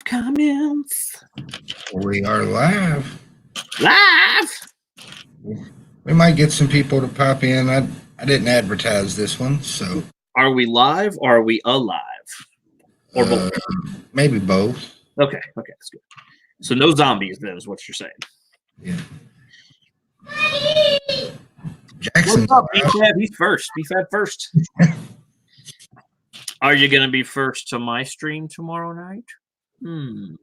comments. We are live. Live. We might get some people to pop in. I didn't advertise this one, so. Are we live or are we alive? Or both? Maybe both. Okay, that's good. So no zombies then is what you're saying. Yeah. Jackson's What's up, BFAB? He's first. BFAB first. Are you going to be first to my stream tomorrow night? Of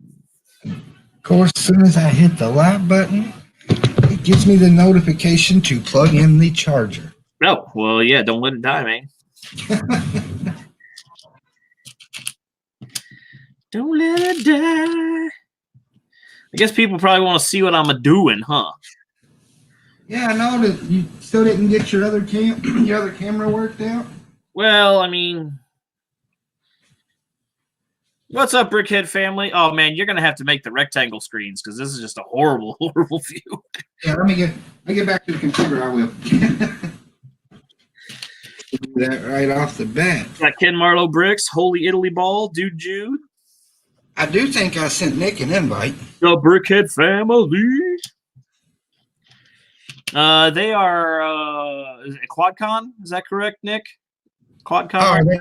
course, as soon as I hit the live button, it gives me the notification to plug in the charger. Oh, well, yeah, don't let it die, man. Don't let it die. I guess people probably want to see what I'm doing, huh? Yeah, I know that you still didn't get your other camera worked out. Well, I mean, what's up, Brickhead family? Oh man, you're gonna have to make the rectangle screens because this is just a horrible, horrible view. Yeah, let me get back to the computer. I will. Do that right off the bat. Got Ken Marlowe Bricks, Holy Italy Ball, Dude Jude. I do think I sent Nick an invite. The Brickhead family. They are is it QuadCon? Is that correct, Nick? QuadCon. Oh,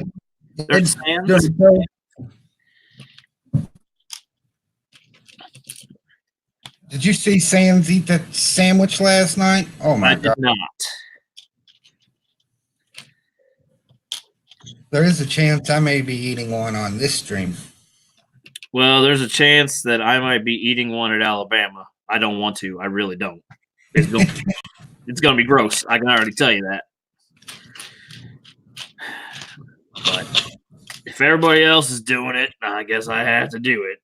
They're stands. Did you see Sam's eat that sandwich last night? Oh my God! I did not. There is a chance I may be eating one on this stream. Well, there's a chance that I might be eating one at Alabama. I don't want to. I really don't. It's going to be gross. I can already tell you that. But if everybody else is doing it, I guess I have to do it.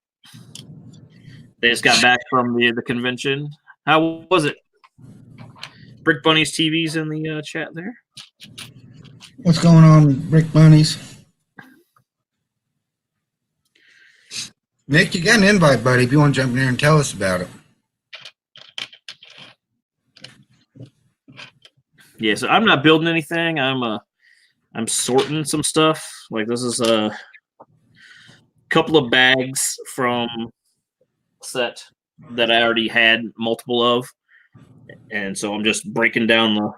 They just got back from the convention. How was it? Brick Bunny's TV's in the chat there. What's going on, Brick Bunnies? Nick, you got an invite, buddy, if you want to jump in here and tell us about it. Yeah, so I'm not building anything. I'm sorting some stuff. Like this is a couple of bags from set that I already had multiple of. And so I'm just breaking down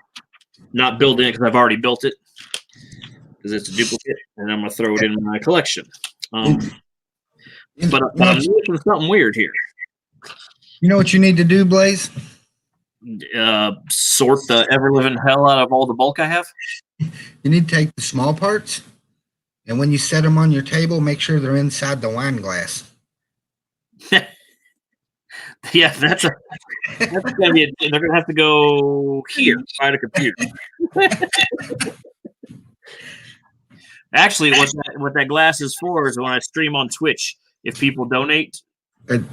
not building it because I've already built it because it's a duplicate, and I'm going to throw it in my collection. But I'm noticing something weird here. You know what you need to do, Blaze? Sort the ever-living hell out of all the bulk I have. You need to take the small parts, and when you set them on your table, make sure they're inside the wine glass. Yeah, that's gonna be. They're gonna have to go here by the computer. Actually, what that glass is for is when I stream on Twitch. If people donate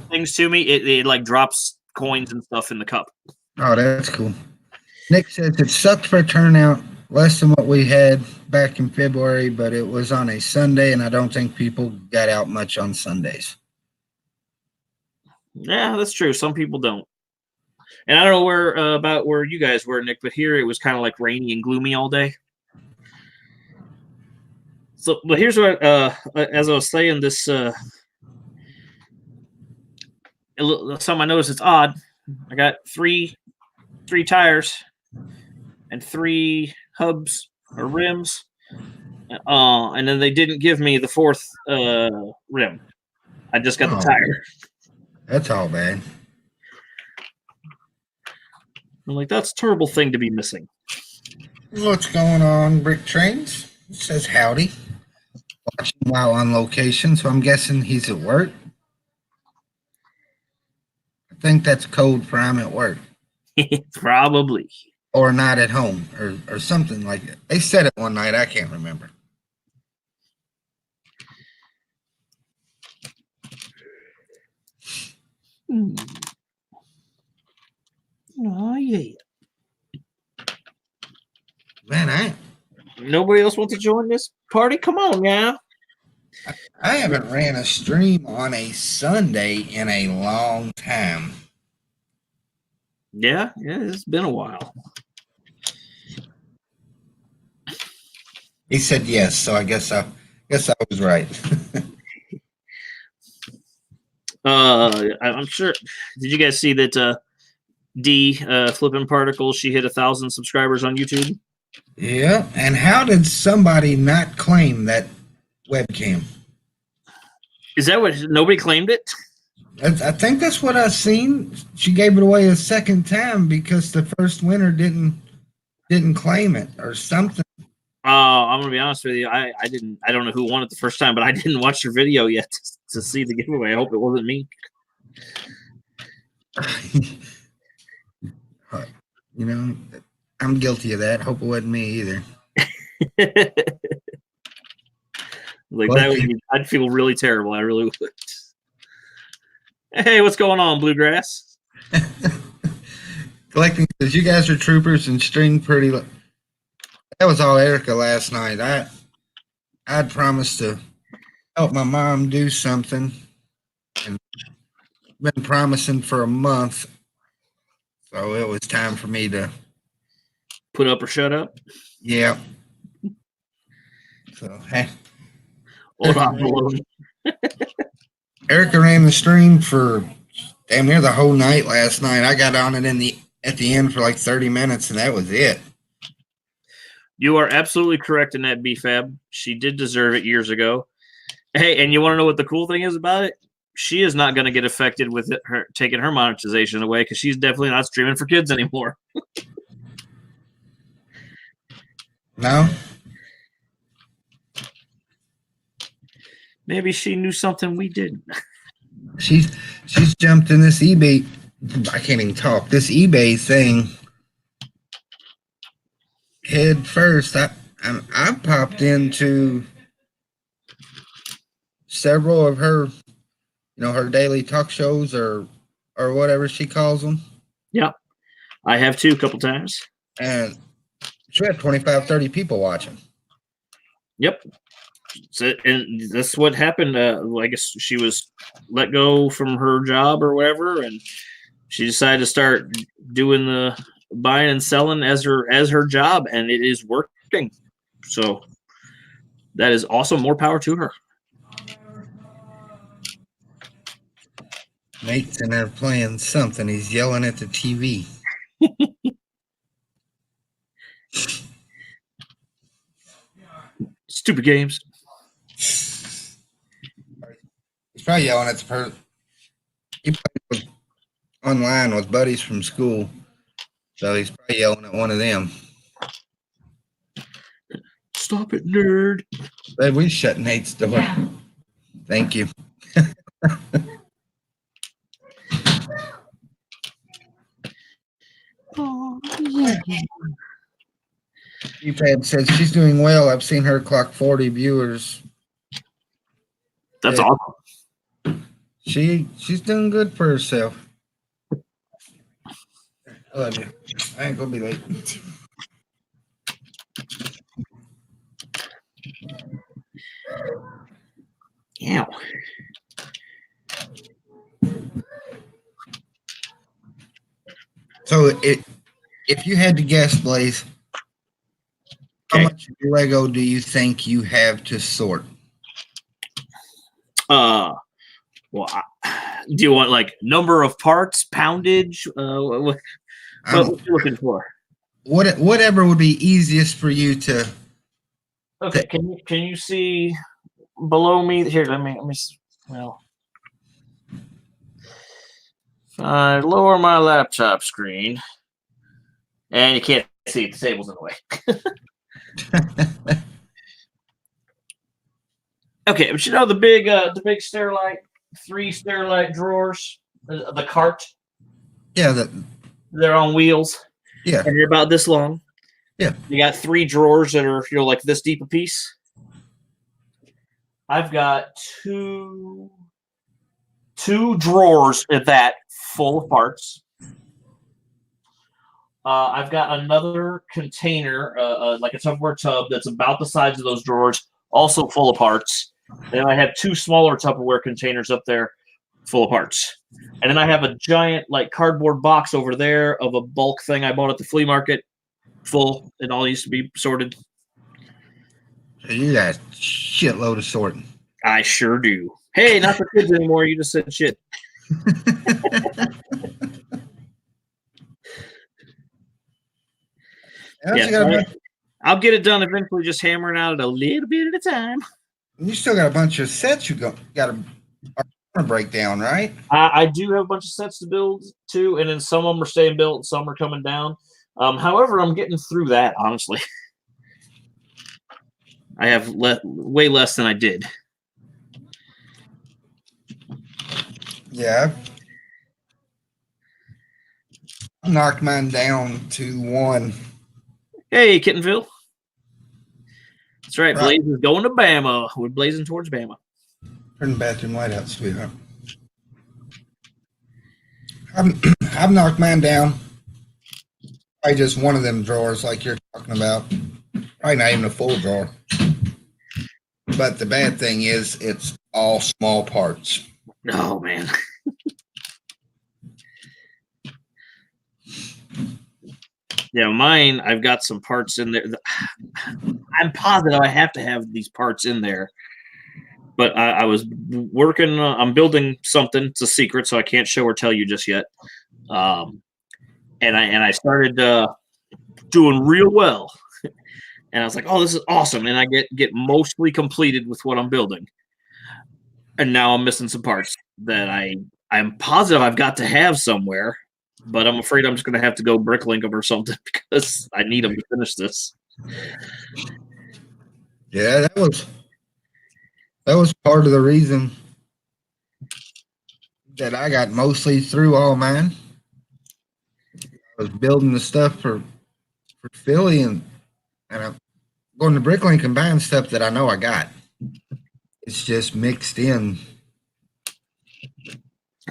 things to me, it like drops coins and stuff in the cup. Oh, that's cool. Nick says it sucked for turnout, less than what we had back in February, but it was on a Sunday, and I don't think people got out much on Sundays. Yeah, that's true. Some people don't. And I don't know about where you guys were, Nick, but here it was kind of like rainy and gloomy all day. So, but here's what, as I was saying, this something I noticed it's odd. I got three tires and 3 hubs or rims, and then they didn't give me the 4th rim. I just got the tire. That's all bad. I'm like, that's a terrible thing to be missing. What's going on, Brick Trains? It says howdy. Watching while on location, so I'm guessing he's at work. I think that's code for I'm at work. Probably. Or not at home, or something like that. They said it one night, I can't remember. Oh, yeah. Man, nobody else wants to join this party? Come on now. I haven't ran a stream on a Sunday in a long time. Yeah, it's been a while. He said yes, so I guess I was right. I'm sure. Did you guys see that D Flipping Particles? She hit 1,000 subscribers on YouTube. Yeah. And how did somebody not claim that webcam? Is that what nobody claimed it? I think that's what I've seen. She gave it away a second time because the first winner didn't claim it or something. I'm gonna be honest with you. I didn't. I don't know who won it the first time, but I didn't watch your video yet to see the giveaway. I hope it wasn't me. You know, I'm guilty of that. Hope it wasn't me either. Like Well, that would be, I'd feel really terrible. I really would. Hey, what's going on, Bluegrass? Collecting says you guys are troopers and string pretty. That was all Erica last night. I'd promised to help my mom do something, and been promising for a month, so it was time for me to Put up or shut up. yeah. So hey, Hold on, baloney. Erica ran the stream for damn near the whole night last night. I got on it at the end for like 30 minutes, and that was it. You are absolutely correct in that, BFAB. She did deserve it years ago. Hey, and you want to know what the cool thing is about it? She is not going to get affected with her taking her monetization away because she's definitely not streaming for kids anymore. No, Maybe she knew something we didn't. she's jumped in this eBay. I can't even talk. This eBay thing head first. I popped into several of her, her daily talk shows or whatever she calls them, Yeah, I have too a couple times. and she had 25, 30 people watching. Yep. So, and that's what happened. I guess she was let go from her job or whatever, and she decided to start doing the buying and selling as her job, and it is working. So that is awesome. More power to her. Nate's in there playing something. He's yelling at the TV. Stupid games. He's probably yelling at the person. He probably was online with buddies from school, so he's probably yelling at one of them. Stop it, nerd. Babe, we shut Nate's door. Yeah. Thank you. Oh, yeah. Pad says she's doing well. I've seen her clock 40 viewers. That's awesome. She's doing good for herself. I love you. I ain't gonna be late. Yeah. So if you had to guess, Blaze, how much Lego do you think you have to sort? Well, do you want like number of parts, poundage? What are you looking for? Whatever would be easiest for you to. Okay, can you see below me? Here, let me. Well, if I lower my laptop screen, and you can't see it, the table's in the way. Okay, but you know the big Sterilite, 3 Sterilite drawers, the cart. Yeah, they're on wheels. Yeah, and they're about this long. Yeah, you got 3 drawers that are like this deep a piece. I've got two drawers at that full of parts. I've got another container, like a Tupperware tub that's about the size of those drawers, also full of parts. Then I have 2 smaller Tupperware containers up there full of parts. And then I have a giant like cardboard box over there of a bulk thing I bought at the flea market, full. It all used to be sorted. So you got a shitload of sorting. I sure do. Hey, not for kids anymore. You just said shit. Yeah, I'll get it done eventually. Just hammering out it a little bit at a time. You still got a bunch of sets you got to break down, right? I do have a bunch of sets to build too, and then some of them are staying built, some are coming down. However, I'm getting through that. Honestly, I have way less than I did. Yeah, I knocked mine down to 1. Hey, Kittenville. That's right. Blaze is going to Bama. We're blazing towards Bama. Turn the bathroom light out, sweetheart. I've knocked mine down. Probably just one of them drawers like you're talking about. Probably not even a full drawer. But the bad thing is it's all small parts. Oh, man. Yeah, mine, I've got some parts in there. I'm positive I have to have these parts in there. But I was working, I'm building something. It's a secret, so I can't show or tell you just yet. And I started doing real well. And I was like, oh, this is awesome. And I get mostly completed with what I'm building. And now I'm missing some parts that I'm positive I've got to have somewhere. But I'm afraid I'm just going to have to go bricklink them or something because I need them to finish this. Yeah, that was part of the reason that I got mostly through all mine. I was building the stuff for Philly, and I'm going to Bricklink and buying stuff that I know I got. It's just mixed in.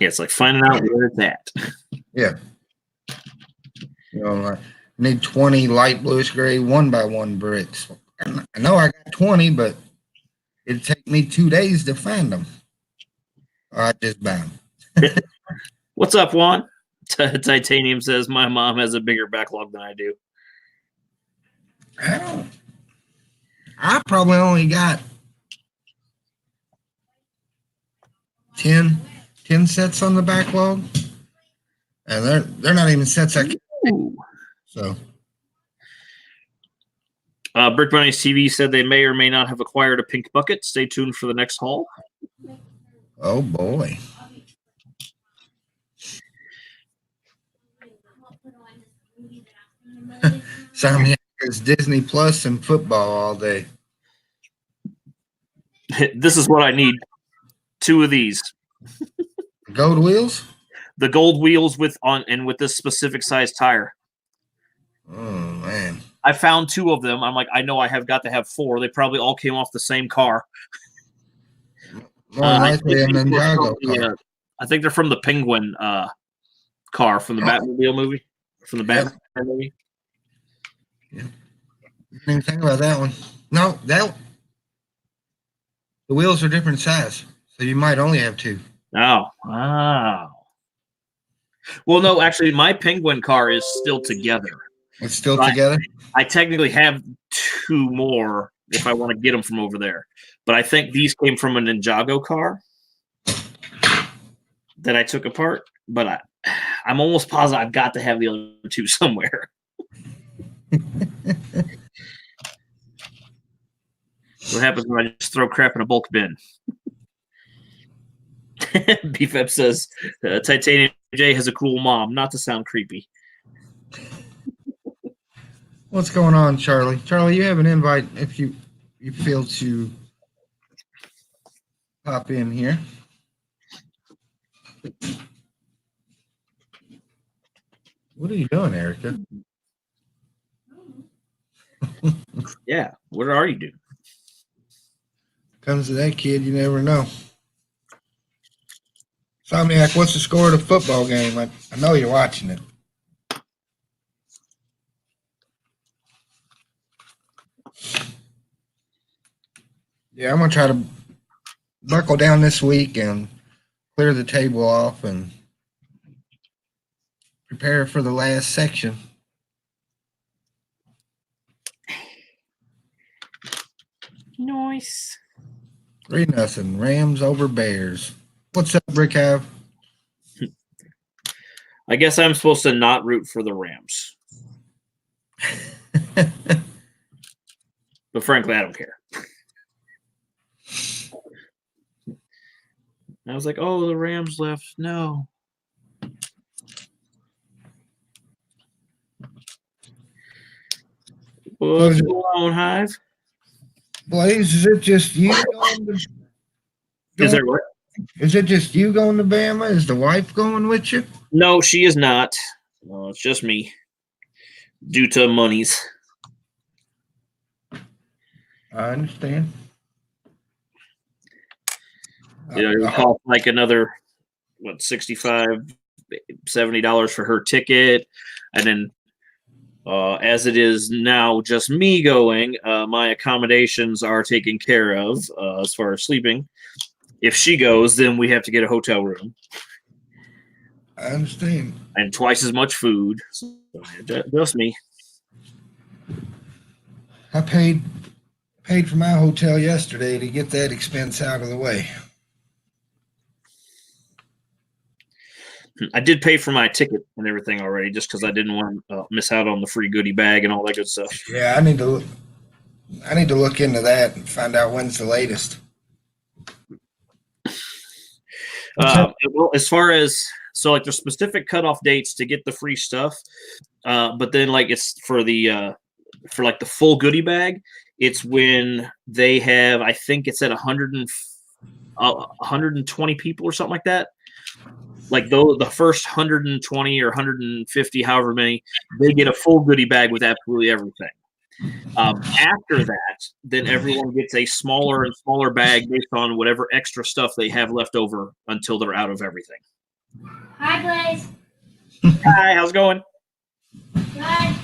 Yeah, it's like finding out where it's at. Yeah. You know, I need 20 light bluish gray 1x1 bricks. I know I got 20, but it'd take me 2 days to find them. I just buy them. What's up, Juan? Titanium says my mom has a bigger backlog than I do. I probably only got 10 sets on the backlog, and they're not even sets I can. So, Brick Bunny's TV said they may or may not have acquired a pink bucket. Stay tuned for the next haul. Oh boy. Something is Disney Plus and football all day. This is what I need. 2 of these. Gold wheels? The gold wheels with this specific size tire. Oh man. I found 2 of them. I'm like, I know I have got to have 4. They probably all came off the same car. More likely an Ninjago car. I think they're from the Penguin car from the Batmobile movie. From the Batman movie. Yeah. Didn't even think about that one. No, the wheels are different size, so you might only have 2. Oh, wow. Well, no, actually, my Penguin car is still together. It's still together? I technically have 2 more if I want to get them from over there. But I think these came from a Ninjago car that I took apart. But I'm almost positive I've got to have the other 2 somewhere. What happens when I just throw crap in a bulk bin? BFEP says Titanium J has a cool mom. Not to sound creepy. What's going on, Charlie? Charlie, you have an invite if you feel to pop in here. What are you doing, Erica? Yeah, what are you doing? Comes to that kid, you never know. Somniac, what's the score of the football game? I know you're watching it. Yeah, I'm going to try to buckle down this week and clear the table off and prepare for the last section. Nice. 3-0. Rams over Bears. What's up, Brick Have? I guess I'm supposed to not root for the Rams. But frankly, I don't care. I was like, oh, the Rams left. No. What's going on, Hive? Blaze, is it just you going to Is there what? Is it just you going to Bama? Is the wife going with you? No, she is not. No, it's just me. Due to monies. I understand. It would cost like another, what, $65, $70 for her ticket. And then as it is now just me going, my accommodations are taken care of as far as sleeping. If she goes, then we have to get a hotel room. I understand. And twice as much food. So, just me. I paid for my hotel yesterday to get that expense out of the way. I did pay for my ticket and everything already just because I didn't want to miss out on the free goodie bag and all that good stuff. Yeah, I need to look into that and find out when's the latest. Well, as far as like there's specific cutoff dates to get the free stuff, but then like it's for the for the full goodie bag, it's when they have, I think it's at 120 people or something like that. Like the first 120 or 150, however many, they get a full goodie bag with absolutely everything. After that, then everyone gets a smaller and smaller bag based on whatever extra stuff they have left over until they're out of everything. Hi, Blaze. Hi, how's it going? Hi.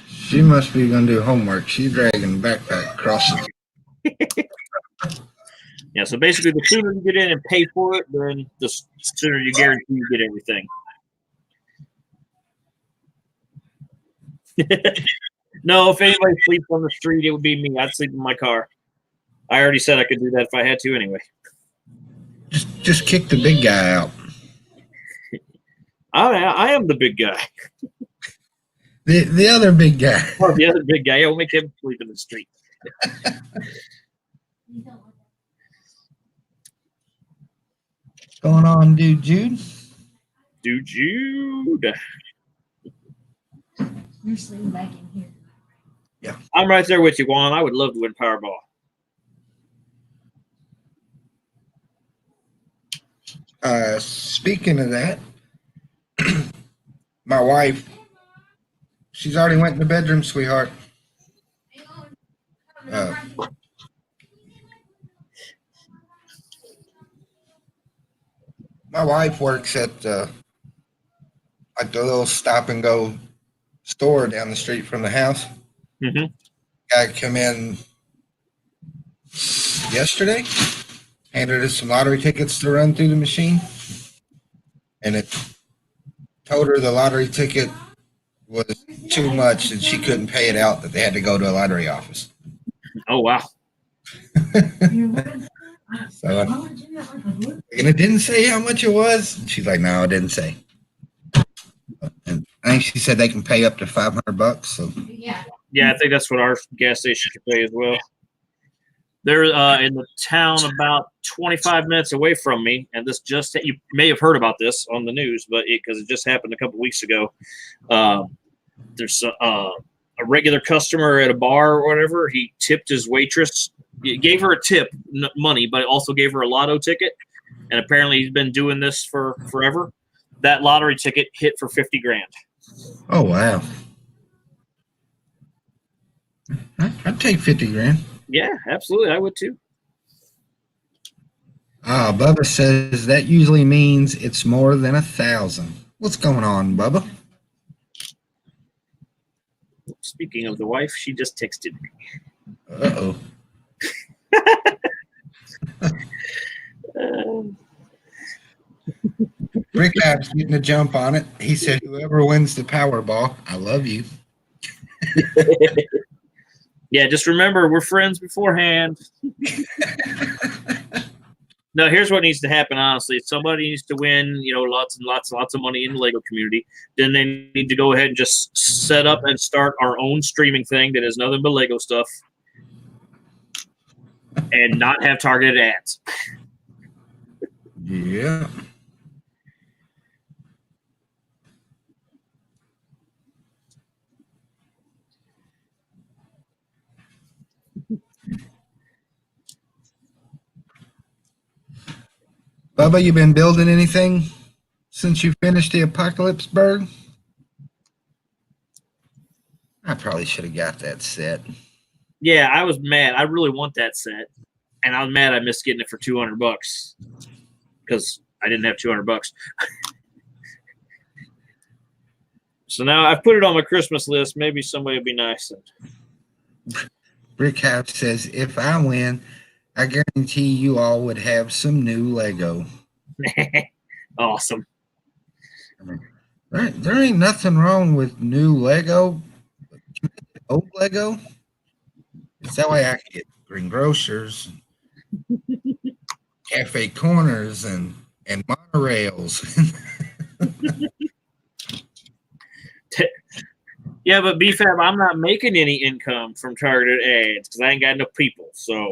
She must be going to do homework. She's dragging the backpack across the. Yeah, so basically, the sooner you get in and pay for it, then the sooner you guarantee you get everything. No, if anybody sleeps on the street, it would be me. I'd sleep in my car. I already said I could do that if I had to anyway. Just kick the big guy out. I am the big guy. The other big guy. Or the other big guy. Yeah, we'll make him sleep in the street. What's going on, dude, Jude? Dude, Jude. You're sleeping back in here. Yeah. I'm right there with you, Juan. I would love to win Powerball. Speaking of that, my wife, she's already went in the bedroom, sweetheart. My wife works at like the little stop and go store down the street from the house. Mm-hmm. Guy come in yesterday, handed us some lottery tickets to run through the machine, and it told her the lottery ticket was too much and she couldn't pay it out, that they had to go to a lottery office. Oh, wow. So, and it didn't say how much it was. She's like, no, it didn't say. And I think she said they can pay up to $500. So Yeah. Yeah, I think that's what our gas station can pay as well. They're in the town about 25 minutes away from me, and this just, you may have heard about this on the news, but because it just happened a couple weeks ago. There's a regular customer at a bar or whatever. He tipped his waitress. He gave her a tip, money, but also gave her a lotto ticket. And apparently he's been doing this for forever. That lottery ticket hit for $50,000. oh wow. I'd take $50,000. Yeah, absolutely. I would too. Bubba says that usually means it's more than 1,000. What's going on, Bubba? Speaking of the wife, she just texted me. Uh-oh. Rick Ab's getting a jump on it. He said, whoever wins the Powerball, I love you. Yeah, just remember we're friends beforehand. No, here's what needs to happen. Honestly, somebody needs to win, lots and lots and lots of money in the Lego community. Then they need to go ahead and just set up and start our own streaming thing that is nothing but Lego stuff, and not have targeted ads. Yeah. Bubba, you been building anything since you finished the Apocalypseburg? I probably should have got that set. Yeah, I was mad. I really want that set, and I was mad I missed getting it for $200 because I didn't have $200. So now I've put it on my Christmas list. Maybe somebody will be nice. Brick House says, if I win, I guarantee you all would have some new Lego. Awesome. Right, there ain't nothing wrong with new Lego. Old Lego. It's that way I can get Green Grocers, Cafe Corners, and monorails. Yeah, but BFAB, I'm not making any income from targeted ads because I ain't got enough people. So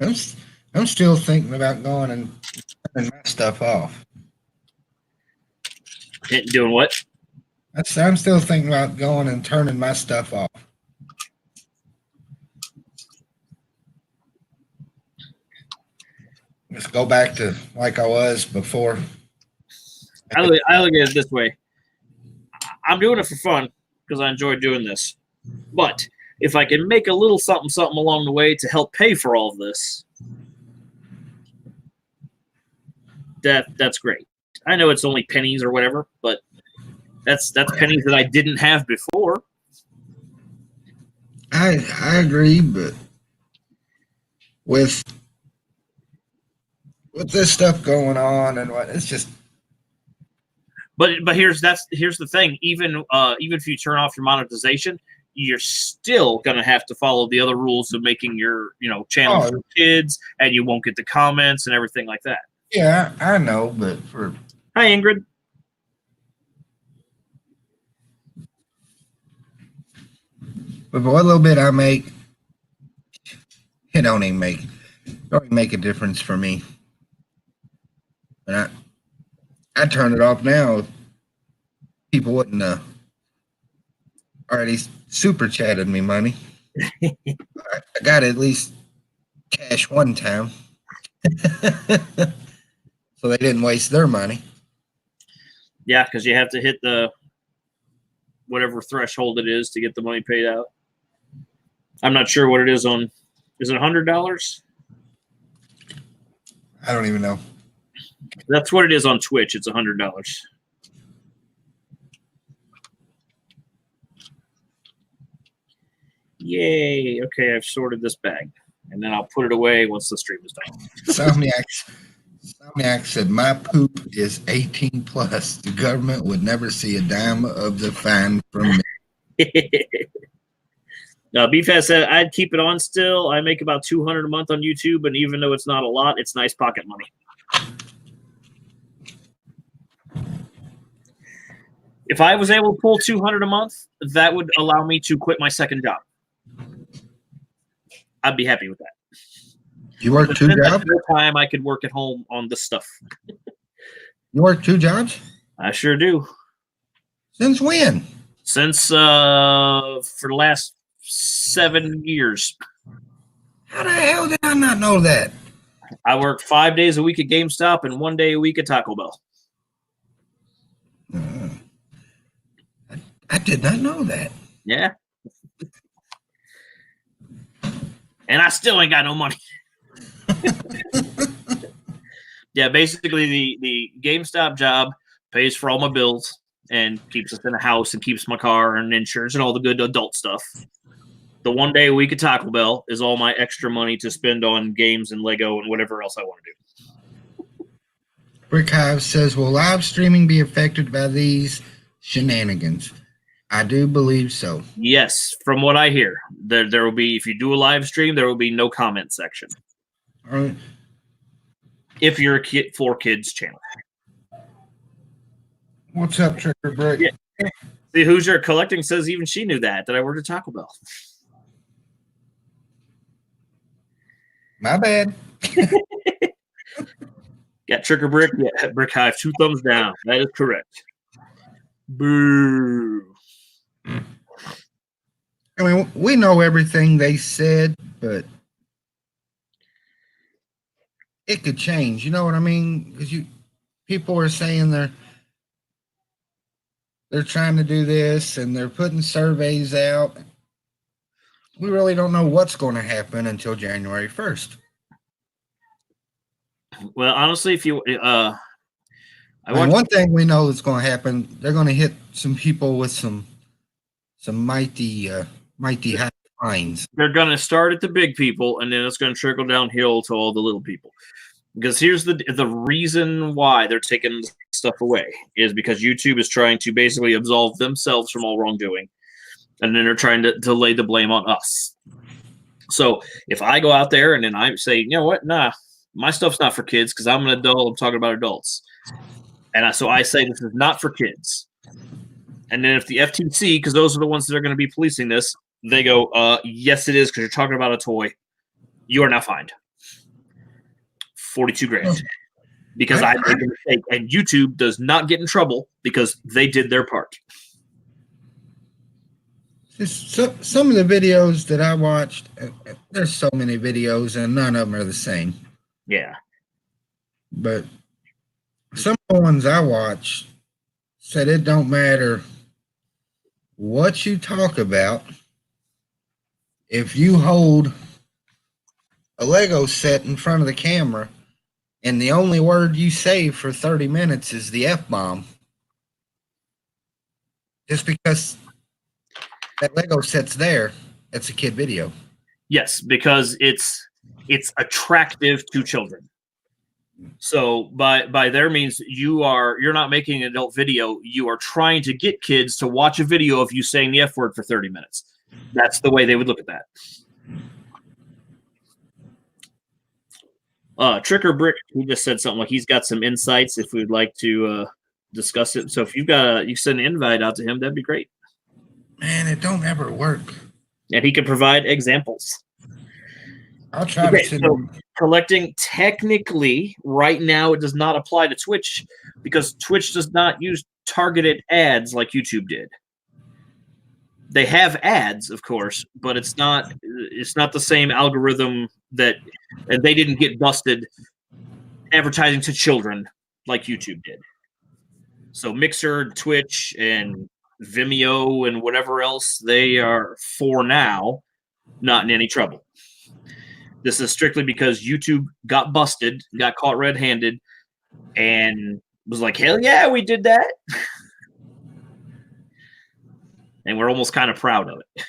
I'm still thinking about going and turning my stuff off. doing what? I'm still thinking about going and turning my stuff off. Just go back to like I was before. I look at it this way. I'm doing it for fun because I enjoy doing this. But if I can make a little something along the way to help pay for all of this, that's great. I know it's only pennies or whatever, but that's pennies that I didn't have before. I agree, but with this stuff going on and what, it's just. But here's the thing. Even if you turn off your monetization, you're still gonna have to follow the other rules of making your channel for kids, and you won't get the comments and everything like that. Yeah, I know, but Hi, Ingrid. But what little bit I make, it don't even make a difference for me. And I turn it off now. People wouldn't already super chatted me money. I got at least cash one time. So they didn't waste their money. Yeah, because you have to hit the whatever threshold it is to get the money paid out. I'm not sure what it is on. Is it $100? I don't even know. That's what it is on Twitch. It's $100. Yay. Okay, I've sorted this bag. And then I'll put it away once the stream is done. Somniac said, my poop is 18 plus. The government would never see a dime of the fine from me. No, BFAS said, I'd keep it on still. I make about $200 a month on YouTube, and even though it's not a lot, it's nice pocket money. If I was able to pull $200 a month, that would allow me to quit my second job. I'd be happy with that. You work two jobs? No time I could work at home on this stuff. You work two jobs? I sure do. Since when? Since for the last 7 years. How the hell did I not know that? I work 5 days a week at GameStop and 1 day a week at Taco Bell. I did not know that. Yeah. And I still ain't got no money. Yeah, basically the GameStop job pays for all my bills and keeps us in a house and keeps my car and insurance and all the good adult stuff. The 1 day a week at Taco Bell is all my extra money to spend on games and Lego and whatever else I want to do. Brick Hive says, will live streaming be affected by these shenanigans? I do believe so. Yes, from what I hear, there will be, if you do a live stream, there will be no comment section. All right. If you're a kid for kids channel. What's up, Trigger Brick? Yeah. See, Hoosier Collecting says even she knew that I worked at Taco Bell. My bad. Got Trigger Brick. Yeah, Brick Hive, 2 thumbs down. That is correct. Boo. I mean, we know everything they said, but it could change. You know what I mean? Because people are saying they're trying to do this and they're putting surveys out. We really don't know what's going to happen until January 1st. Well, honestly, if you One thing we know is going to happen, they're going to hit some people with some mighty high fines. They're going to start at the big people, and then it's going to trickle downhill to all the little people. Because here's the reason why they're taking stuff away is because YouTube is trying to basically absolve themselves from all wrongdoing, and then they're trying to lay the blame on us. So if I go out there and then I say, you know what, nah, my stuff's not for kids because I'm an adult, I'm talking about adults. And so I say this is not for kids. And then if the FTC, because those are the ones that are going to be policing this, they go, yes, it is because you're talking about a toy. You are now fined. 42 grand. Because I made a mistake. And YouTube does not get in trouble because they did their part. Some of the videos that I watched, there's so many videos and none of them are the same. Yeah. But some of the ones I watched said it don't matter what you talk about. If you hold a Lego set in front of the camera and the only word you say for 30 minutes is the F-bomb, just because that Lego set's there, it's a kid video. Yes, because it's attractive to children. So by their means, you're not making an adult video. You are trying to get kids to watch a video of you saying the F word for 30 minutes. That's the way they would look at that. Tricker Brick, he just said something like he's got some insights if we'd like to discuss it. So if you send an invite out to him, that'd be great. Man, it don't ever work. And he can provide examples. I'll try to send him. Collecting, technically, right now, it does not apply to Twitch because Twitch does not use targeted ads like YouTube did. They have ads, of course, but it's not the same algorithm and they didn't get busted advertising to children like YouTube did. So Mixer, Twitch, and Vimeo, and whatever else, they are, for now, not in any trouble. This is strictly because YouTube got busted, got caught red-handed, and was like, hell yeah, we did that. And we're almost kind of proud of it.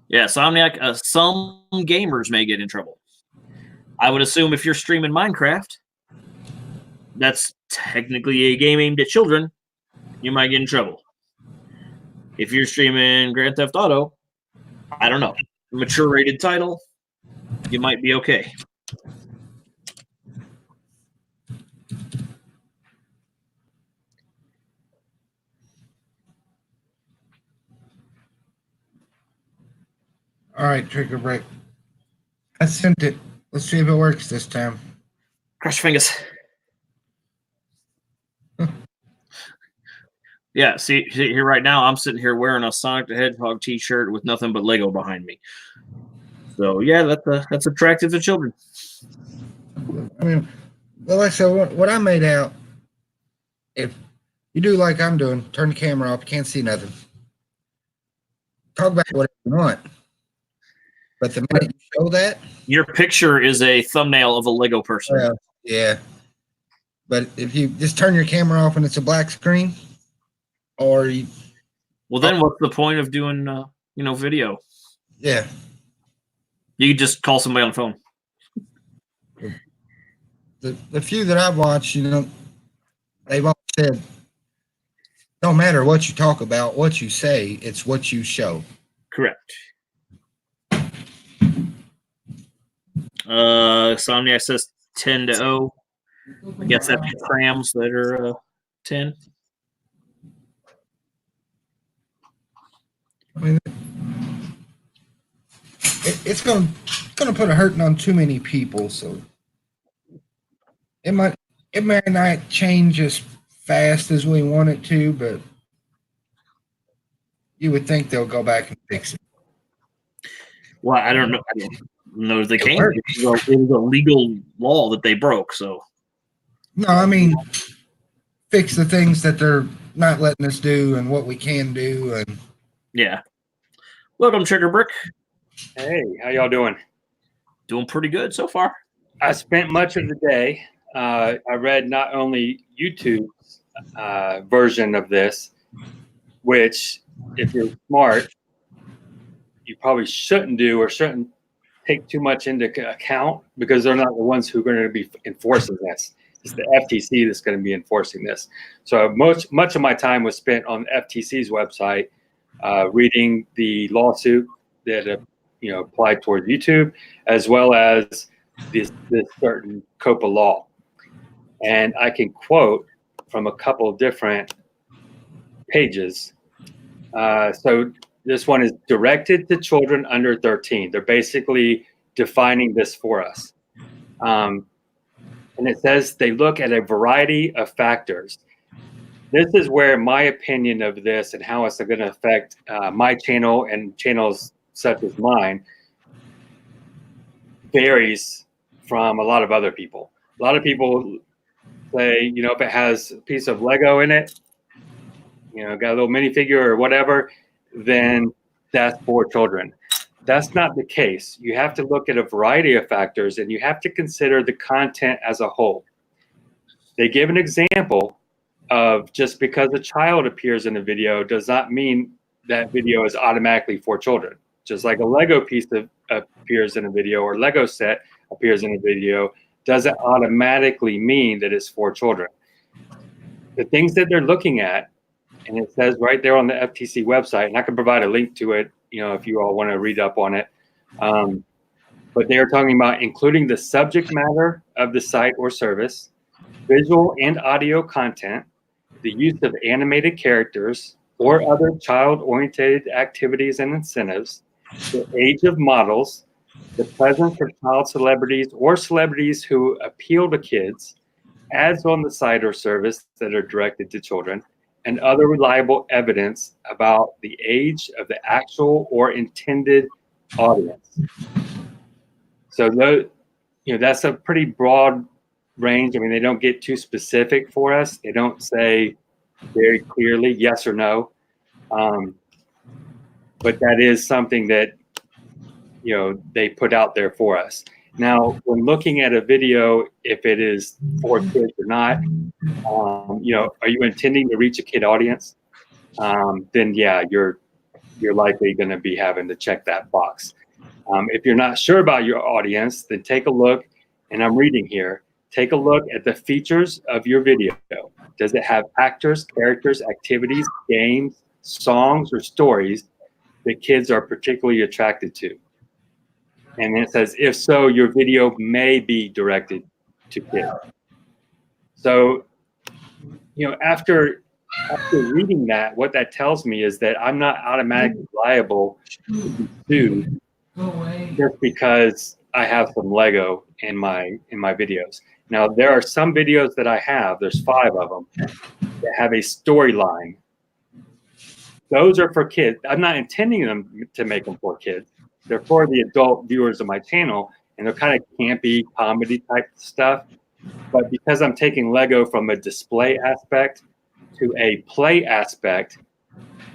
Yeah, Somniac, some gamers may get in trouble. I would assume if you're streaming Minecraft, that's technically a game aimed at children, you might get in trouble. If you're streaming Grand Theft Auto, I don't know, mature rated title, you might be okay. All right, Trigger Break. I sent it. Let's see if it works this time. Cross your fingers. Yeah, see here right now, I'm sitting here wearing a Sonic the Hedgehog t-shirt with nothing but Lego behind me. So yeah, that's attractive to children. I mean, well, like I said, what I made out, if you do like I'm doing, turn the camera off, you can't see nothing. Talk about whatever you want. But the minute you show that, your picture is a thumbnail of a Lego person. Yeah. But if you just turn your camera off and it's a black screen, or you, well, then what's the point of doing video? Yeah. You could just call somebody on the phone. the few that I've watched, they've all said, no matter what you talk about, what you say, it's what you show. Correct. Somniac says 10-0. I guess that's the trams that are 10. I mean, it's gonna put a hurting on too many people, so it may not change as fast as we want it to, but you would think they'll go back and fix it. Well, I don't know. I don't know if they It can. worked. It was a legal law that they broke. So No, I mean, fix the things that they're not letting us do and what we can do. And yeah. Welcome, Trigger Brick. Hey, how y'all doing? Doing pretty good so far. I spent much of the day. I read not only YouTube's version of this, which, if you're smart, you probably shouldn't do or shouldn't take too much into account because they're not the ones who are going to be enforcing this. It's the FTC that's going to be enforcing this. So much of my time was spent on the FTC's website, reading the lawsuit that applied toward YouTube, as well as this certain COPA law. And I can quote from a couple of different pages. So this one is directed to children under 13. They're basically defining this for us. And it says they look at a variety of factors. This is where my opinion of this and how it's going to affect my channel and channels such as mine varies from a lot of other people. A lot of people say, if it has a piece of Lego in it, got a little minifigure or whatever, then that's for children. That's not the case. You have to look at a variety of factors and you have to consider the content as a whole. They give an example of just because a child appears in a video does not mean that video is automatically for children. Just like a Lego piece appears in a video or Lego set appears in a video doesn't automatically mean that it's for children. The things that they're looking at, and it says right there on the FTC website, and I can provide a link to it, if you all want to read up on it. But they are talking about including the subject matter of the site or service, visual and audio content, the use of animated characters or other child-oriented activities and incentives, the age of models, the presence of child celebrities or celebrities who appeal to kids, ads on the site or service that are directed to children, and other reliable evidence about the age of the actual or intended audience. So that's a pretty broad range. I mean, they don't get too specific for us. They don't say very clearly yes or no. But that is something that, they put out there for us. Now, when looking at a video, if it is for kids or not, are you intending to reach a kid audience? Then yeah, you're likely going to be having to check that box. If you're not sure about your audience, then take a look, and I'm reading here, take a look at the features of your video. Does it have actors, characters, activities, games, songs, or stories that kids are particularly attracted to? And it says, if so, your video may be directed to kids. So, after reading that, what that tells me is that I'm not automatically liable to be sued just because I have some Lego in my videos. Now, there are some videos that I have, there's 5 of them, that have a storyline. Those are for kids. I'm not intending them to make them for kids. They're for the adult viewers of my channel, and they're kind of campy, comedy type stuff. But because I'm taking Lego from a display aspect to a play aspect,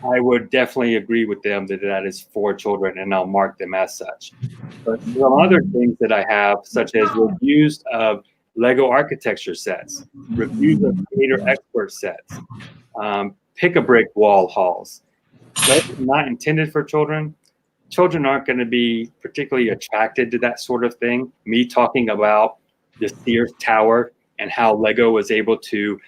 I would definitely agree with them that is for children, and I'll mark them as such. But some other things that I have, such as reviews of Lego architecture sets, reviews of creator expert sets, pick-a-brick wall hauls, those are not intended for children. Children aren't going to be particularly attracted to that sort of thing. Me talking about the Sears Tower and how Lego was able to,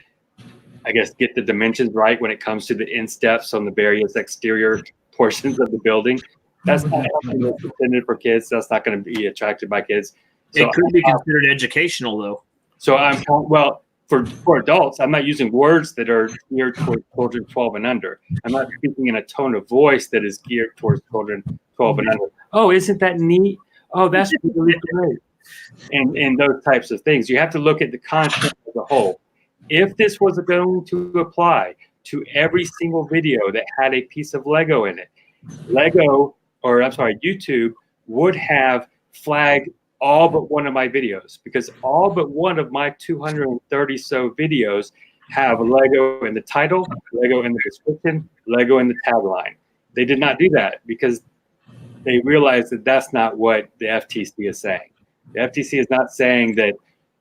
I guess, get the dimensions right when it comes to the insteps on the various exterior portions of the building. That's not something that's intended for kids. That's not going to be attracted by kids. It could be considered educational, though. So well, for adults, I'm not using words that are geared towards children 12 and under. I'm not speaking in a tone of voice that is geared towards children 12 and under. Oh, isn't that neat? Oh, that's really great. And those types of things. You have to look at the content as a whole. If this was going to apply to every single video that had a piece of Lego in it, YouTube would have flagged all but one of my videos, because all but one of my 230 so videos have Lego in the title, Lego in the description, Lego in the tagline. They did not do that because they realized that that's not what the FTC is saying. The FTC is not saying that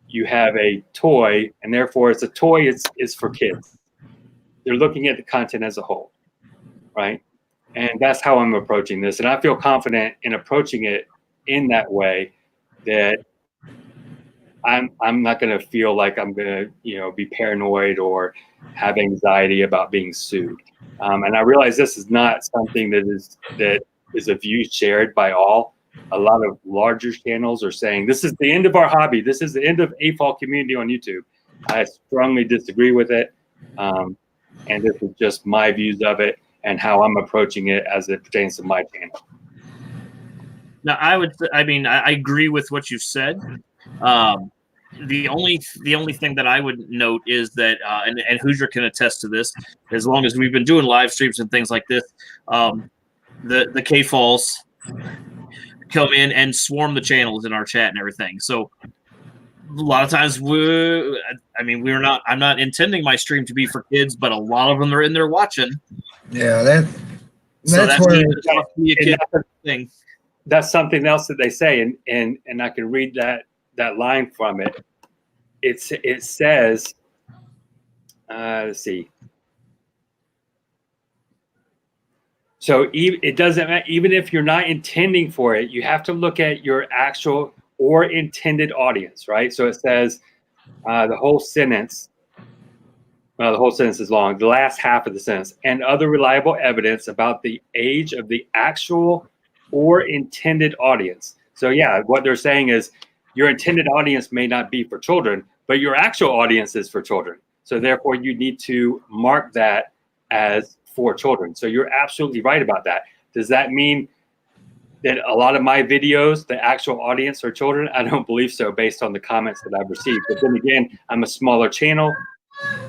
you have a toy and therefore it's a toy, it's for kids. They're looking at the content as a whole, right? And that's how I'm approaching this. And I feel confident in approaching it in that way, that I'm not going to feel like I'm going to, be paranoid or have anxiety about being sued. And I realize this is not something that is a view shared by all. A lot of larger channels are saying this is the end of our hobby. This is the end of AFOL community on YouTube. I strongly disagree with it. And this is just my views of it and how I'm approaching it as it pertains to my channel. Now, I agree with what you said. The only thing that I would note is that, and Hoosier can attest to this, as long as we've been doing live streams and things like this, the K-Falls come in and swarm the channels in our chat and everything. So a lot of times I'm not intending my stream to be for kids, but a lot of them are in there watching. Yeah, that's where it's a kid thing. That's something else that they say, and I can read that line from it. It says, let's see. So it doesn't matter, even if you're not intending for it, you have to look at your actual or intended audience, right? So it says the whole sentence. Well, the whole sentence is long. The last half of the sentence, and other reliable evidence about the age of the actual or intended audience. So yeah, what they're saying is your intended audience may not be for children, but your actual audience is for children. So therefore you need to mark that as for children. So you're absolutely right about that. Does that mean that a lot of my videos, the actual audience are children? I don't believe so based on the comments that I've received. But then again, I'm a smaller channel.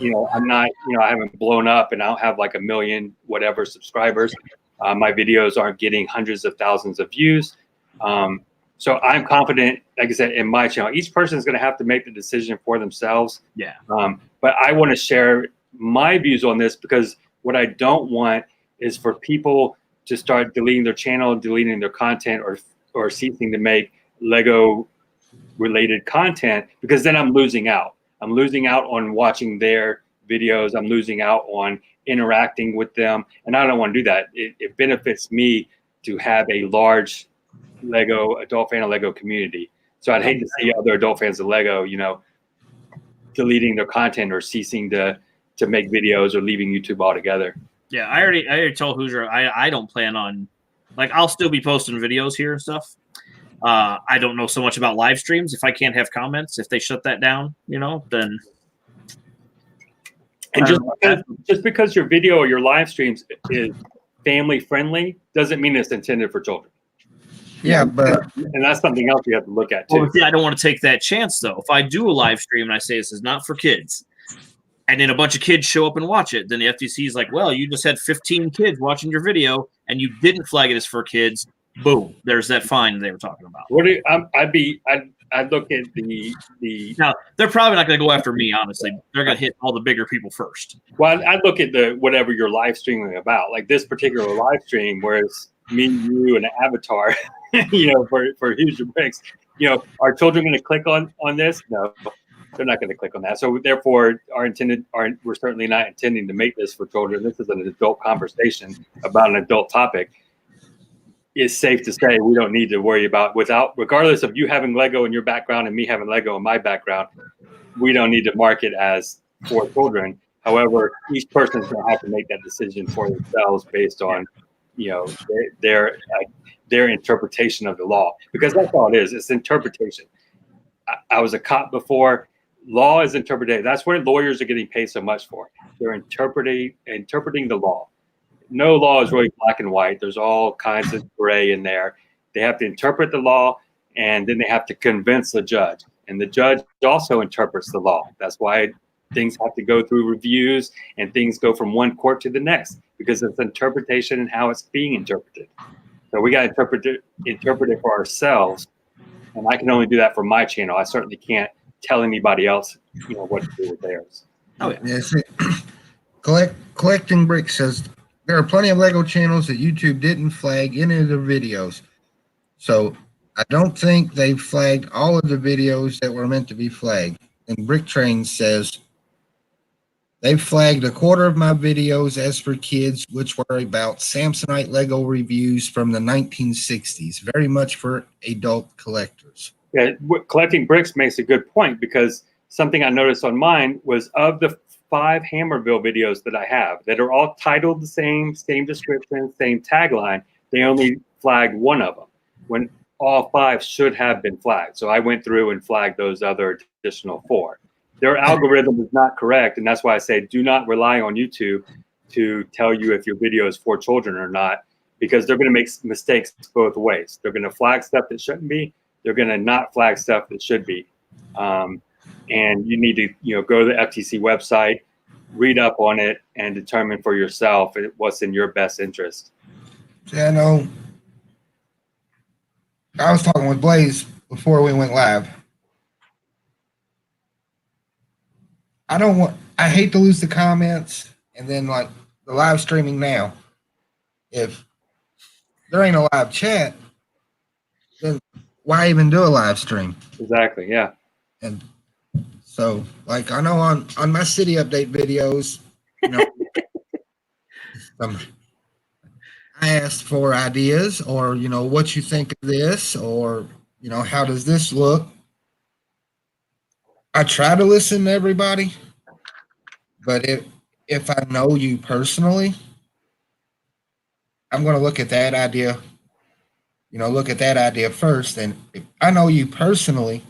I'm not, I haven't blown up and I don't have like 1 million whatever subscribers. My videos aren't getting hundreds of thousands of views. So I'm confident, like I said, in my channel. Each person is going to have to make the decision for themselves. Yeah. But I want to share my views on this, because what I don't want is for people to start deleting their channel, deleting their content, or ceasing to make Lego related content, because then I'm losing out. I'm losing out on watching their videos. I'm losing out on interacting with them. And I don't want to do that. It benefits me to have a large adult fan of Lego community. So I'd hate to see other adult fans of Lego, deleting their content or ceasing to make videos or leaving YouTube altogether. Yeah, I already told Hoosier I don't plan on, I'll still be posting videos here and stuff. I don't know so much about live streams. If I can't have comments, if they shut that down, then. And just because your video or your live streams is family friendly doesn't mean it's intended for children. Yeah, and that's something else you have to look at too. Well, see, I don't want to take that chance though. If I do a live stream and I say this is not for kids, and then a bunch of kids show up and watch it, then the FTC is like, well, you just had 15 kids watching your video and you didn't flag it as for kids. Boom, there's that fine they were talking about. I'd look at the. Now they're probably not going to go after me. Honestly, they're going to hit all the bigger people first. Well, I'd look at whatever you're live streaming about, like this particular live stream, where it's me, you, and an avatar. For Hoosier Bricks, are children going to click on this? No, they're not going to click on that. So therefore, we're certainly not intending to make this for children. This is an adult conversation about an adult topic. it's safe to say we don't need to worry about, regardless of you having Lego in your background and me having Lego in my background, we don't need to mark it as for children. However, each person's going to have to make that decision for themselves based on, you know, their interpretation of the law, because that's all it is. It's interpretation. I was a cop before. Law is interpretation. That's what lawyers are getting paid so much for. They're interpreting the law. No law is really black and white. There's all kinds of gray in there. They have to interpret the law, and then they have to convince the judge. And the judge also interprets the law. That's why things have to go through reviews and things go from one court to the next, because it's interpretation and how it's being interpreted. So we got to interpret it for ourselves. And I can only do that for my channel. I certainly can't tell anybody else, you know, what to do with theirs. Oh yeah. Yes. Collecting Bricks says there are plenty of Lego channels that YouTube didn't flag any of their videos. So I don't think they flagged all of the videos that were meant to be flagged. And Brick Train says they flagged a quarter of my videos as for kids, which were about Samsonite Lego reviews from the 1960s, very much for adult collectors. Yeah, Collecting Bricks makes a good point, because something I noticed on mine was, of the 5 Hammerville videos that I have that are all titled the same description, same tagline, they only flagged one of them when all 5 should have been flagged. So I went through and flagged those other additional 4. Their algorithm is not correct, and that's why I say do not rely on YouTube to tell you if your video is for children or not, because they're going to make mistakes both ways. They're going to flag stuff that shouldn't be. They're going to not flag stuff that should be. And you need to, you know, go to the FTC website, read up on it, and determine for yourself what's in your best interest. Yeah, I know. I was talking with Blaze before we went live. I hate to lose the comments, and then like the live streaming now. If there ain't a live chat, then why even do a live stream? Exactly, yeah. And so, like, I know on my city update videos, you know, I asked for ideas, or, you know, what you think of this, or, you know, how does this look? I try to listen to everybody, but if I know you personally, I'm going to look at that idea, first. And if I know you personally,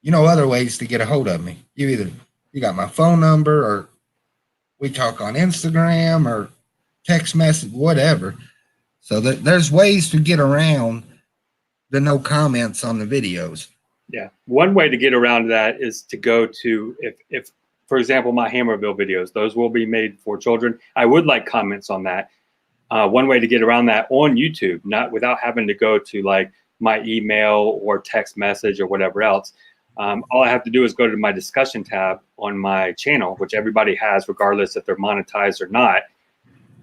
you know other ways to get a hold of me. You got my phone number, or we talk on Instagram, or text message, whatever. So there's ways to get around the no comments on the videos. Yeah. One way to get around that is to go to, if for example, my Hammerville videos, those will be made for children. I would like comments on that. One way to get around that on YouTube, not without having to go to like my email or text message or whatever else. All I have to do is go to my discussion tab on my channel, which everybody has, regardless if they're monetized or not,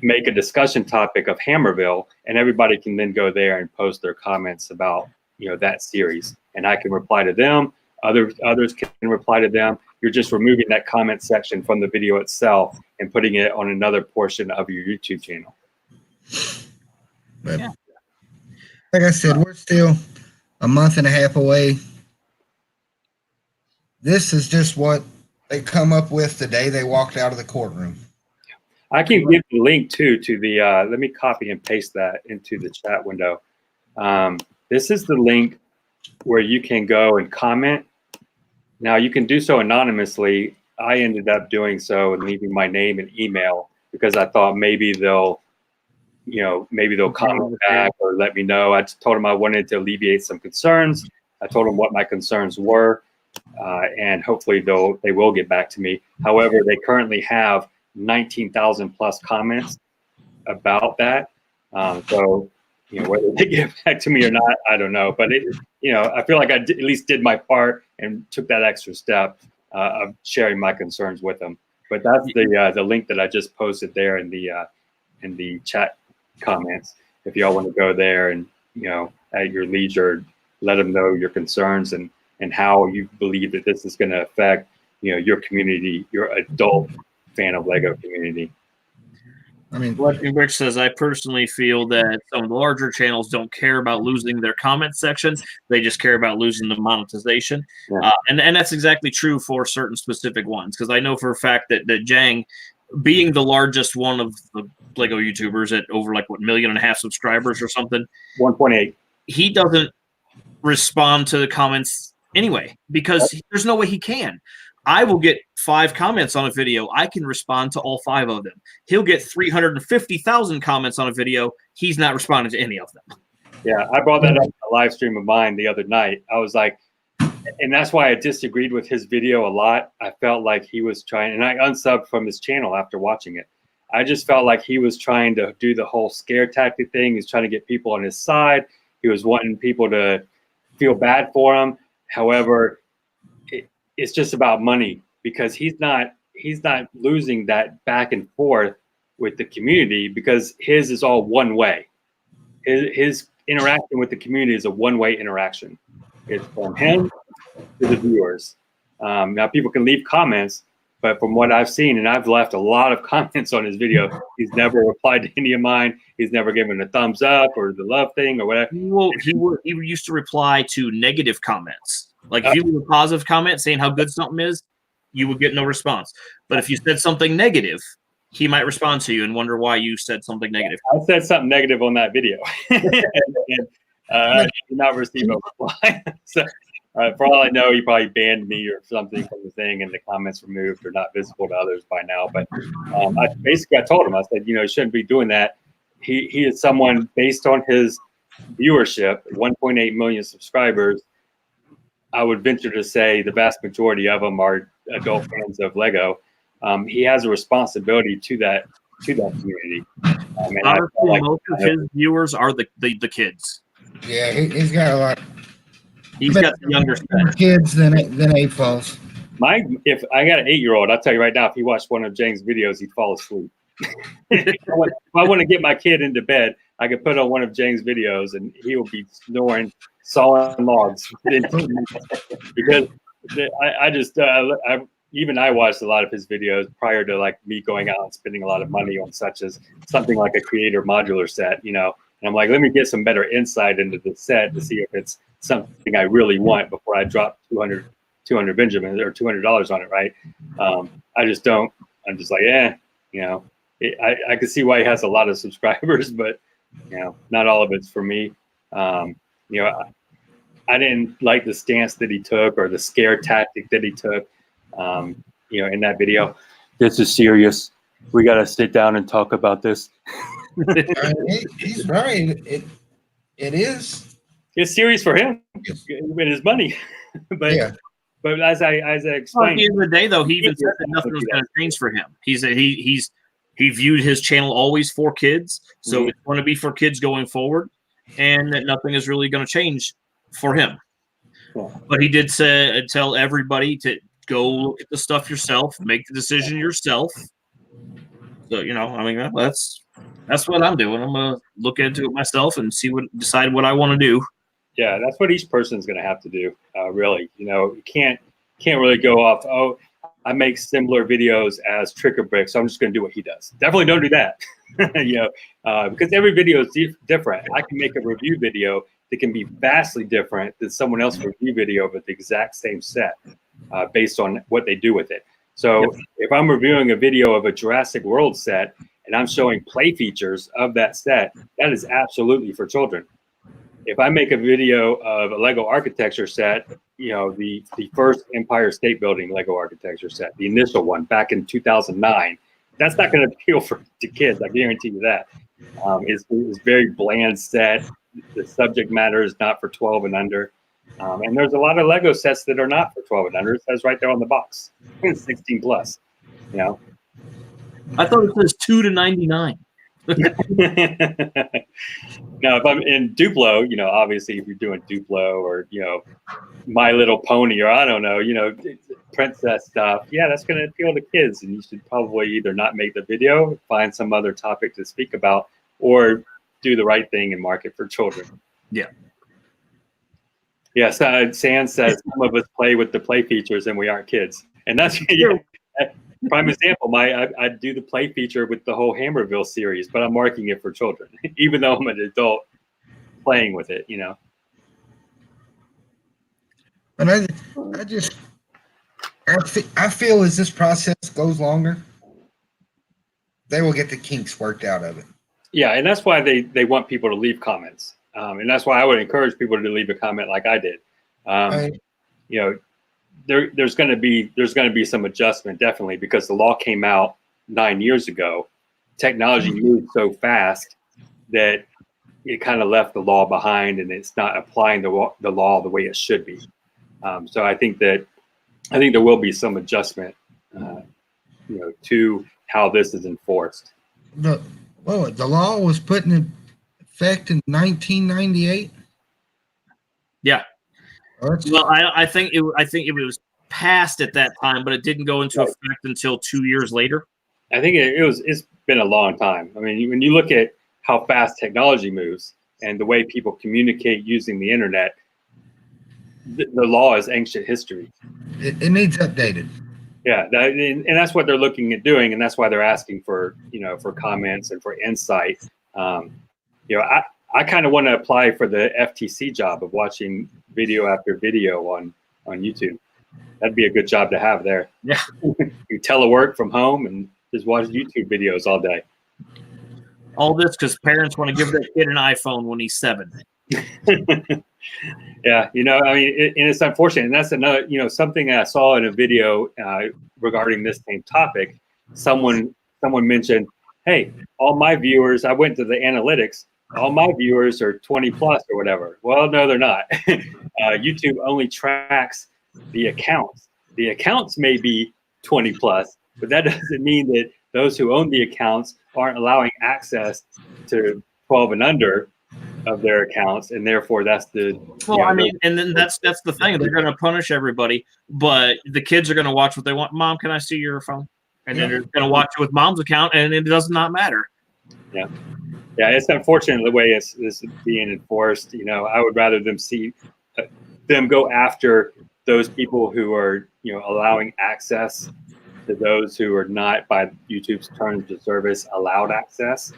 make a discussion topic of Hammerville, and everybody can then go there and post their comments about, you know, that series. And I can reply to them. Others can reply to them. You're just removing that comment section from the video itself and putting it on another portion of your YouTube channel. But like I said, we're still a month and a half away. This is just what they come up with the day they walked out of the courtroom. I can give the link too to the, let me copy and paste that into the chat window. This is the link where you can go and comment. Now you can do so anonymously. I ended up doing so and leaving my name and email because I thought maybe they'll, you know, maybe they'll comment back or let me know. I just told them I wanted to alleviate some concerns. I told them what my concerns were, and hopefully they will get back to me. However, they currently have 19,000 plus comments about that. So, you know, whether they get back to me or not, I don't know. But, you know, I feel like I at least did my part and took that extra step of sharing my concerns with them. But that's the link that I just posted there in the chat comments. If y'all want to go there and, you know, at your leisure, let them know your concerns and how you believe that this is going to affect, you know, your community, your adult fan of Lego community. I mean, Rich says, I personally feel that some of the larger channels don't care about losing their comment section. They just care about losing the monetization. Yeah. And that's exactly true for certain specific ones. Because I know for a fact that Jang, being the largest one of the Lego YouTubers at over like, what, 1.5 million subscribers or something, 1.8. he doesn't respond to the comments anyway, because there's no way he can. I will get 5 comments on a video. I can respond to all 5 of them. He'll get 350,000 comments on a video. He's not responding to any of them. Yeah, I brought that up in a live stream of mine the other night. I was like, and that's why I disagreed with his video a lot. I felt like he was trying, and I unsubbed from his channel after watching it. I just felt like he was trying to do the whole scare tactic thing. He's trying to get people on his side. He was wanting people to feel bad for him. However, it's just about money, because he's not losing that back and forth with the community, because his is all one way. His interaction with the community is a one-way interaction. It's from him to the viewers. Now people can leave comments, but from what I've seen, and I've left a lot of comments on his video, he's never replied to any of mine. He's never given a thumbs up or the love thing or whatever. Well, he used to reply to negative comments. Like if you leave a positive comment saying how good something is, you would get no response. But if you said something negative, he might respond to you and wonder why you said something negative. I said something negative on that video, and I did not receive a reply. So, for all I know, he probably banned me or something from the thing, and the comments removed or not visible to others by now. But I told him, I said, you shouldn't be doing that. He is someone, based on his viewership, 1.8 million subscribers. I would venture to say the vast majority of them are adult fans of Lego. He has a responsibility to that community. And Honestly, most of his viewers are the kids. yeah, he's got a lot. He's got the younger set. Kids than 8 falls. If I got an 8-year-old, I'll tell you right now, if he watched one of Jang's videos, he'd fall asleep. If I want to get my kid into bed, I could put on one of Jang's videos and he will be snoring solid logs. Because I watched a lot of his videos prior to like me going out and spending a lot of money on such as something like a creator modular set, and I'm like, let me get some better insight into the set to see if it's something I really want before I drop 200 Benjamins or $200 on it, right? I just don't. I'm just like, I can see why he has a lot of subscribers, but not all of it's for me. I didn't like the stance that he took or the scare tactic that he took. In that video. This is serious. We got to sit down and talk about this. He's right. It is. It's serious for him with his money. But as I explained, Well, at the end of the day, though, he even said that nothing was going to change for him. He viewed his channel always for kids, so it's going to be for kids going forward, and that nothing is really going to change for him. Yeah. But he did tell everybody to go look at the stuff yourself, make the decision yourself. So that's what I'm doing. I'm gonna look into it myself and decide what I want to do. Yeah, that's what each person's gonna have to do. Really, you can't really go off. Oh, I make similar videos as Trick or Brick, so I'm just gonna do what he does. Definitely don't do that. Because every video is different. I can make a review video that can be vastly different than someone else's review video with the exact same set, based on what they do with it. So if I'm reviewing a video of a Jurassic World set and I'm showing play features of that set, that is absolutely for children. If I make a video of a Lego architecture set, the first Empire State Building Lego architecture set, the initial one back in 2009, that's not going to appeal to kids. I guarantee you that. It's very bland set. The subject matter is not for 12 and under. And there's a lot of Lego sets that are not for 12 and under. It says right there on the box, 16 plus. I thought it says 2 to 99. Now, if I'm in Duplo, obviously if you're doing Duplo or, My Little Pony or I don't know, princess stuff, that's going to appeal to kids. And you should probably either not make the video, find some other topic to speak about, or do the right thing and market for children. Yeah. Yes, San says some of us play with the play features and we aren't kids. And that's prime example. I do the play feature with the whole Hammerville series, but I'm marking it for children, even though I'm an adult playing with it. But I feel as this process goes longer, they will get the kinks worked out of it. Yeah, and that's why they want people to leave comments, and that's why I would encourage people to leave a comment like I did. There's going to be some adjustment, definitely, because the law came out 9 years ago. Technology moved so fast that it kind of left the law behind, and it's not applying the law the way it should be. So I think there will be some adjustment, to how this is enforced. The law was put in effect in 1998. Yeah. Well, I think it was passed at that time, but it didn't go into effect until 2 years later. I think it's been a long time. I mean, when you look at how fast technology moves and the way people communicate using the internet, the law is ancient history. It needs updated. Yeah, and that's what they're looking at doing, and that's why they're asking for comments and for insight. I kind of want to apply for the FTC job of watching video after video on YouTube. That'd be a good job to have there. Yeah. You telework from home and just watch YouTube videos all day. All this because parents want to give their kid an iPhone when he's 7. Yeah, and it's unfortunate. And that's another, something I saw in a video regarding this same topic. Someone mentioned, hey, all my viewers, I went to the analytics, all my viewers are 20 plus or whatever. Well, no, they're not. YouTube only tracks the accounts. The accounts may be 20 plus, but that doesn't mean that those who own the accounts aren't allowing access to 12 and under of their accounts, and therefore that's the and then that's the thing. They're going to punish everybody, but the kids are going to watch what they want. Mom, can I see your phone? And then they're going to watch it with mom's account, and it does not matter. Yeah, it's unfortunate the way it's being enforced. I would rather them see them go after those people who are allowing access to those who are not, by YouTube's terms of service, allowed access.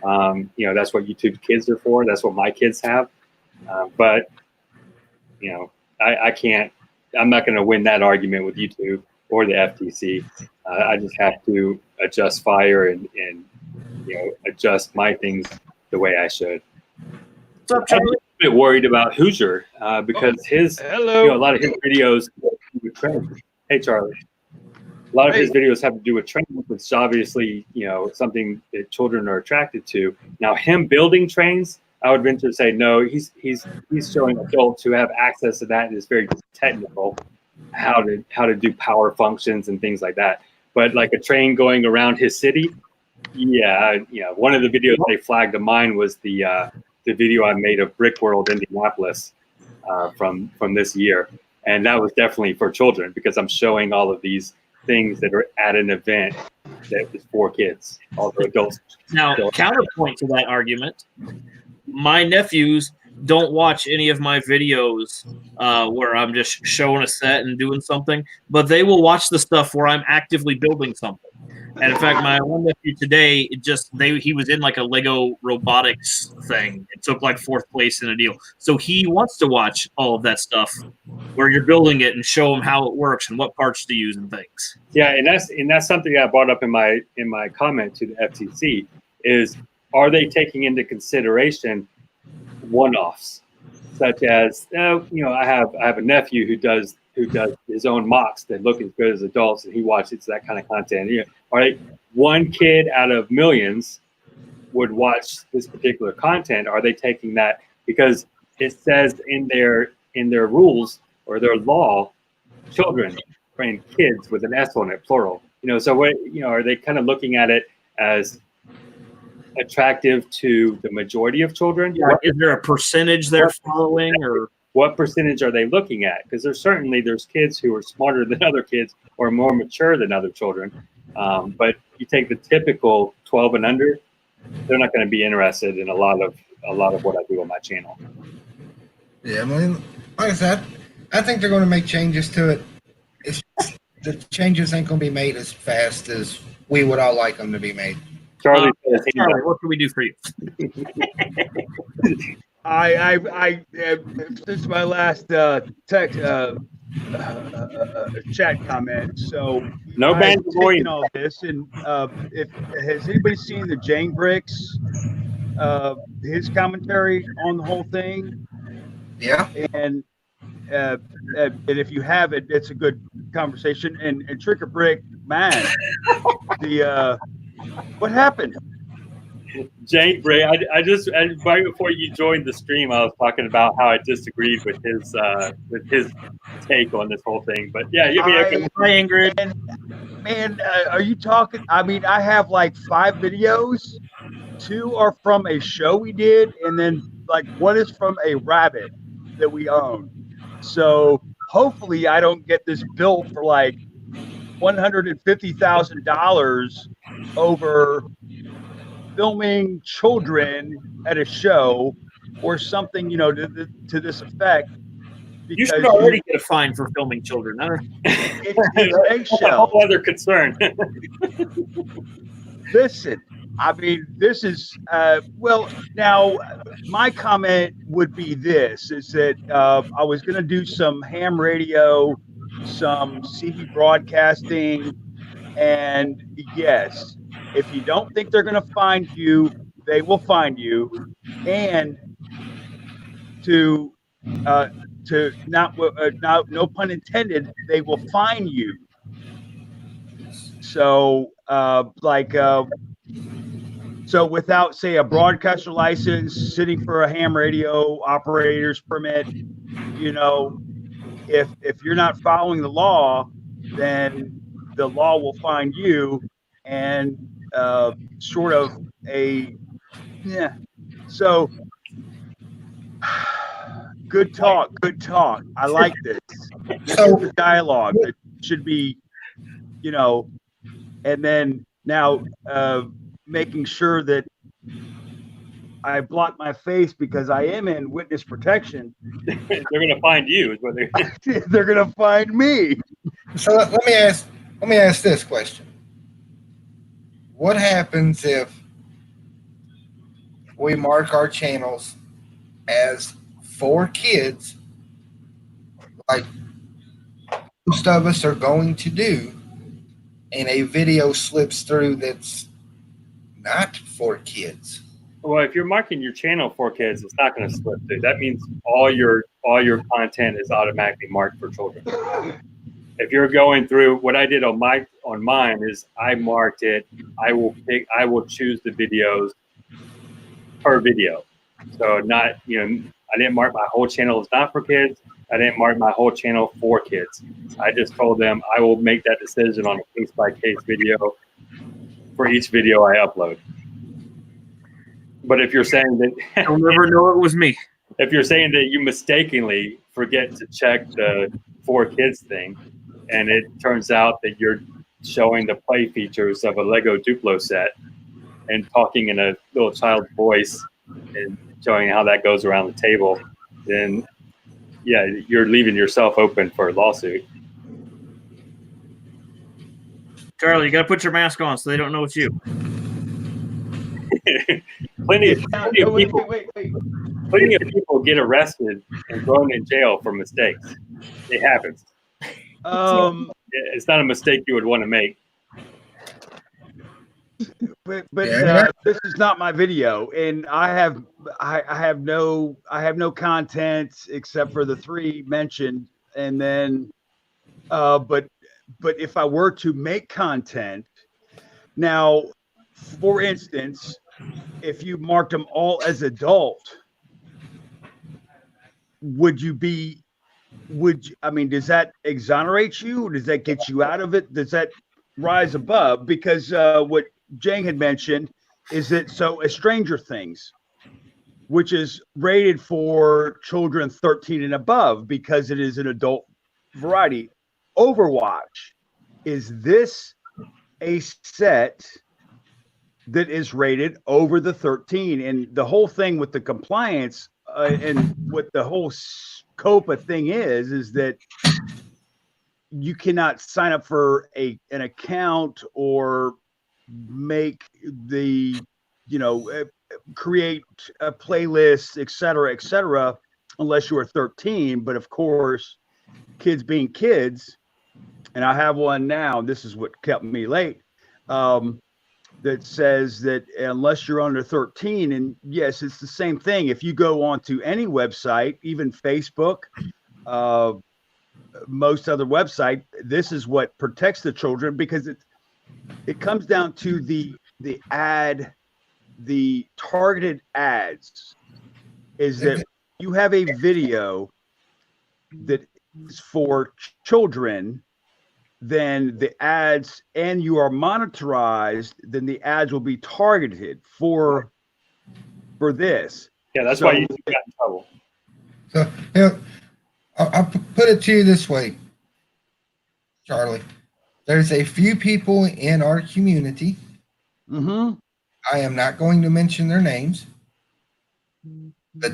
That's what YouTube Kids are for. That's what my kids have. But I can't. I'm not going to win that argument with YouTube or the FTC. I just have to adjust fire and adjust my things the way I should. What's up, Charlie? I'm a bit worried about Hoosier because a lot of his videos do trends. Hey, Charlie. A lot of his videos have to do with trains, which is obviously, something that children are attracted to. Now, him building trains, I would venture to say no. He's showing adults who have access to that, and it's very technical, how to do power functions and things like that. But like a train going around his city, one of the videos they flagged of mine was the video I made of Brick World Indianapolis from this year, and that was definitely for children because I'm showing all of these things that are at an event that is for kids, although adults. Now, counterpoint to that argument, my nephews don't watch any of my videos where I'm just showing a set and doing something, but they will watch the stuff where I'm actively building something. And in fact, my one nephew today, he was in like a Lego robotics thing. It took like 4th place in a deal. So he wants to watch all of that stuff where you're building it and show him how it works and what parts to use and things. Yeah, and that's something I brought up in my comment to the FTC is, are they taking into consideration one-offs, such as I have a nephew who does his own mocks that look as good as adults, and he watches that kind of content. All right, one kid out of millions would watch this particular content. Are they taking that because it says in their rules or their law, children and kids with an S on it, plural. So what are they kind of looking at it as attractive to the majority of children? Yeah, is there a percentage they're following, or what percentage are they looking at? Because there's kids who are smarter than other kids or more mature than other children. But you take the typical 12 and under, they're not going to be interested in a lot of what I do on my channel. Yeah, like I said, I think they're going to make changes to it. the changes ain't gonna be made as fast as we would all like them to be made. Charlie, says he's Charlie, what can we do for you? Since my last text chat comment, so no I've band taken all this, and if has anybody seen the Jane Bricks, his commentary on the whole thing, Yeah. and if you have it, it's a good conversation. And Trick or Brick, man, the what happened? Jane Bray, I just right before you joined the stream, I was talking about how I disagreed with his take on this whole thing. But yeah, you mean Hi, Ingrid. Man, are you talking? I mean, I have like 5 videos. 2 are from a show we did, and then like 1 is from a rabbit that we own. So hopefully, I don't get this bill for like $150,000 over filming children at a show or something, to this effect. You should already get a fine for filming children. It's a eggshell. whole other concern. Listen, I mean, this is well. Now, my comment would be this: is that I was going to do some ham radio, some CB broadcasting, and yes, if you don't think they're going to find you, they will find you, and to not no pun intended, they will fine you. So so without, say, a broadcaster license, sitting for a ham radio operator's permit, if you're not following the law, then the law will find you, and sort of so good talk. I like this. This is the dialogue that should be, and then now making sure that I block my face because I am in witness protection. They're going to find you. Is what they're going to find me. So let me ask this question: what happens if we mark our channels as for kids, like most of us are going to do, and a video slips through that's not for kids? Well, if you're marking your channel for kids, it's not going to slip through. That means all your content is automatically marked for children. If you're going through, what I did on mine is I marked it. I will choose the videos per video. So not, I didn't mark my whole channel as not for kids. I didn't mark my whole channel for kids. I just told them I will make that decision on a case-by-case video for each video I upload. But if you're saying that You'll never know it was me. if you're saying that you mistakenly forget to check the for kids thing, and it turns out that you're showing the play features of a Lego Duplo set and talking in a little child's voice and showing how that goes around the table, then yeah, you're leaving yourself open for a lawsuit. Charlie, you got to put your mask on so they don't know it's you. Plenty of people Wait. plenty of people get arrested and thrown in jail for mistakes. It happens. It's not a mistake you would want to make. But Yeah. this is not my video, and I have no content except for the 3 mentioned, and then but if I were to make content now, for instance, if you marked them all as adult, does that exonerate you, or does that get you out of it? Does that rise above? Because what Jane had mentioned is that a Stranger Things, which is rated for children 13 and above because it is an adult variety. Overwatch, is this a set that is rated over the 13? And the whole thing with the compliance and what the whole scope of thing is that you cannot sign up for an account or make the, create a playlist, et cetera, unless you are 13. But of course, kids being kids, and I have one now, this is what kept me late, that says that unless you're under 13, and yes, it's the same thing. If you go onto any website, even Facebook, most other website, this is what protects the children, because it comes down to the targeted ads, is that you have a video that is for children, then the ads, and you are monitorized, then the ads will be targeted for this. Yeah, that's So- why you got in trouble. So, I'll put it to you this way, Charlie. There's a few people in our community. Mm-hmm. I am not going to mention their names, but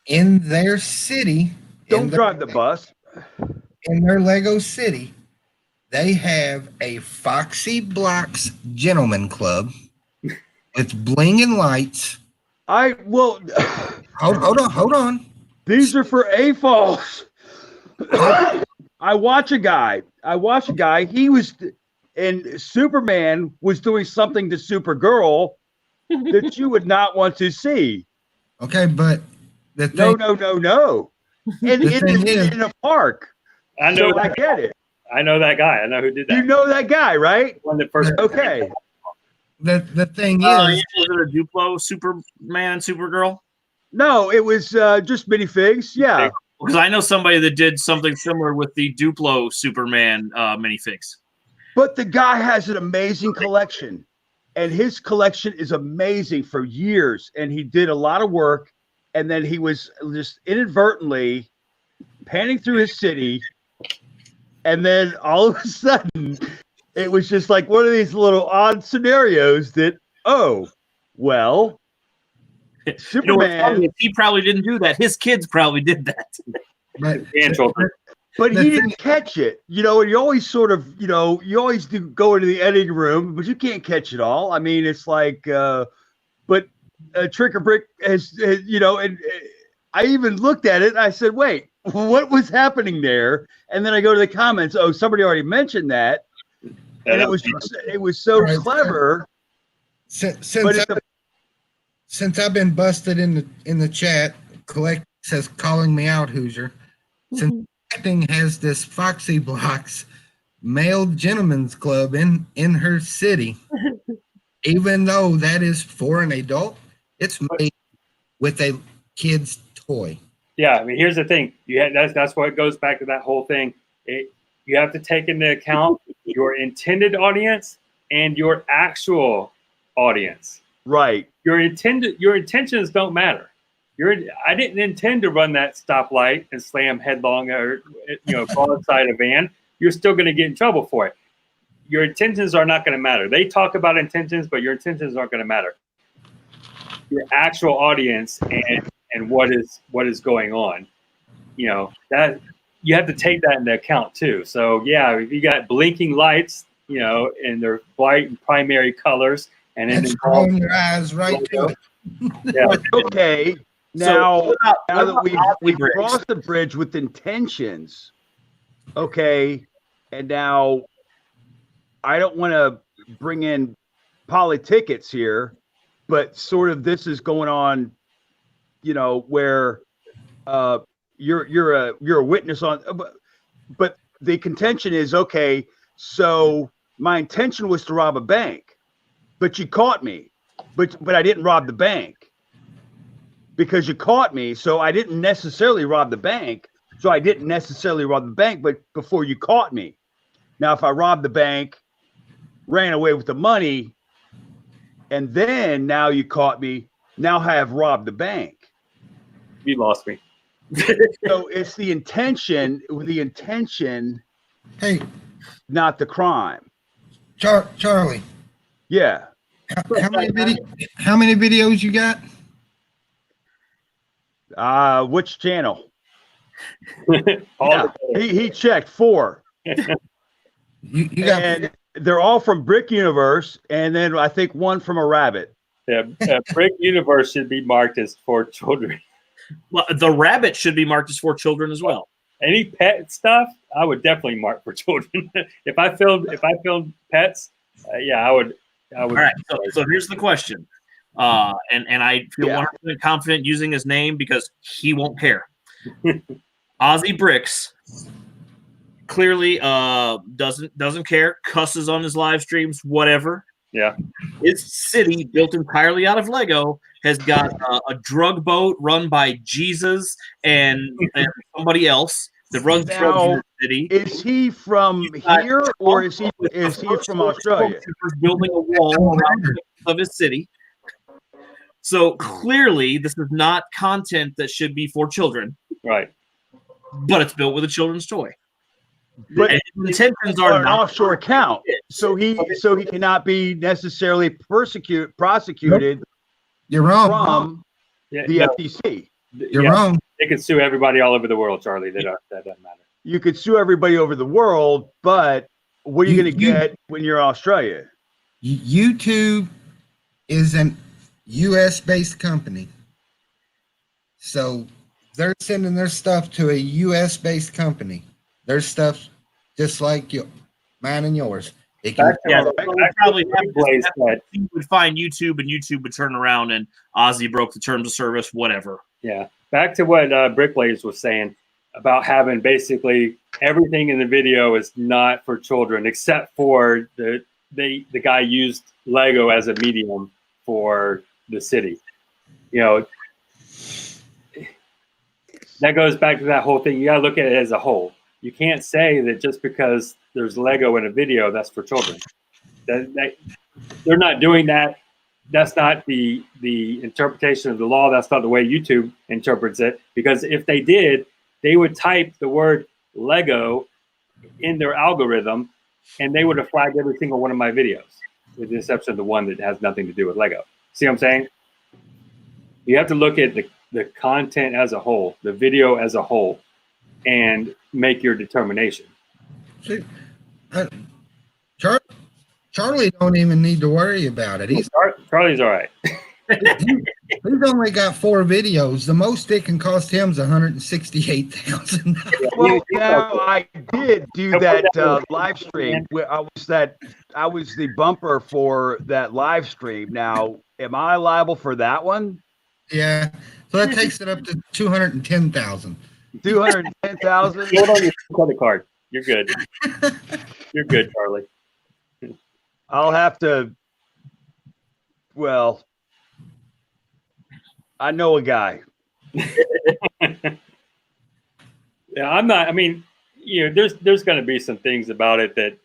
in their city, Don't drive the bus. in their Lego city, they have a Foxy Blocks Gentleman Club with bling and lights. Hold Hold on. These are for AFOS. I watch a guy. He was, and Superman was doing something to Supergirl that you would not want to see. Okay, but the No. And The thing is- in a park. I know. So I get it. I know that guy. I know who did that. You know that guy, right? One that first. Okay. the thing Was is, it a Duplo Superman and Supergirl? No, it was just minifigs. Yeah. Because I know somebody that did something similar with the Duplo Superman minifigs. But the guy has an amazing collection, and his collection is amazing for years. And he did a lot of work, and then he was just inadvertently panning through his city, and then all of a sudden, it was just like one of these little odd scenarios that, oh, well, You know what's Superman. funny is he probably didn't do that. His kids probably did that. but, Dan children. But The he thing- didn't catch it, and you always sort of, you always do go into the editing room, but you can't catch it all. I mean, it's like, but Trick or Brick has, and I even looked at it and I said, wait, what was happening there? And then I go to the comments. Oh, somebody already mentioned that. And it was so Right. clever. since But it's since I've been busted in the chat, Collect says calling me out, Hoosier. Since Collecting has this Foxy Blocks male gentlemen's club in her city, even though that is for an adult, it's made with a kid's toy. Yeah, I mean, here's the thing. That's what it goes back to that whole thing. You have to take into account your intended audience and your actual audience. right. Your intentions don't matter. I didn't intend to run that stoplight and slam headlong or broadside a van. You're still going to get in trouble for it. Your intentions are not going to matter. They talk about intentions, but your intentions aren't going to matter. Your actual audience and what is going on, that you have to take that into account too. So yeah, if you got blinking lights, in their bright and primary colors, and then That's drawing your eyes right to it. yeah, Okay. So Now, what about- now what that about we've Otley Bridge? crossed the bridge with intentions, okay, and now I don't want to bring in politics here, but sort of this is going on, where you're a witness on, but the contention is, okay, so my intention was to rob a bank, but you caught me, but I didn't rob the bank. Because you caught me, so I didn't necessarily rob the bank. But before you caught me. Now, if I robbed the bank, ran away with the money, and then now you caught me, now I have robbed the bank. you lost me. So it's the intention, Hey, not the crime. Charlie, Yeah. how many videos you got? Which channel? All Yeah, the- he checked 4. You got And they're all from Brick Universe, and then I think one from a rabbit. Yeah, Brick Universe should be marked as for children. Well, the rabbit should be marked as for children as well. Any pet stuff, I would definitely mark for children. if I filmed pets, yeah, I would. All right. So here's the question, and I feel 100% confident using his name because he won't care. Ozzy Bricks clearly doesn't care, cusses on his live streams, whatever. Yeah. His city, built entirely out of Lego, has got a drug boat run by Jesus and somebody else that runs drugs in the city. Is he from here or is he from Australia? Building a wall around of his city. So clearly, this is not content that should be for children. Right. But it's built with a children's toy. But and his intentions are are an not offshore account, so he cannot be necessarily prosecuted. You're wrong. From the FTC. You're wrong. They could sue everybody all over the world, Charlie. That doesn't matter. You could sue everybody over the world, but what are you going to get when you're in Australia? YouTube is an U.S. based company, so they're sending their stuff to a U.S. based company. Their stuff just like mine and yours. It can, probably he would find YouTube, and YouTube would turn around, and Ozzy broke the terms of service, whatever. Yeah. Back to what Brickblazers was saying about having basically everything in the video is not for children, except for the guy used Lego as a medium for the city. You know, that goes back to that whole thing. You got to look at it as a whole. You can't say that just because there's Lego in a video, that's for children. They're not doing that. That's not the interpretation of the law. That's not the way YouTube interprets it. Because if they did, they would type the word Lego in their algorithm, and they would have flagged every single one of my videos, with the exception of the one that has nothing to do with Lego. See what I'm saying? You have to look at the content as a whole, the video as a whole, and make your determination. See, Charlie don't even need to worry about it. Charlie's all right. He's only got 4 videos. The most it can cost him is $168,000. Well, now I did do that live stream. Where I was the bumper for that live stream. Now, am I liable for that one? Yeah, so that takes it up to $210,000. 210,000. Hold on your credit card. You're good. You're good, Charlie. I'll have to. Well, I know a guy. Yeah, I'm not. I mean, you know, there's going to be some things about it that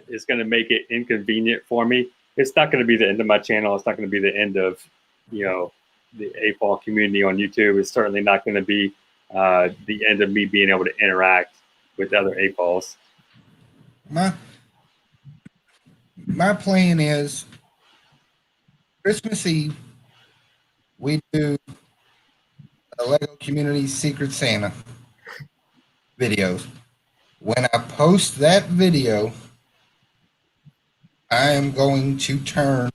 is going to make it inconvenient for me. It's not going to be the end of my channel. It's not going to be the end of, you know, the AFOL community on YouTube. It's certainly not going to be the end of me being able to interact with other AFOLs. My plan is Christmas Eve, we do a Lego Community Secret Santa videos. When I post that video, I am going to turn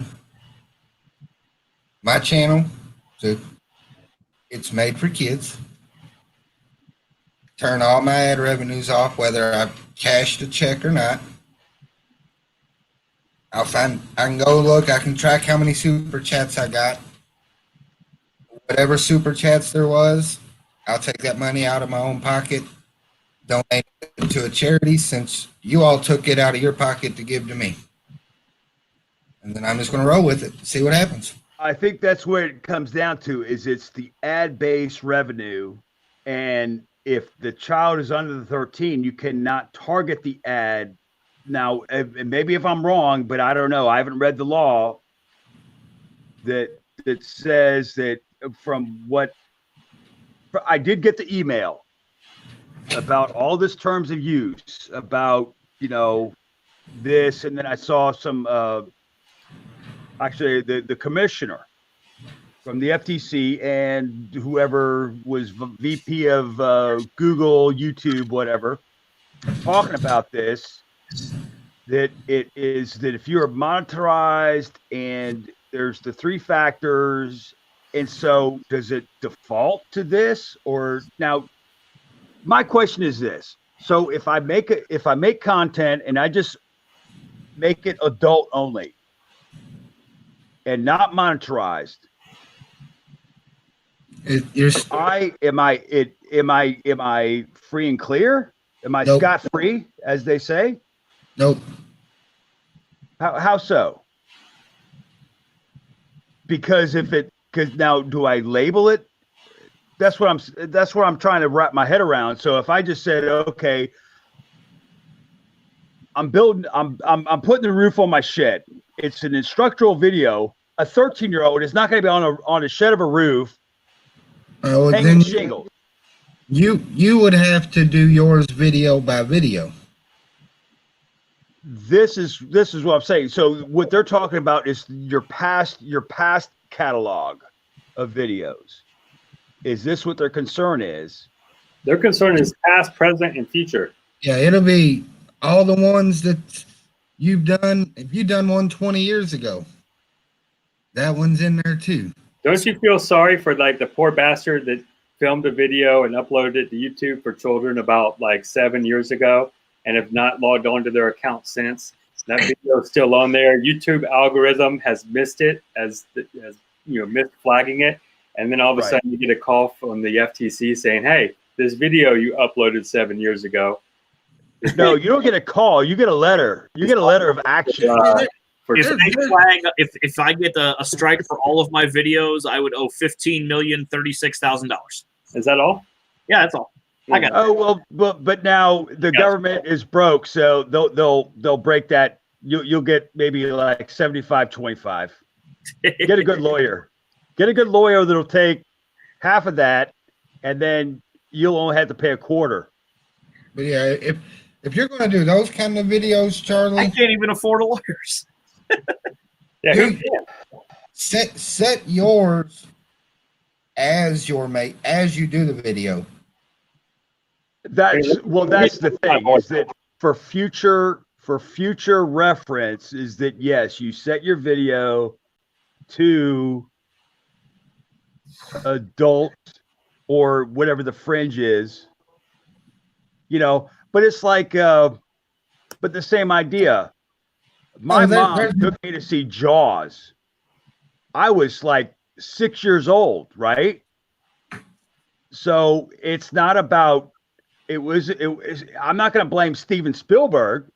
my channel to It's Made for Kids. Turn all my ad revenues off, whether I've cashed a check or not. I can go look, I can track how many super chats I got. Whatever super chats there was, I'll take that money out of my own pocket, donate it to a charity since you all took it out of your pocket to give to me. And then I'm just going to roll with it, see what happens. I think that's where it comes down to is it's the ad-based revenue. And if the child is under the 13, you cannot target the ad. Now, maybe if I'm wrong, but I don't know. I haven't read the law that says that from what I did get the email about all this terms of use about, you know, this. And then I saw some, actually the commissioner from the FTC and whoever was VP of Google, YouTube, whatever. talking about this, that it is that if you're monetized and there's the 3 factors, and so does it default to this? Or now my question is this. So if I make content and I just make it adult only and not monetized, am I free and clear? Am I Nope. scot free, as they say? Nope. How so? Because now do I label it? That's what I'm trying to wrap my head around. So if I just said, okay, I'm putting the roof on my shed. It's an instructional video. A 13-year-old is not going to be on a shed of a roof hanging Then shingles. you would have to do yours video by video. This is what I'm saying. So what they're talking about is your past catalog of videos. Is this what their concern is? Their concern is past, present, and future. Yeah, it'll be all the ones that you've done. If you've done one 20 years ago, that one's in there too. Don't you feel sorry for like the poor bastard that filmed a video and uploaded it to YouTube for children about like 7 years ago and have not logged on to their account since? That video is still on there. YouTube algorithm has missed it as missed flagging it. And then all of a sudden you get a call from the FTC saying, hey, this video you uploaded 7 years ago. No, you don't get a call. You get a letter. You get a letter of action. If I get a strike for all of my videos, I would owe $15,036,000. Is that all? Yeah, that's all. I got it. Oh well, but now the government is broke, so they'll break that. You'll get maybe like 75-25. Get a good lawyer. Get a good lawyer that'll take half of that, and then you'll only have to pay a quarter. But yeah, if you're going to do those kind of videos, Charlie, I can't even afford lawyers. Yeah. Dude, set yours as your mate as you do the video. That's the thing, is that for future reference is that yes, you set your video to adult or whatever the fringe is, but it's like but the same idea. My mom took me to see Jaws. I was like 6 years old, right? So it's not about it was I'm not going to blame Steven Spielberg.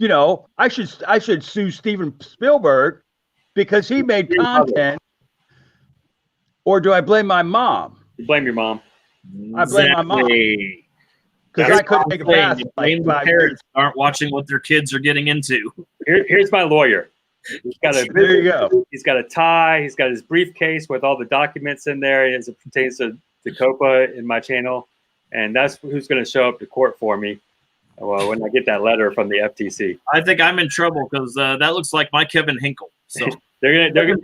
I should sue Steven Spielberg because he made content. Or do I blame my mom? You blame your mom. I blame my mom. Because I couldn't take a bath. Blame the parents who aren't watching what their kids are getting into. Here's my lawyer. There you go. He's got a tie. He's got his briefcase with all the documents in there as it pertains to Copa in my channel. And that's who's going to show up to court for me when I get that letter from the FTC. I think I'm in trouble because that looks like my Kevin Hinkle. So they're gonna mail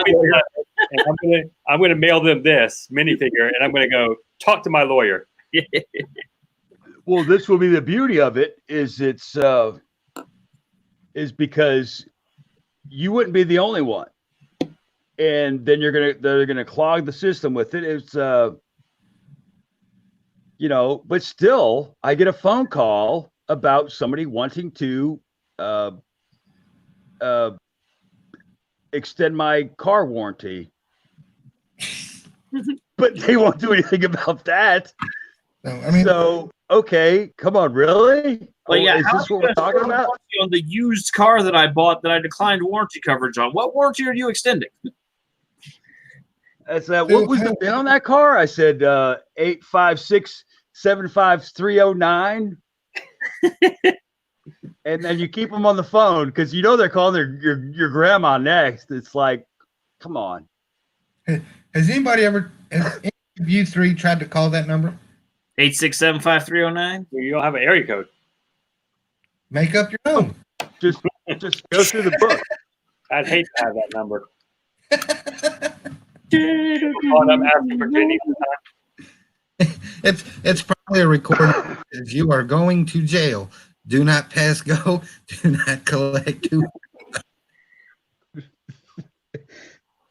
me that, and I'm gonna mail them this minifigure, and I'm gonna go talk to my lawyer. Well, this will be the beauty of it is because you wouldn't be the only one, and then they're gonna clog the system with it. It's but still, I get a phone call about somebody wanting to extend my car warranty, but they won't do anything about that. So okay, come on, really? But yeah, is this what we're talking about? On the used car that I bought that I declined warranty coverage on, what warranty are you extending? I said, what was the VIN on that car? I said 856-75309. And then you keep them on the phone because they're calling your grandma next. It's like, come on. Has any of you three tried to call that number? 867-5309. You don't have an area code. Make up your own. Just go through the book. I'd hate to have that number. Calling up asking for Jenny. It's probably a recording says you are going to jail. Do not pass go. Do not collect.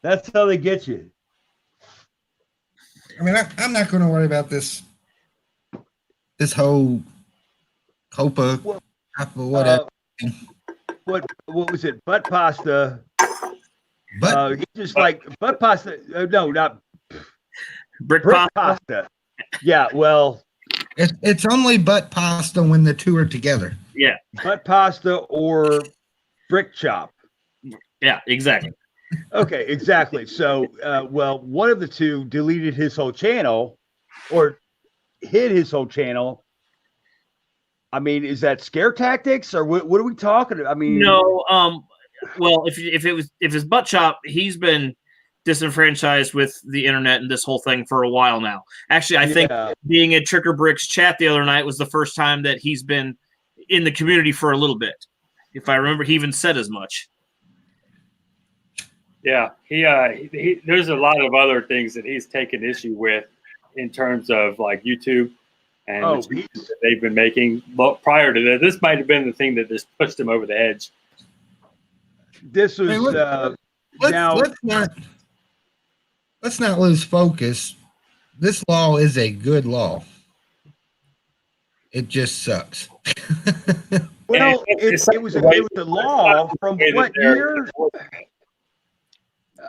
That's how they get you. I mean, I'm not going to worry about this whole COPA, Well, whatever. What was it? Butt pasta. But He just like butt pasta. No, not Brick brick pop. pasta. Yeah, well, it's only butt pasta when the two are together. Yeah, butt pasta or brick chop. yeah, exactly. Okay, exactly. So, well, one of the two deleted his whole channel or hid his whole channel. I mean, is that scare tactics or what are we talking about? I mean, No, well, if it's butt chop, he's been disenfranchised with the internet and this whole thing for a while now. Actually, I think yeah. being in Tricker Brick's chat the other night was the first time that he's been in the community for a little bit. If I remember, he even said as much. Yeah, he there's a lot of other things that he's taken issue with in terms of like YouTube and Oh, the changes that they've been making. But prior to that, this might have been the thing that just pushed him over the edge. This was Hey, look, now. Let's not lose focus. This law is a good law. It just sucks. Well, It's it was a law from what year?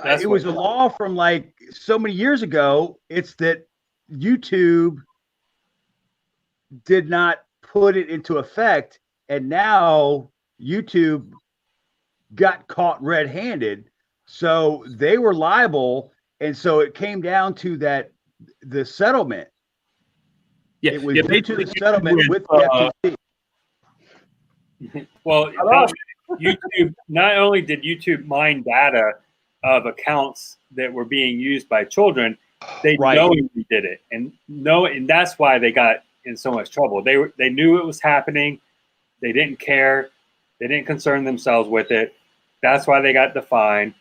That's It was a what- law from like so many years ago. It's that YouTube did not put it into effect, and now YouTube got caught red-handed, so they were liable, and so it came down to that the settlement. Yeah, It was yeah, due to the basically, settlement with the FTC. Well, YouTube, not only did YouTube mine data of accounts that were being used by children, they Right. knowingly did it, and that's why they got in so much trouble. They knew it was happening. They didn't care. They didn't concern themselves with it. That's why they got the fine.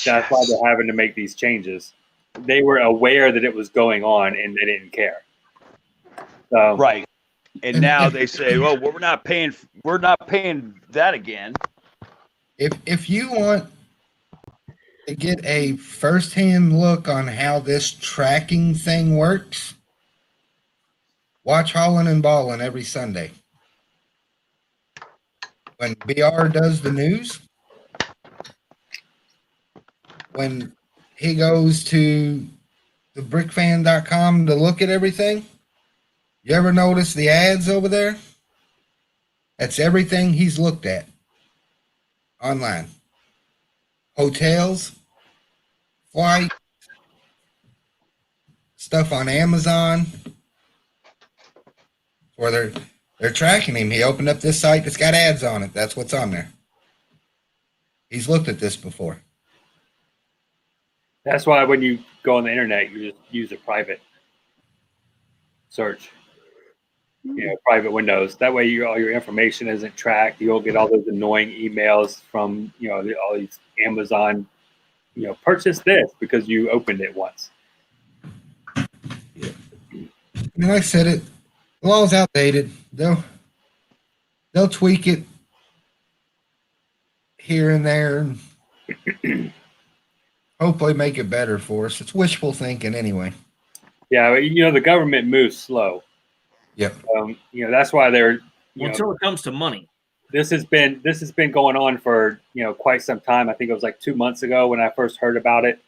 That's why they're having to make these changes. They were aware that it was going on, and they didn't care. So, Right. And And now if- they say, "Oh, we're not paying that again." If you want to get a firsthand look on how this tracking thing works, watch Hollin' and Ballin' every Sunday. When BR does the news, when he goes to the brickfan.com to look at everything, you ever notice the ads over there? That's everything he's looked at online. Hotels, flight, stuff on Amazon, where they're tracking him. He opened up this site that's got ads on it. That's what's on there. He's looked at this before. that's why when you go on the internet, you just use a private search, private windows. That way, all your information isn't tracked. You don't get all those annoying emails from all these Amazon. Purchase this because you opened it once. I mean, like I said, the law's outdated. They'll tweak it here and there and hopefully make it better for us. It's wishful thinking anyway. Yeah, the government moves slow. Yep. That's why they're Until it comes to money. this has been going on for quite some time. I think it was like 2 months ago when I first heard about it.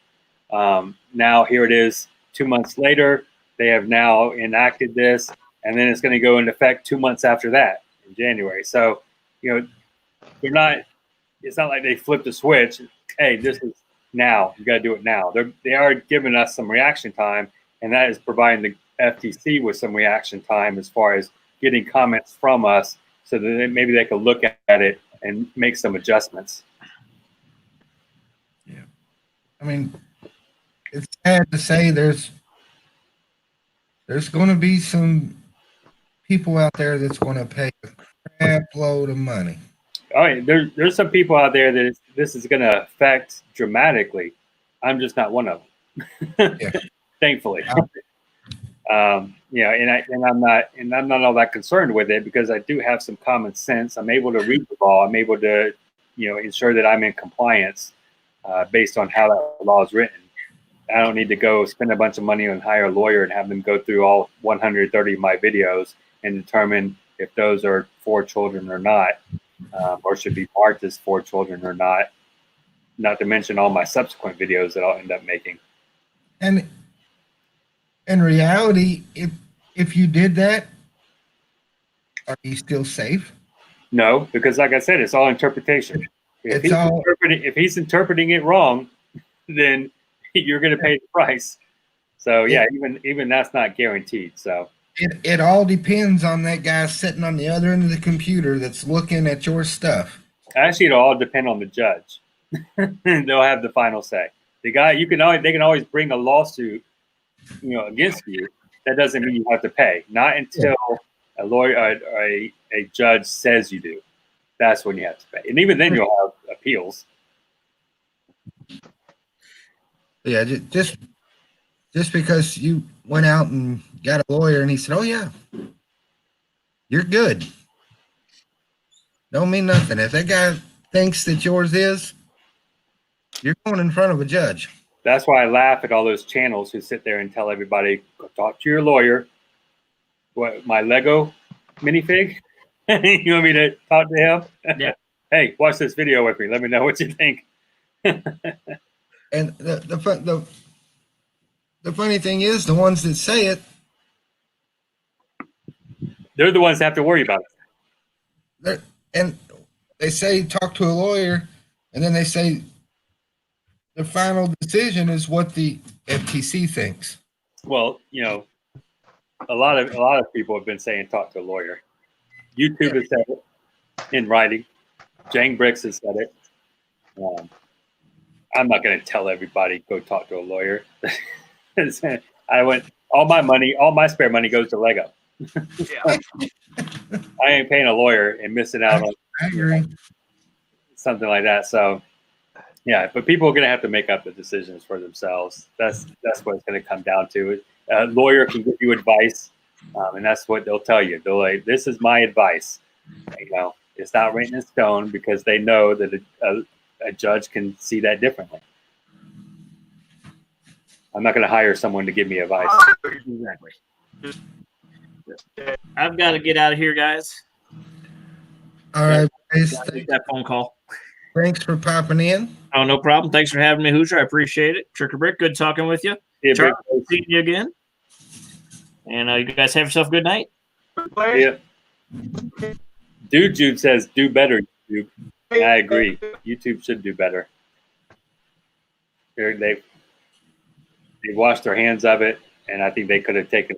Now here it is 2 months later. They have now enacted this, and then it's going to go into effect 2 months after that in January. So they're not. It's not like they flipped a switch. Hey, this is now. You got to do it now. They are giving us some reaction time, and that is providing the FTC with some reaction time as far as getting comments from us, so that maybe they can look at it and make some adjustments. Yeah. I mean, it's sad to say there's going to be some people out there that's going to pay a crap load of money. All right, there's some people out there that this is going to affect dramatically. I'm just not one of them. Yeah. Thankfully. I'm not all that concerned with it because I do have some common sense. I'm able to read the law. I'm able to, ensure that I'm in compliance based on how that law is written. I don't need to go spend a bunch of money and hire a lawyer and have them go through all 130 of my videos and determine if those are for children or not, or should be marked as for children or not. Not to mention all my subsequent videos that I'll end up making. And in reality, if you did that, are you still safe? No, because like I said, it's all interpretation. If he's interpreting it wrong, then you're going to pay the price. So yeah, even that's not guaranteed. So it all depends on that guy sitting on the other end of the computer that's looking at your stuff. Actually, it'll all depend on the judge. They'll have the final say. They can always bring a lawsuit, against you. That doesn't mean you have to pay. Not until a lawyer or a judge says you do. That's when you have to pay. And even then you'll have appeals. Yeah, just because you went out and got a lawyer and he said, "Oh yeah, you're good," don't mean nothing. If that guy thinks that yours is, you're going in front of a judge. That's why I laugh at all those channels who sit there and tell everybody, "Go talk to your lawyer." What, my Lego minifig? You want me to talk to him? Yeah. Hey, watch this video with me. Let me know what you think. And the funny thing is, the ones that say it, they're the ones that have to worry about it. and they say talk to a lawyer, and then they say the final decision is what the FTC thinks. Well, a lot of people have been saying talk to a lawyer. YouTube has said it in writing. Jang Bricks has said it. I'm not going to tell everybody go talk to a lawyer. All my spare money goes to Lego. Yeah. I ain't paying a lawyer and missing out on I agree. something like that. So yeah, but people are going to have to make up the decisions for themselves. That's what it's going to come down to. A lawyer can give you advice, and that's what they'll tell you. They'll like, this is my advice. It's not written in stone because they know that a judge can see that differently. I'm not going to hire someone to give me advice. Exactly. I've got to get out of here, guys. All right, guys. Take that phone call. Thanks for popping in. Oh, no problem. Thanks for having me, Hoosier. I appreciate it. Trick or Brick, good talking with you. Yeah, Charlie, seeing you again. And you guys have yourself a good night. yeah. Jude says, do better, YouTube. I agree. YouTube should do better. They've washed their hands of it, and I think they could have taken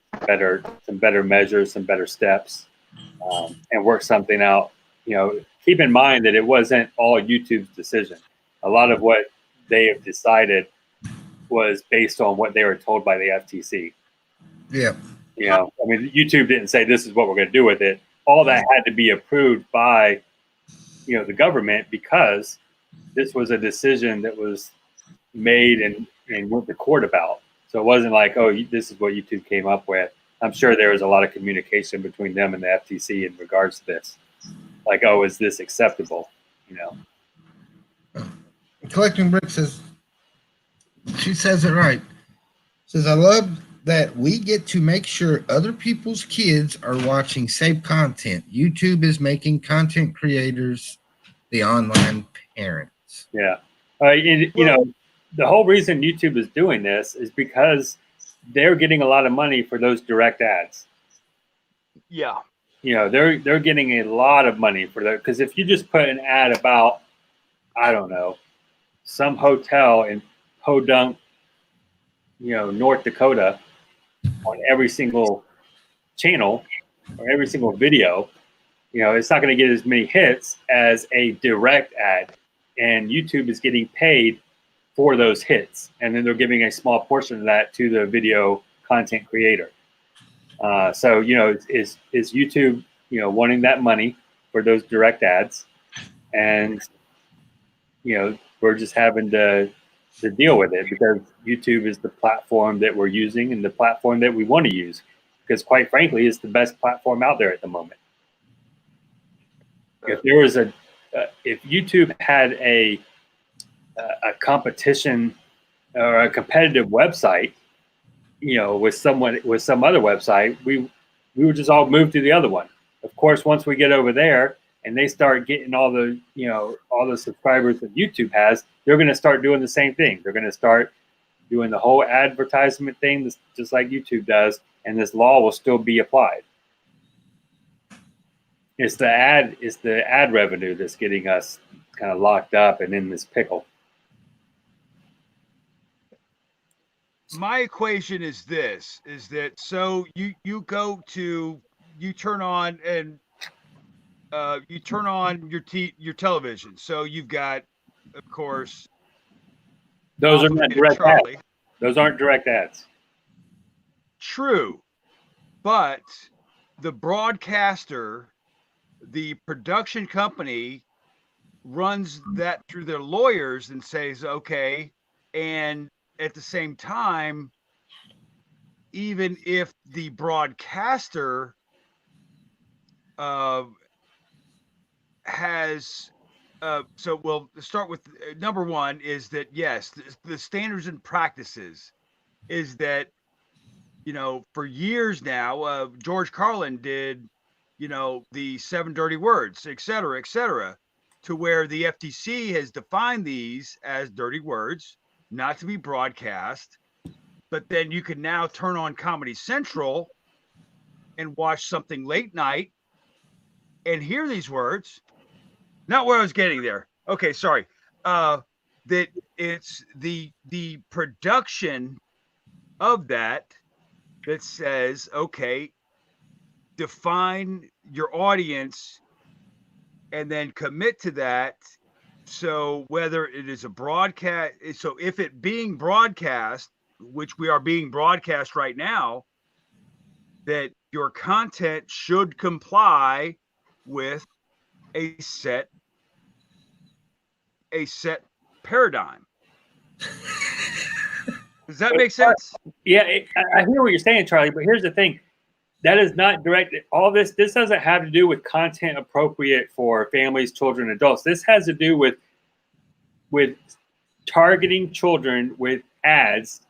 some better measures, some better steps, and worked something out. Keep in mind that it wasn't all YouTube's decision. A lot of what they have decided was based on what they were told by the FTC. Yeah. YouTube didn't say this is what we're going to do with it. All that had to be approved by, the government because this was a decision that was made and went to court about. So it wasn't like, oh, this is what YouTube came up with. I'm sure there was a lot of communication between them and the FTC in regards to this. Like, oh, is this acceptable? Collecting Bricks says, she says it right. Says, I love that we get to make sure other people's kids are watching safe content. YouTube is making content creators the online parents. Yeah. The whole reason YouTube is doing this is because they're getting a lot of money for those direct ads. Yeah. They're getting a lot of money for that. Because if you just put an ad about, I don't know, some hotel in Podunk, North Dakota on every single channel or every single video, it's not going to get as many hits as a direct ad. And YouTube is getting paid for those hits. And then they're giving a small portion of that to the video content creator. So is YouTube, wanting that money for those direct ads. And, we're just having to to deal with it, because YouTube is the platform that we're using and the platform that we want to use, because quite frankly, it's the best platform out there at the moment. If there was if YouTube had a competition or a competitive website, with some other website, we would just all move to the other one. Of course, once we get over there and they start getting all the subscribers that YouTube has, they're going to start doing the same thing. They're going to start doing the whole advertisement thing, just like YouTube does, and this law will still be applied. It's the ad revenue that's getting us kind of locked up and in this pickle. My equation is this: is that so you turn on your television. So you've got, of course, those are not direct ads. Those aren't direct ads. True, but the broadcaster, the production company, runs that through their lawyers and says, okay, and at the same time, even if the broadcaster has so we'll start with number one is that yes, the standards and practices is that for years now, George Carlin did the 7 dirty words, et cetera, to where the FTC has defined these as dirty words, not to be broadcast. But then you can now turn on Comedy Central and watch something late night and hear these words. Not where I was getting there. Okay, sorry. That it's the production of that says, okay, define your audience and then commit to that. So whether it is a broadcast, so if it being broadcast, which we are being broadcast right now, that your content should comply with a set paradigm. Does that make sense? Yeah, I hear what you're saying, Charlie, but here's the thing. That is not direct. All this doesn't have to do with content appropriate for families, children, adults. This has to do with targeting children with ads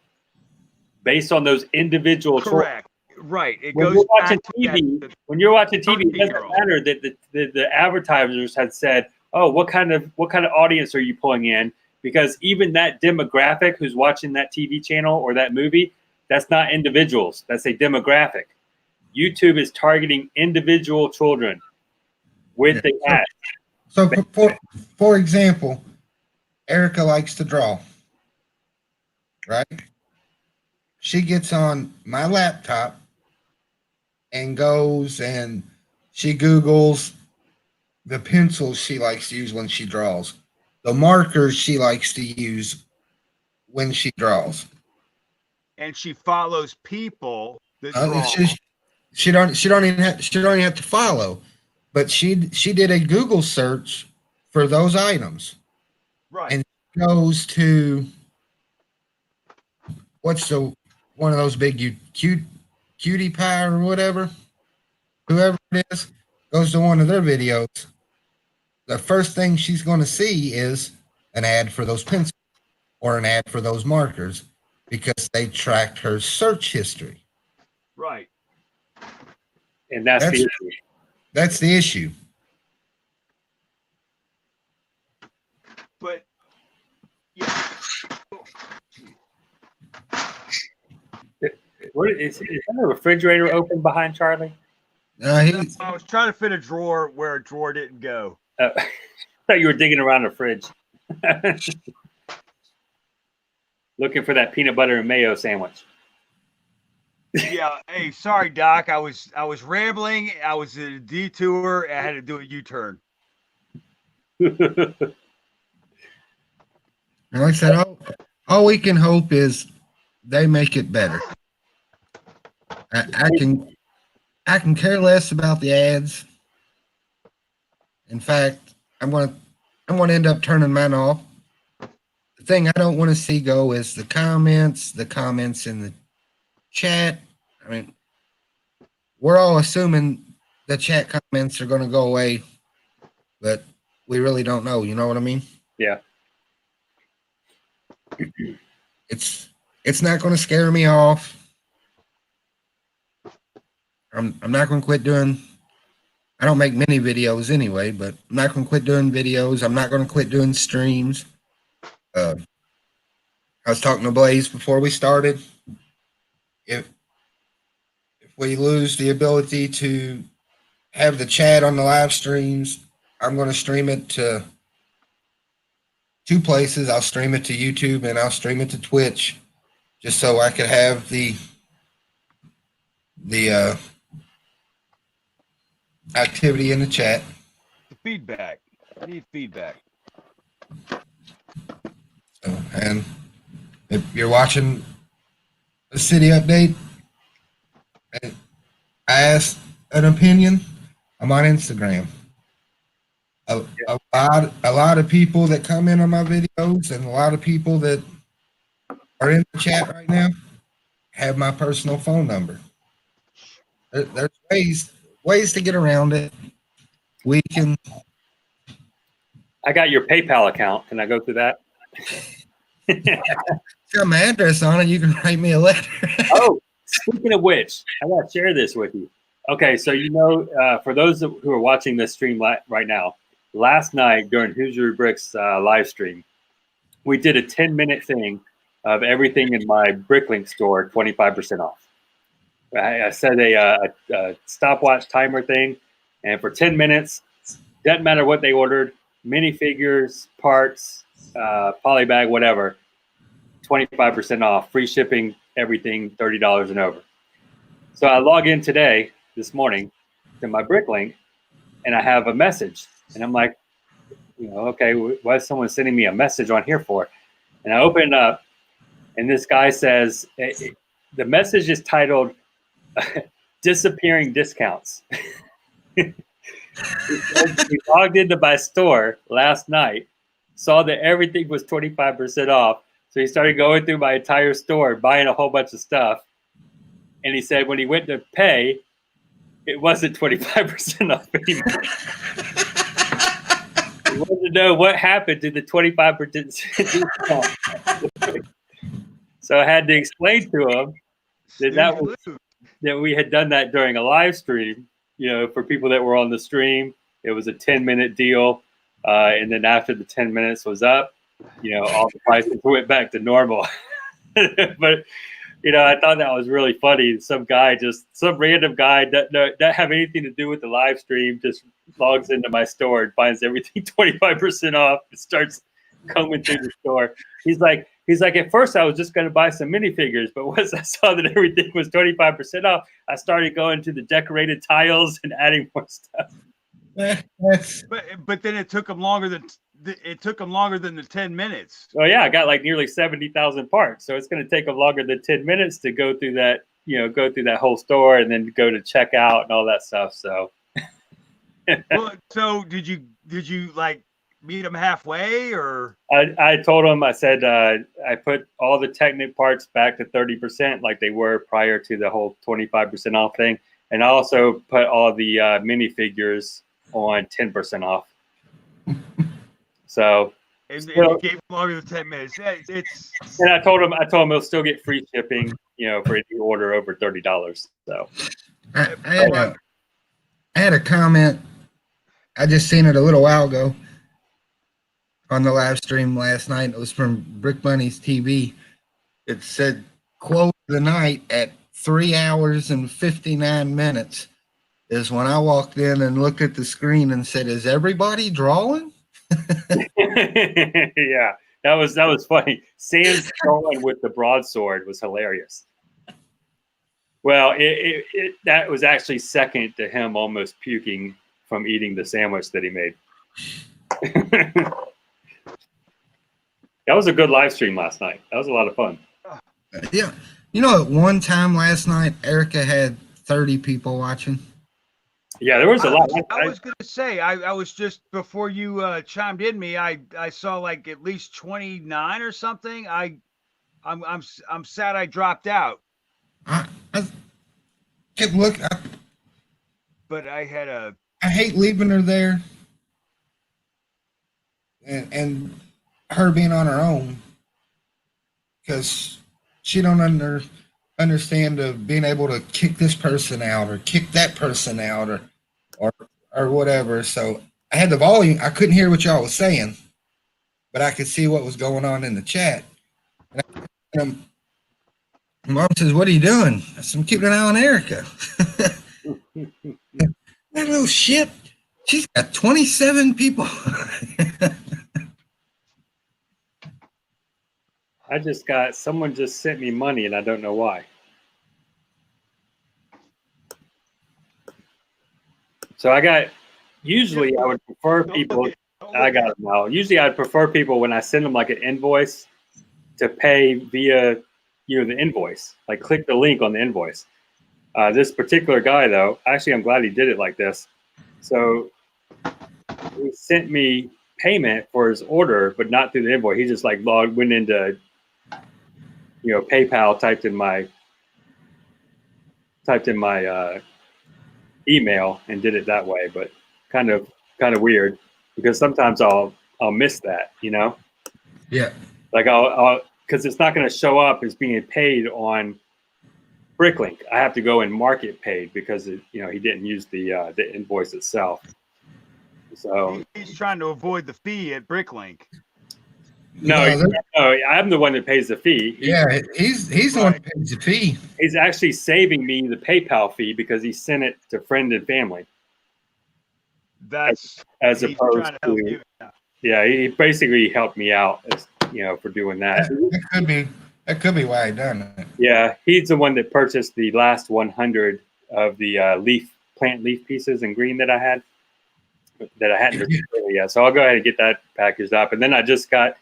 based on those individual Correct. Right. It when goes you're watching back TV. to When you're watching TV, it doesn't 13-year-old. matter that the advertisers had said, "Oh, what kind of audience are you pulling in?" Because even that demographic who's watching that TV channel or that movie, that's not individuals. That's a demographic. YouTube is targeting individual children with the ads. So for example, Erica likes to draw, right? She gets on my laptop and goes and she Googles the pencils she likes to use when she draws, the markers she likes to use when she draws. And she follows people that draw. She don't even have to follow, but she did a Google search for those items. Right. And goes to one of those big cutie pie or whatever, whoever it is, goes to one of their videos. The first thing she's going to see is an ad for those pencils or an ad for those markers because they tracked her search history. Right. And that's the issue. That's the issue. But yeah. Is that a refrigerator open behind Charlie? He, I was trying to fit a drawer where a drawer didn't go. I thought you were digging around the fridge. Looking for that peanut butter and mayo sandwich. Yeah. Hey, sorry, Doc. I was rambling. I was in a detour. I had to do a U-turn. like I said, all we can hope is they make it better. I can care less about the ads. In fact, I'm gonna end up turning mine off the thing I don't want to see go is the comments in the chat. I mean, we're all assuming the chat comments are going to go away, but we really don't know. You know what I mean? Yeah. It's not going to scare me off. I'm not going to quit doing. I don't make many videos anyway, but I'm not going to quit doing videos. I'm not going to quit doing streams. I was talking to Blaze before we started. If we lose the ability to have the chat on the live streams, I'm going to stream it to 2 places. I'll stream it to YouTube and I'll stream it to Twitch, just so I could have the activity in the chat. The feedback. I need feedback. So, and if you're watching the city update and I asked an opinion, I'm on Instagram. A lot of people that comment on my videos and a lot of people that are in the chat right now have my personal phone number. There's ways to get around it. We can. I got your PayPal account. Can I go through that? It's got my address on it. You can write me a letter. Oh, speaking of which, I got to share this with you. Okay, so for those who are watching this stream right now, last night during Hoosier Bricks live stream, we did a 10-minute thing of everything in my Bricklink store, 25% off. I set a stopwatch timer thing, and for 10 minutes, doesn't matter what they ordered, minifigures, parts, polybag, whatever, 25% off, free shipping, everything, $30 and over. So I log in this morning, to my Bricklink, and I have a message, and I'm like, okay, why is someone sending me a message on here for? And I open it up, and this guy says, the message is titled disappearing discounts. He logged into my store last night, saw that everything was 25% off. So he started going through my entire store, buying a whole bunch of stuff. And he said when he went to pay, it wasn't 25% off anymore. He wanted to know what happened to the 25% discount. So I had to explain to him that we had done that during a live stream. For people that were on the stream, it was a 10-minute deal. And then after the 10 minutes was up, all the prices went back to normal. But, I thought that was really funny. Some random guy that have anything to do with the live stream just logs into my store and finds everything 25% off and starts combing through the store. He's like, at first I was just going to buy some minifigures, but once I saw that everything was 25% off, I started going to the decorated tiles and adding more stuff. But then it took them longer than the 10 minutes. Oh yeah, I got like nearly 70,000 parts, so it's going to take them longer than 10 minutes to go through that, go through that whole store and then go to checkout and all that stuff. So, well, so did you like meet them halfway, or? I told him, I said I put all the Technic parts back to 30% like they were prior to the whole 25% off thing, and I also put all the minifigures on 10% off. So, and you gave longer than 10 minutes. And I told him he'll still get free shipping, for any order over $30. So, I had a comment. I just seen it a little while ago on the live stream last night. It was from Brick Bunny's TV. It said, quote of the night at 3 hours and 59 minutes is when I walked in and looked at the screen and said, is everybody drawing? Yeah, that was funny. Sam's drawing with the broadsword was hilarious. Well, that was actually second to him almost puking from eating the sandwich that he made. That was a good live stream last night. That was a lot of fun. Yeah. At one time last night, Erica had 30 people watching. Yeah, there was a lot. I was gonna say, I was just before you chimed in me, I saw like at least 29 or something. I'm sad I dropped out, I kept looking. but I had a I hate leaving her there, and her being on her own because she don't understand of being able to kick this person out or kick that person out or or whatever. So I had the volume. I couldn't hear what y'all was saying, but I could see what was going on in the chat. And Mom says, "What are you doing?" I said, "I'm keeping an eye on Erica." That little shit. She's got 27 people. I just got someone just sent me money and I don't know why. So usually I would prefer people. I got it now. Usually I'd prefer people when I send them like an invoice to pay via, the invoice, like click the link on the invoice. This particular guy though, actually I'm glad he did it like this. So he sent me payment for his order, but not through the invoice. He just like went into, PayPal, typed in my email and did it that way. But kind of weird because sometimes I'll miss that, Yeah. Like I'll because it's not going to show up as being paid on Bricklink. I have to go and mark it paid because he didn't use the invoice itself. So he's trying to avoid the fee at Bricklink. No, I'm the one that pays the fee. He's the one that pays the fee. He's actually saving me the PayPal fee because he sent it to friend and family. That's as he's opposed trying to help you. Yeah, he basically helped me out, for doing that. That could be why he done it. Yeah, he's the one that purchased the last 100 of the plant leaf pieces in green that I had. That I hadn't really yet. So I'll go ahead and get that packaged up. And then I just got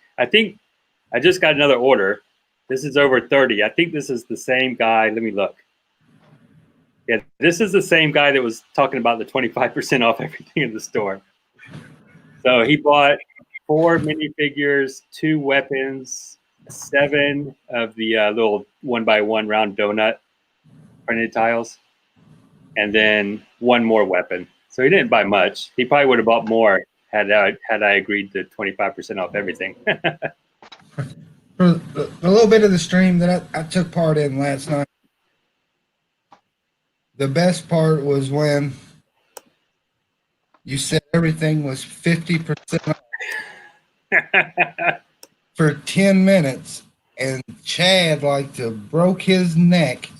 another order. This is over 30. I think this is the same guy. Let me look. Yeah, this is the same guy that was talking about the 25% off everything in the store. So he bought 4 minifigures, 2 weapons, 7 of the little 1x1 round donut printed tiles, and then 1 more weapon. So he didn't buy much. He probably would have bought more had I agreed to 25% off everything. For a little bit of the stream that I took part in last night, the best part was when you said everything was 50% off for 10 minutes, and Chad broke his neck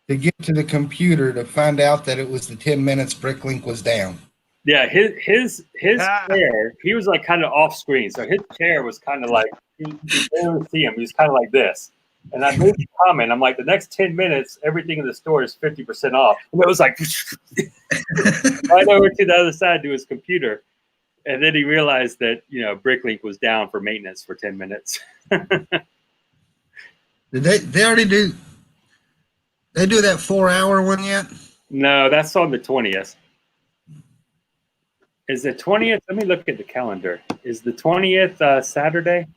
to get to the computer to find out that it was the 10 minutes Bricklink was down. Yeah, his chair, he was like kind of off screen. So his chair was kind of like, you barely see him. He was kind of like this. And I made a comment. I'm like, the next 10 minutes, everything in the store is 50% off. And it was like, right over to the other side to his computer. And then he realized that, Bricklink was down for maintenance for 10 minutes. Did they already do? They do that 4-hour one yet? No, that's on the 20th. Is the 20th? Let me look at the calendar. Is the 20th Saturday?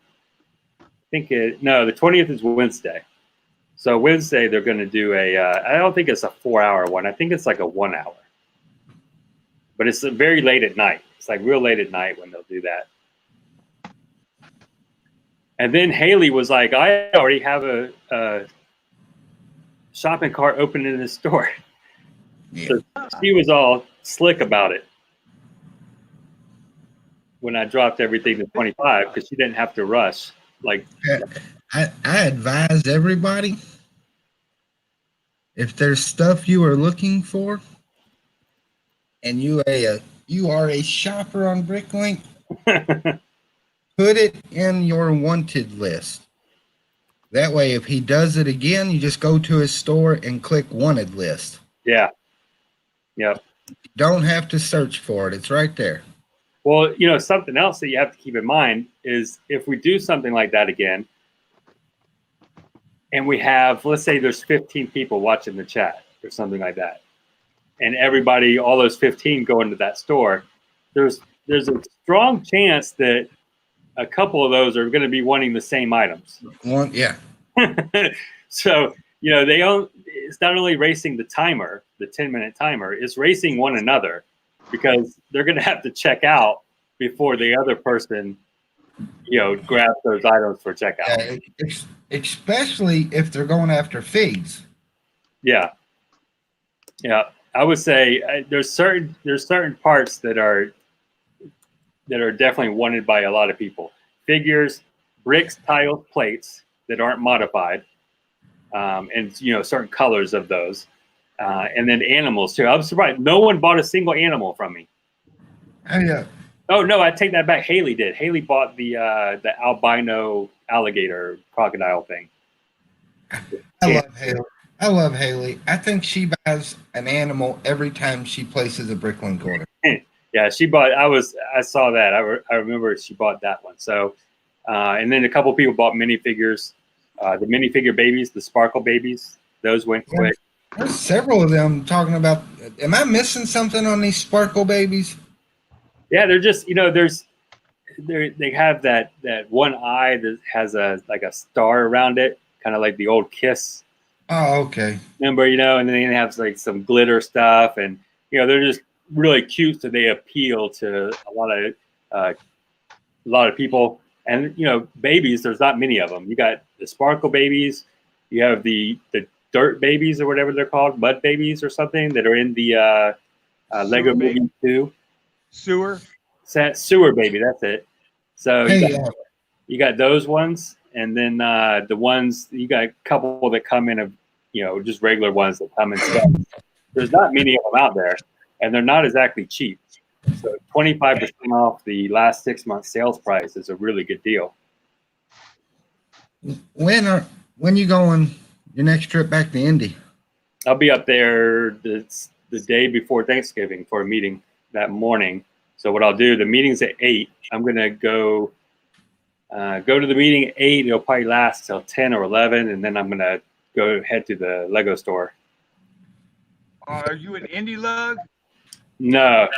The 20th is Wednesday. So Wednesday they're going to do I don't think it's a 4-hour one. I think it's like a 1 hour. But it's very late at night. It's like real late at night when they'll do that. And then Haley was like, I already have a shopping cart open in the store. Yeah. So she was all slick about it when I dropped everything to 25 because she didn't have to rush. Like I advise everybody, if there's stuff you are looking for and you are a shopper on Bricklink, put it in your wanted list. That way, if he does it again, you just go to his store and click wanted list. Yeah. Yep. You don't have to search for it. It's right there. Well, something else that you have to keep in mind is if we do something like that again, and we have, let's say there's 15 people watching the chat or something like that. and everybody, all those 15 go into that store, there's a strong chance that a couple of those are going to be wanting the same items. Yeah. So, it's not only racing the timer, the 10-minute timer, it's racing one another, because they're going to have to check out before the other person, grabs those items for checkout. Yeah, especially if they're going after figs. Yeah. I would say there's certain parts that are definitely wanted by a lot of people. Figures, bricks, tiles, plates that aren't modified, and certain colors of those, and then animals too. I was surprised no one bought a single animal from me. Oh no, I take that back. Haley did. Haley bought the albino alligator crocodile thing. I love Haley. I think she buys an animal every time she places a Bricklink order. Yeah, she bought. I saw that. I remember she bought that one. So, and then a couple people bought minifigures. The minifigure babies, the sparkle babies, those went quick. There's several of them talking about. Am I missing something on these sparkle babies? Yeah, they're just they have that one eye that has a star around it, kind of like the old Kiss. Oh, okay. Remember, and then they have like some glitter stuff, and they're just really cute, so they appeal to a lot of people. And babies, there's not many of them. You got the sparkle babies, you have the dirt babies or whatever they're called, mud babies or something, that are in the Lego Movie 2. Sewer Baby, that's it. So you got those ones, and then the ones, you got a couple that come in just regular ones that come in stuff. There's not many of them out there, and they're not exactly cheap. So 25% off the last 6 months sales price is a really good deal. When you going your next trip back to Indy? I'll be up there the day before Thanksgiving for a meeting that morning. So what I'll do, the meeting's at 8. I'm gonna go to the meeting at 8. It'll probably last till 10 or 11, and then I'm gonna head to the Lego store. Are you in Indy, Lug? No.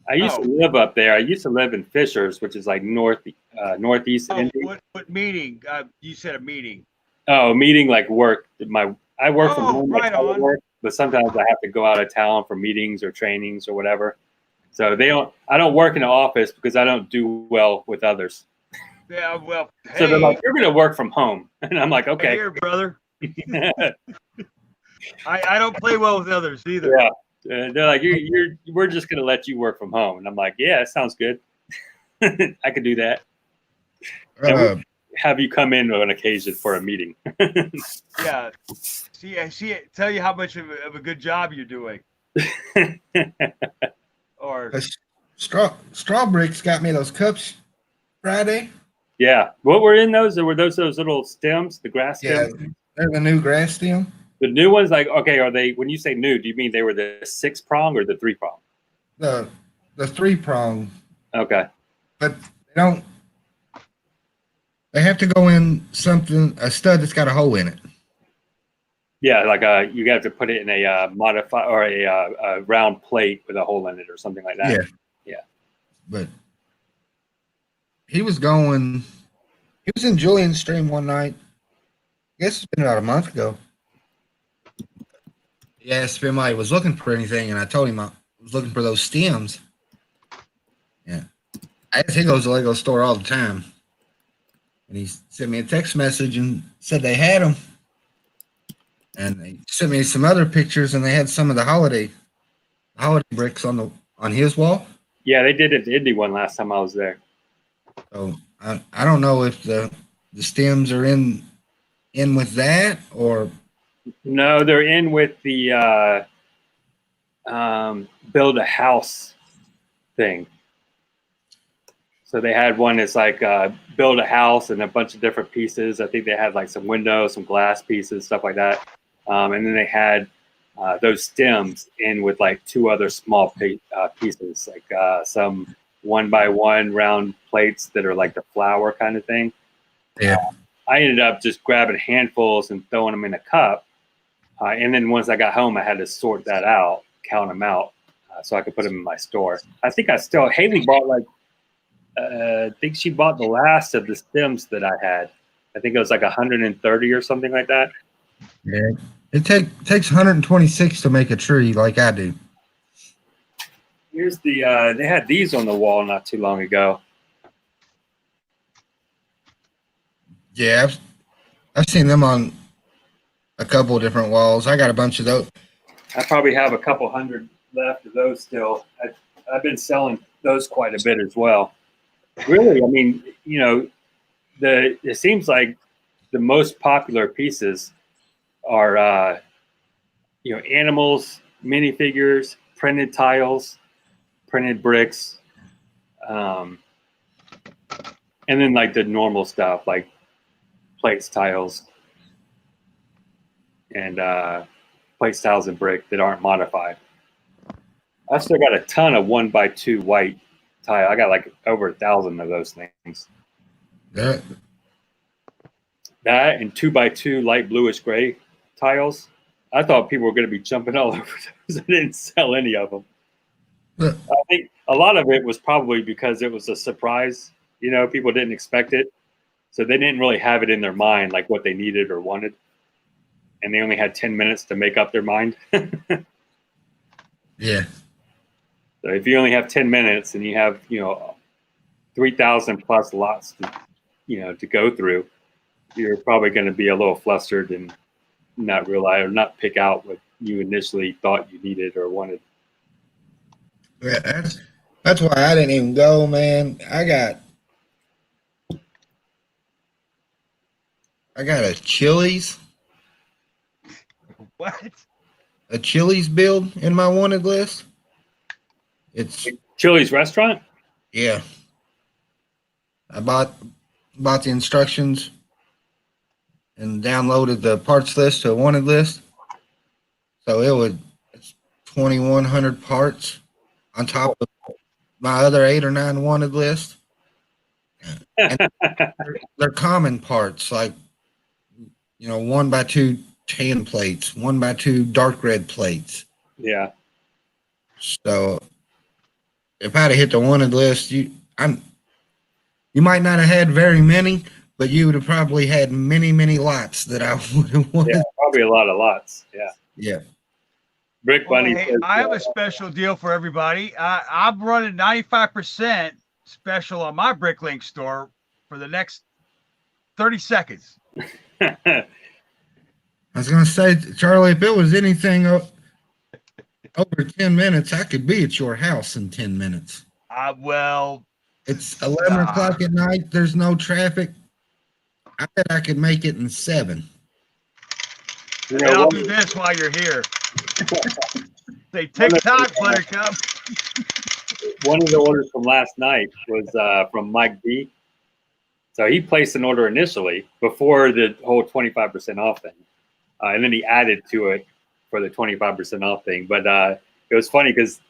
I used to live up there. I used to live in Fishers, which is like northeast Indy. What meeting? You said a meeting. Oh, meeting like work. I work from home, right on. work, but sometimes I have to go out of town for meetings or trainings or whatever. So I don't work in the office because I don't do well with others. Yeah, well, hey, so they're like, you're going to work from home. And I'm like, okay. Here, brother. I don't play well with others either. Yeah. They're like, we're just going to let you work from home. And I'm like, yeah, it sounds good. I could do that. Have you come in on occasion for a meeting? Yeah. See, tell you how much of a good job you're doing. Or Straw Bricks got me those cups Friday. Yeah. What were in those? Or were those little stems, the grass stems? Yeah, they're the new grass stem. The new ones, like, okay, are they, when you say new, do you mean they were the 6-prong or the 3-prong? The 3-prong. Okay. But they have to go in a stud that's got a hole in it. Yeah, like you have to put it in a modify or a round plate with a hole in it or something like that. Yeah. But he was in Julian's stream one night. I guess it's been about a month ago. He asked if anybody was looking for anything, and I told him I was looking for those stems. Yeah. I guess he goes to the Lego store all the time. And he sent me a text message and said they had them. And they sent me some other pictures, and they had some of the holiday bricks on his wall. Yeah, they did it the Indy one last time I was there. So I don't know if the stems are in with that or. No, they're in with the build a house thing. So they had one that's like build a house and a bunch of different pieces. I think they had like some windows, some glass pieces, stuff like that. And then they had those stems in with like 2 other small pieces, like some 1x1 round plates that are like the flower kind of thing. Yeah. I ended up just grabbing handfuls and throwing them in a cup. And then once I got home, I had to sort that out. count them out so I could put them in my store. I think Haley bought like, I think she bought the last of the stems that I had. I think it was like 130 or something like that. Yeah. It takes 126 to make a tree like I do. Here's the, they had these on the wall not too long ago. Yeah, I've seen them on a couple of different walls. I got a bunch of those. I probably have a couple hundred left of those still. I've been selling those quite a bit as well. Really, I mean, you know, it seems like the most popular pieces are, you know, animals, minifigures, printed tiles, printed bricks, and then like the normal stuff like plates, tiles, and plates, tiles, and brick that aren't modified. I still got a ton of 1x2 white tile. I got like over 1,000 of those things. That And 2x2 light bluish gray tiles. I thought people were going to be jumping all over those. I didn't sell any of them. Look. I think a lot of it was probably because it was a surprise. You know, people didn't expect it. So they didn't really have it in their mind like what they needed or wanted. And they only had 10 minutes to make up their mind. Yeah. So if you only have 10 minutes and you have, you know, 3,000 plus lots to, you know, to go through, you're probably going to be a little flustered and not realize or not pick out what you initially thought you needed or wanted. Yeah, that's why I didn't even go, man. I got a Chili's. What? A Chili's build in my wanted list. It's Chili's restaurant? yeah. I bought the instructions and downloaded the parts list to a wanted list. So it's 2,100 parts on top of my other 8 or 9 wanted list. And they're common parts like, you know, 1x2 tan plates, 1x2 dark red plates. Yeah. So if I'd have hit the wanted list, you might not have had very many, but you would have probably had many lots that I would have wanted. Yeah, probably a lot of lots. Yeah. Yeah. Brick Well, Bunny. hey, says, I have a special deal for everybody. I'm running 95% special on my Bricklink store for the next 30 seconds. I was gonna say, Charlie, if it was anything over 10 minutes, I could be at your house in 10 minutes. Well, It's 11 o'clock at night. There's no traffic. I bet I could make it in 7. you and know, I'll one, do this while you're here. Say TikTok, Buttercup. one of the orders from last night was from Mike B. So he placed an order initially before the whole 25% off thing. And then he added to it for the 25% off thing. But it was funny because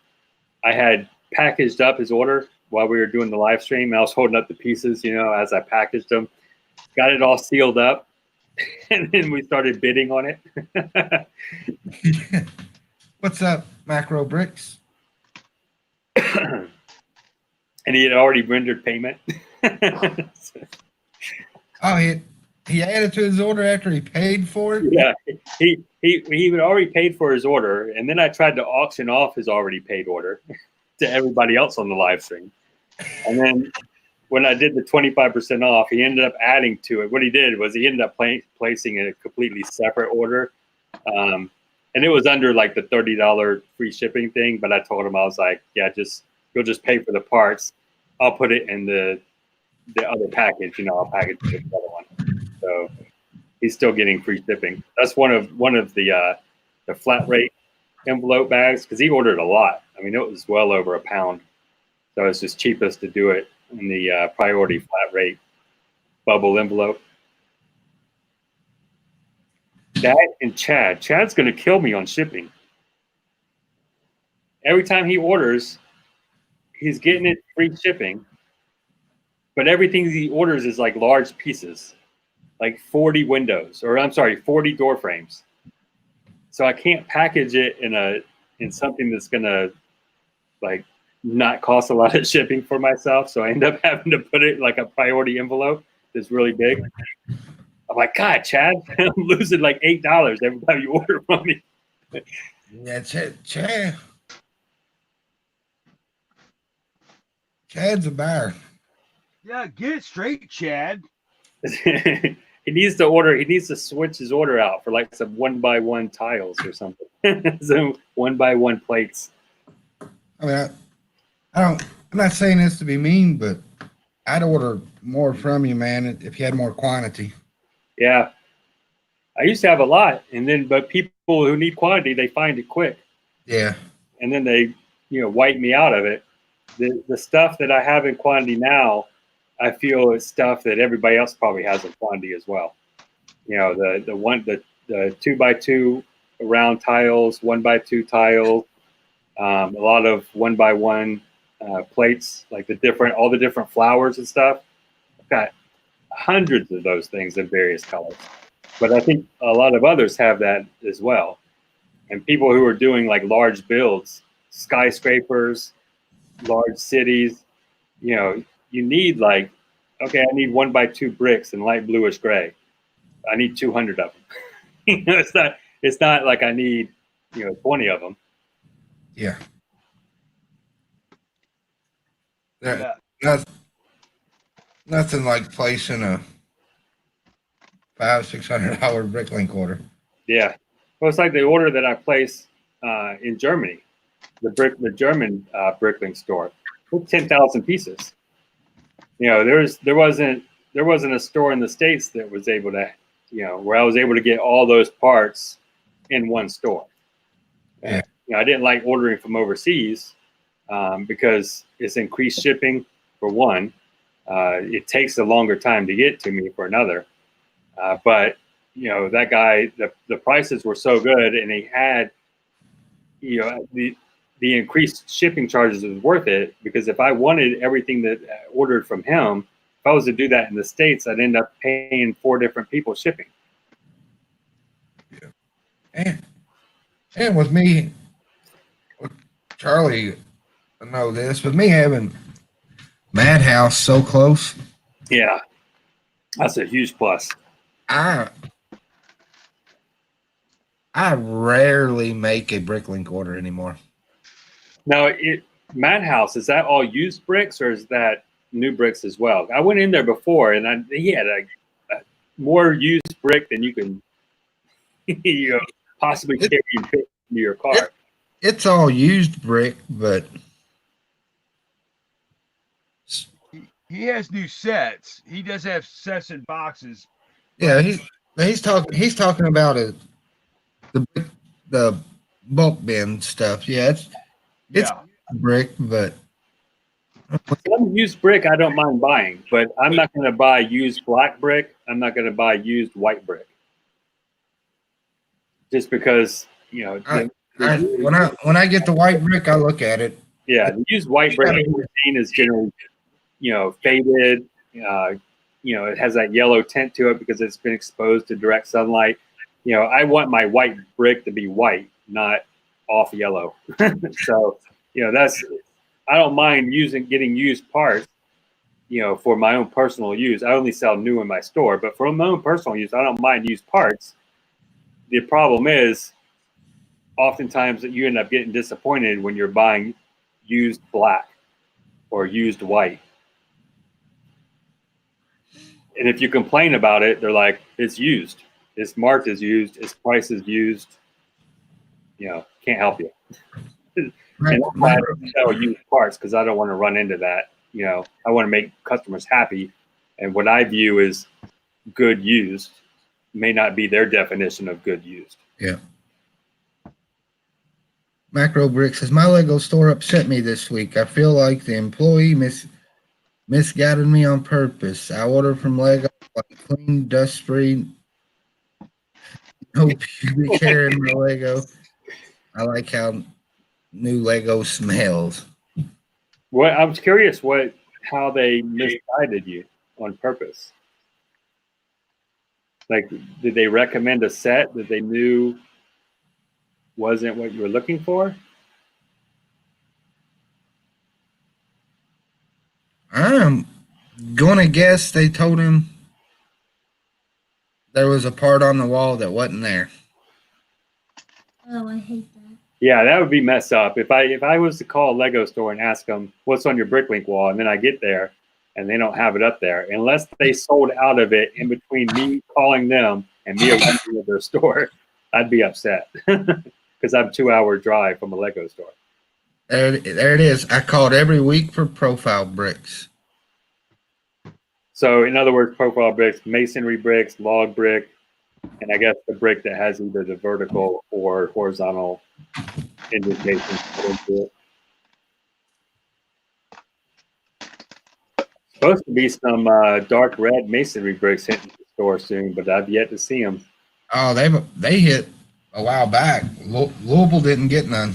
I had packaged up his order while we were doing the live stream. And I was holding up the pieces, you know, as I packaged them. Got it all sealed up. And then we started bidding on it. What's up, Macro Bricks? And he had already rendered payment. Oh, he added to his order after he paid for it? Yeah, he had already paid for his order, and then I tried to auction off his already paid order to everybody else on the live stream. And then when I did the 25% off, he ended up adding to it. What he did was he ended up placing a completely separate order, and it was under like the $30 free shipping thing. But I told him, I was like, yeah, you'll just pay for the parts. I'll put it in the other package. You know, I'll package it with the other one. So he's still getting free shipping. That's one of the flat rate envelope bags because he ordered a lot. I mean, it was well over £1. So it's just cheapest to do it in the priority flat rate bubble envelope. That and Chad's going to kill me on shipping. Every time he orders, he's getting it free shipping. But everything he orders is like large pieces, like 40 windows, or I'm sorry, 40 door frames. So I can't package it in in something that's gonna like not cost a lot of shipping for myself. So I end up having to put it like a priority envelope that's really big. I'm like, God, Chad, I'm losing like $8 every time you order from me. That's it. Chad's a buyer. Yeah, get it straight, Chad. He needs to order. He needs to switch his order out for like some 1x1 tiles or something. Some 1x1 plates. I mean, I don't. I'm not saying this to be mean, but I'd order more from you, man, if you had more quantity. Yeah, I used to have a lot, and then but people who need quantity, they find it quick, Yeah. and then they wipe me out of it. The stuff that I have in quantity now, I feel is stuff that everybody else probably has in quantity as well. The 2x2 round tiles, 1x2 tiles, a lot of 1x1 plates, like all the different flowers and stuff. I've got hundreds of those things in various colors, but I think a lot of others have that as well. And people who are doing like large builds, skyscrapers, large cities, you need like, okay, I need 1x2 bricks in light bluish gray. I need 200 of them. It's not like I need 20 of them. Yeah. Yeah. Nothing like placing a $500-600 Bricklink order. Yeah. Well, it's like the order that I placed in Germany, the German Bricklink store, with 10,000 pieces. There wasn't a store in the States that was able to, where I was able to get all those parts in one store. Yeah. I didn't like ordering from overseas because it's increased shipping for one. It takes a longer time to get to me for another. But that guy, the prices were so good, and he had, the increased shipping charges was worth it, because if I wanted everything that I ordered from him, if I was to do that in the States, I'd end up paying 4 different people shipping. And with me, with Charlie, I know this, with me having Madhouse so close, Yeah, that's a huge plus. I rarely make a Bricklink order anymore. Now, Madhouse, is that all used bricks, or is that new bricks as well? I went in there before, and he had a more used brick than you can possibly carry and fit into your car. It's all used brick, but He has new sets. He does have sets and boxes. yeah, he's talking about the bulk bin stuff. Yeah, it's Yeah. brick, but Some used brick I don't mind buying, but I'm not going to buy used black brick. I'm not going to buy used white brick, just because when I get the white brick, I look at it. yeah, the used white brick is generally faded. It has that yellow tint to it because it's been exposed to direct sunlight. I want my white brick to be white, not off yellow. So I don't mind getting used parts, for my own personal use. I only sell new in my store, but for my own personal use, I don't mind used parts. The problem is, oftentimes that you end up getting disappointed when you're buying used black or used white. And if you complain about it, they're like, it's used. It's marked as used. Its price is used. Can't help you. And I don't sell used parts because I don't want to run into that. I want to make customers happy. And what I view as good used may not be their definition of good used. Yeah. Macro Brick says, my Lego store upset me this week. I feel like the employee misguided me on purpose. I ordered from Lego like clean, dust-free, no pubic hair in my Lego. I like how new Lego smells. Well, I was curious how they misguided you on purpose. Like, did they recommend a set that they knew wasn't what you were looking for? I'm gonna guess they told him there was a part on the wall that wasn't there. Oh, I hate that. Yeah, that would be messed up. If I was to call a Lego store and ask them what's on your Bricklink wall, and then I get there and they don't have it up there, unless they sold out of it in between me calling them and me arriving at their store, I'd be upset because I'm 2-hour drive from a Lego store. There it is. I called every week for profile bricks. So in other words, profile bricks, masonry bricks, log brick, and I guess the brick that has either the vertical or horizontal indentations put into it. Supposed to be some dark red masonry bricks hitting the store soon, but I've yet to see them. Oh, they hit a while back. Louisville didn't get none.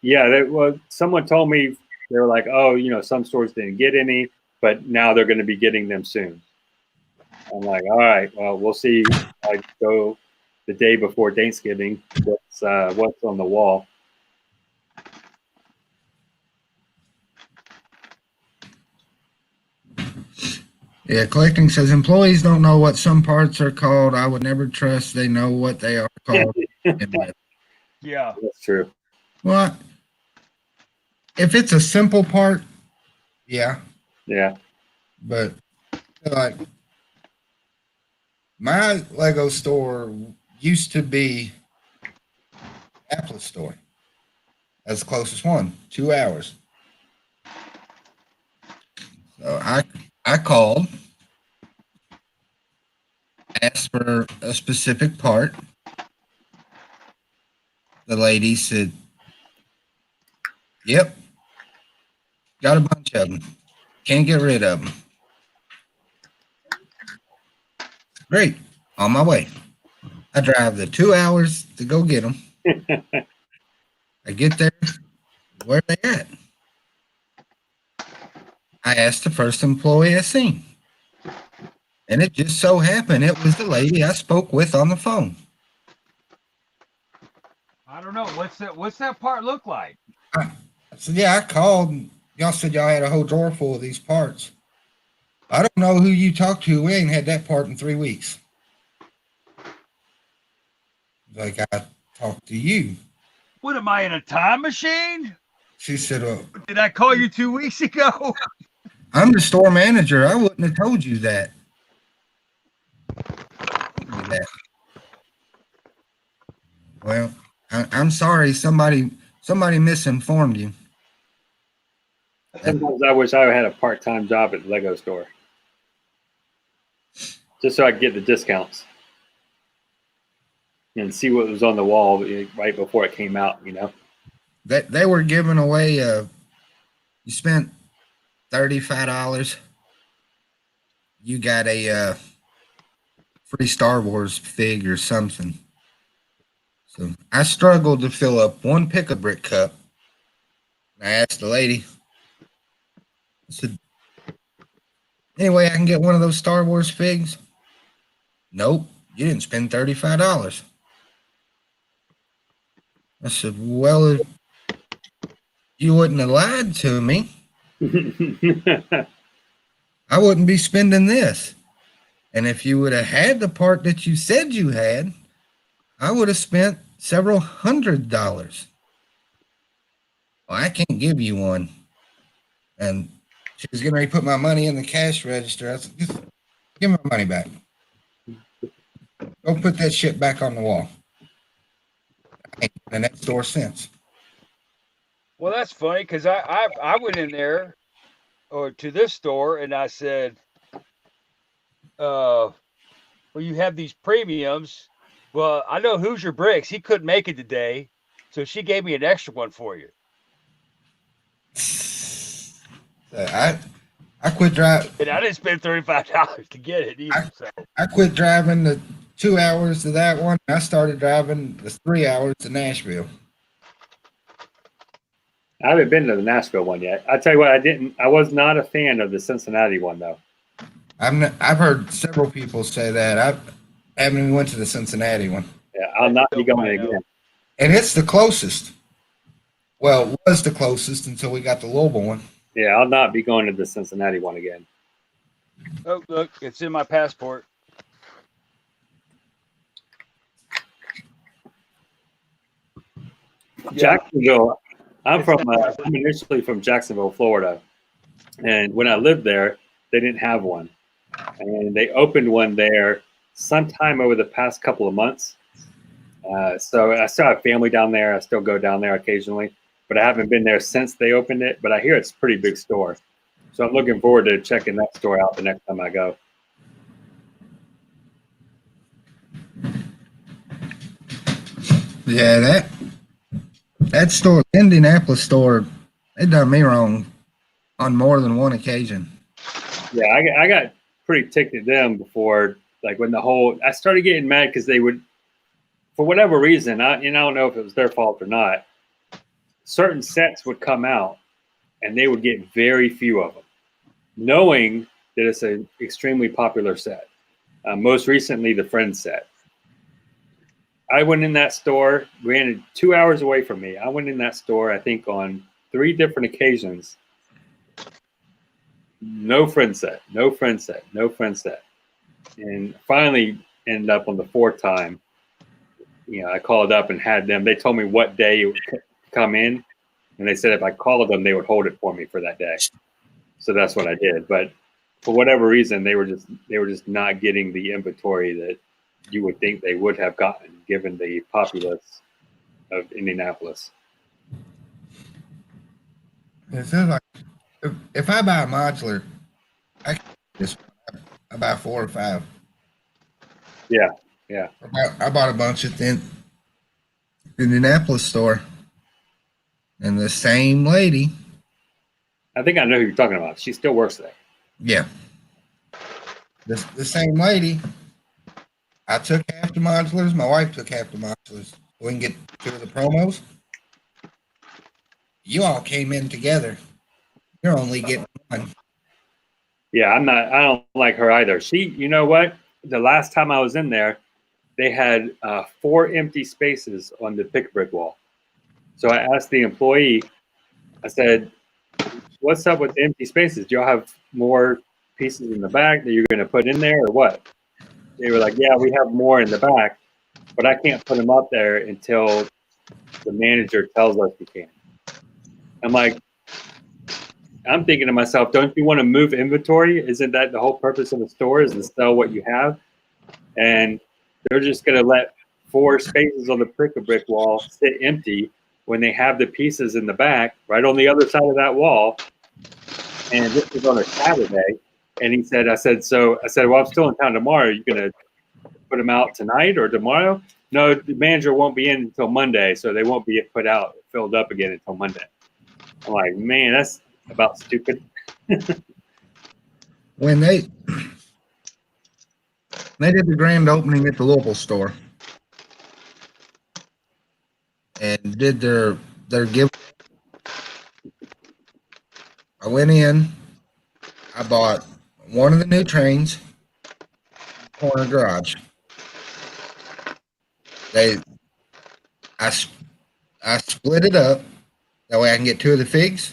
Yeah, someone told me they were like, oh, some stores didn't get any, but now they're going to be getting them soon. I'm like, all right, well, we'll see. I go the day before Thanksgiving. What's on the wall? Yeah, collecting says employees don't know what some parts are called. I would never trust they know what they are called. Yeah. That's true. Well, if it's a simple part, yeah. Yeah. But like my Lego store used to be Apple store. That's the closest one, 2 hours. So I called, asked for a specific part. The lady said, yep, got a bunch of them. Can't get rid of them. Great, on my way. I drive the 2 hours to go get them. I get there, where are they at? I asked the first employee I seen. And it just so happened it was the lady I spoke with on the phone. I don't know. What's that part look like? I said, yeah, I called. And y'all said y'all had a whole drawer full of these parts. I don't know who you talked to. We ain't had that part in 3 weeks. Like, I talked to you. What am I, in a time machine? She said, Did I call you 2 weeks ago? I'm the store manager. I wouldn't have told you that. Well, I'm sorry. Somebody misinformed you. Sometimes I wish I had a part-time job at the Lego store, just so I could get the discounts and see what was on the wall right before it came out. That they were giving away. You spent $35. You got a free Star Wars fig or something. So I struggled to fill up one pick-a-brick cup. And I asked the lady, I said, anyway, I can get one of those Star Wars figs? Nope, you didn't spend $35. I said, well, if you wouldn't have lied to me, I wouldn't be spending this. And if you would have had the part that you said you had, I would have spent several $100. Well, I can't give you one. And she was getting ready to put my money in the cash register. I said, just give me my money back. Go put that shit back on the wall. I ain't been in that store since. Well, that's funny because I went in there or to this store and I said, well, you have these premiums. Well, I know Hoosier Bricks. He couldn't make it today, so she gave me an extra one for you. I quit driving. And I didn't spend $35 to get it either. I quit driving the 2 hours to that one. I started driving the 3 hours to Nashville. I haven't been to the Nashville one yet. I tell you what, I was not a fan of the Cincinnati one though. I've heard several people say that. I haven't even went to the Cincinnati one. Yeah, I'll not be going again. And it's the closest. Well, it was the closest until we got the Louisville one. Yeah, I'll not be going to the Cincinnati one again. Oh, look, it's in my passport. Yeah. Jacksonville. I'm initially from Jacksonville, Florida, and when I lived there, they didn't have one, and they opened one there sometime over the past couple of months. So I still have family down there. I still go down there occasionally, but I haven't been there since they opened it. But I hear it's a pretty big store, so I'm looking forward to checking that store out the next time I go. Yeah, that store, Indianapolis store, they done me wrong on more than one occasion. Yeah, I got pretty ticked at them before, like when I started getting mad because they would, for whatever reason, I don't know if it was their fault or not, certain sets would come out and they would get very few of them, knowing that it's an extremely popular set. Most recently, the Friends set. I went in that store, granted 2 hours away from me. I went in that store, I think, on 3 different occasions. No Friends set, no Friends set, no Friends set. And finally ended up on the 4th time. I called up and had them. They told me what day it would come in. And they said if I called them, they would hold it for me for that day. So that's what I did. But for whatever reason, they were just not getting the inventory that you would think they would have gotten given the populace of Indianapolis. It feels like if I buy a modular, I buy 4 or 5. Yeah. I bought a bunch at the Indianapolis store, and the same lady. I think I know who you're talking about. She still works there. Yeah, the same lady. I took half the modulars. My wife took half the modulars. We can get 2 of the promos. You all came in together. You're only getting 1. Yeah, I don't like her either. You know what? The last time I was in there, they had 4 empty spaces on the pick brick wall. So I asked the employee, I said, what's up with the empty spaces? Do y'all have more pieces in the back that you're going to put in there or what? They were like, yeah, we have more in the back, but I can't put them up there until the manager tells us we can. I'm thinking to myself, don't you want to move inventory? Isn't that the whole purpose of the store, is to sell what you have? And they're just going to let 4 spaces on the brick wall sit empty when they have the pieces in the back, right on the other side of that wall. And this was on a Saturday. And he said, I said, well, I'm still in town tomorrow. Are you going to put them out tonight or tomorrow? No, the manager won't be in until Monday, so they won't be filled up again until Monday. I'm like, man, that's about stupid. When they did the grand opening at the Louisville store and did their give, I went in, I bought one of the new trains, corner garage. I split it up that way I can get 2 of the figs.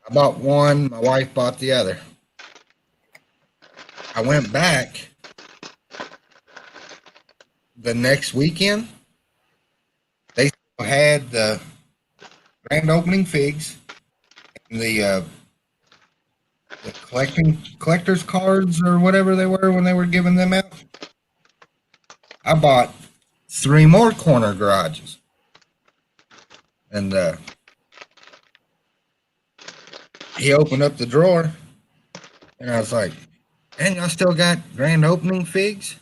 I bought one, my wife bought the other. I went back the next weekend. They still had the grand opening figs and the collector's cards or whatever they were when they were giving them out. I bought 3 more corner garages. And he opened up the drawer and I was like, and y'all still got grand opening figs?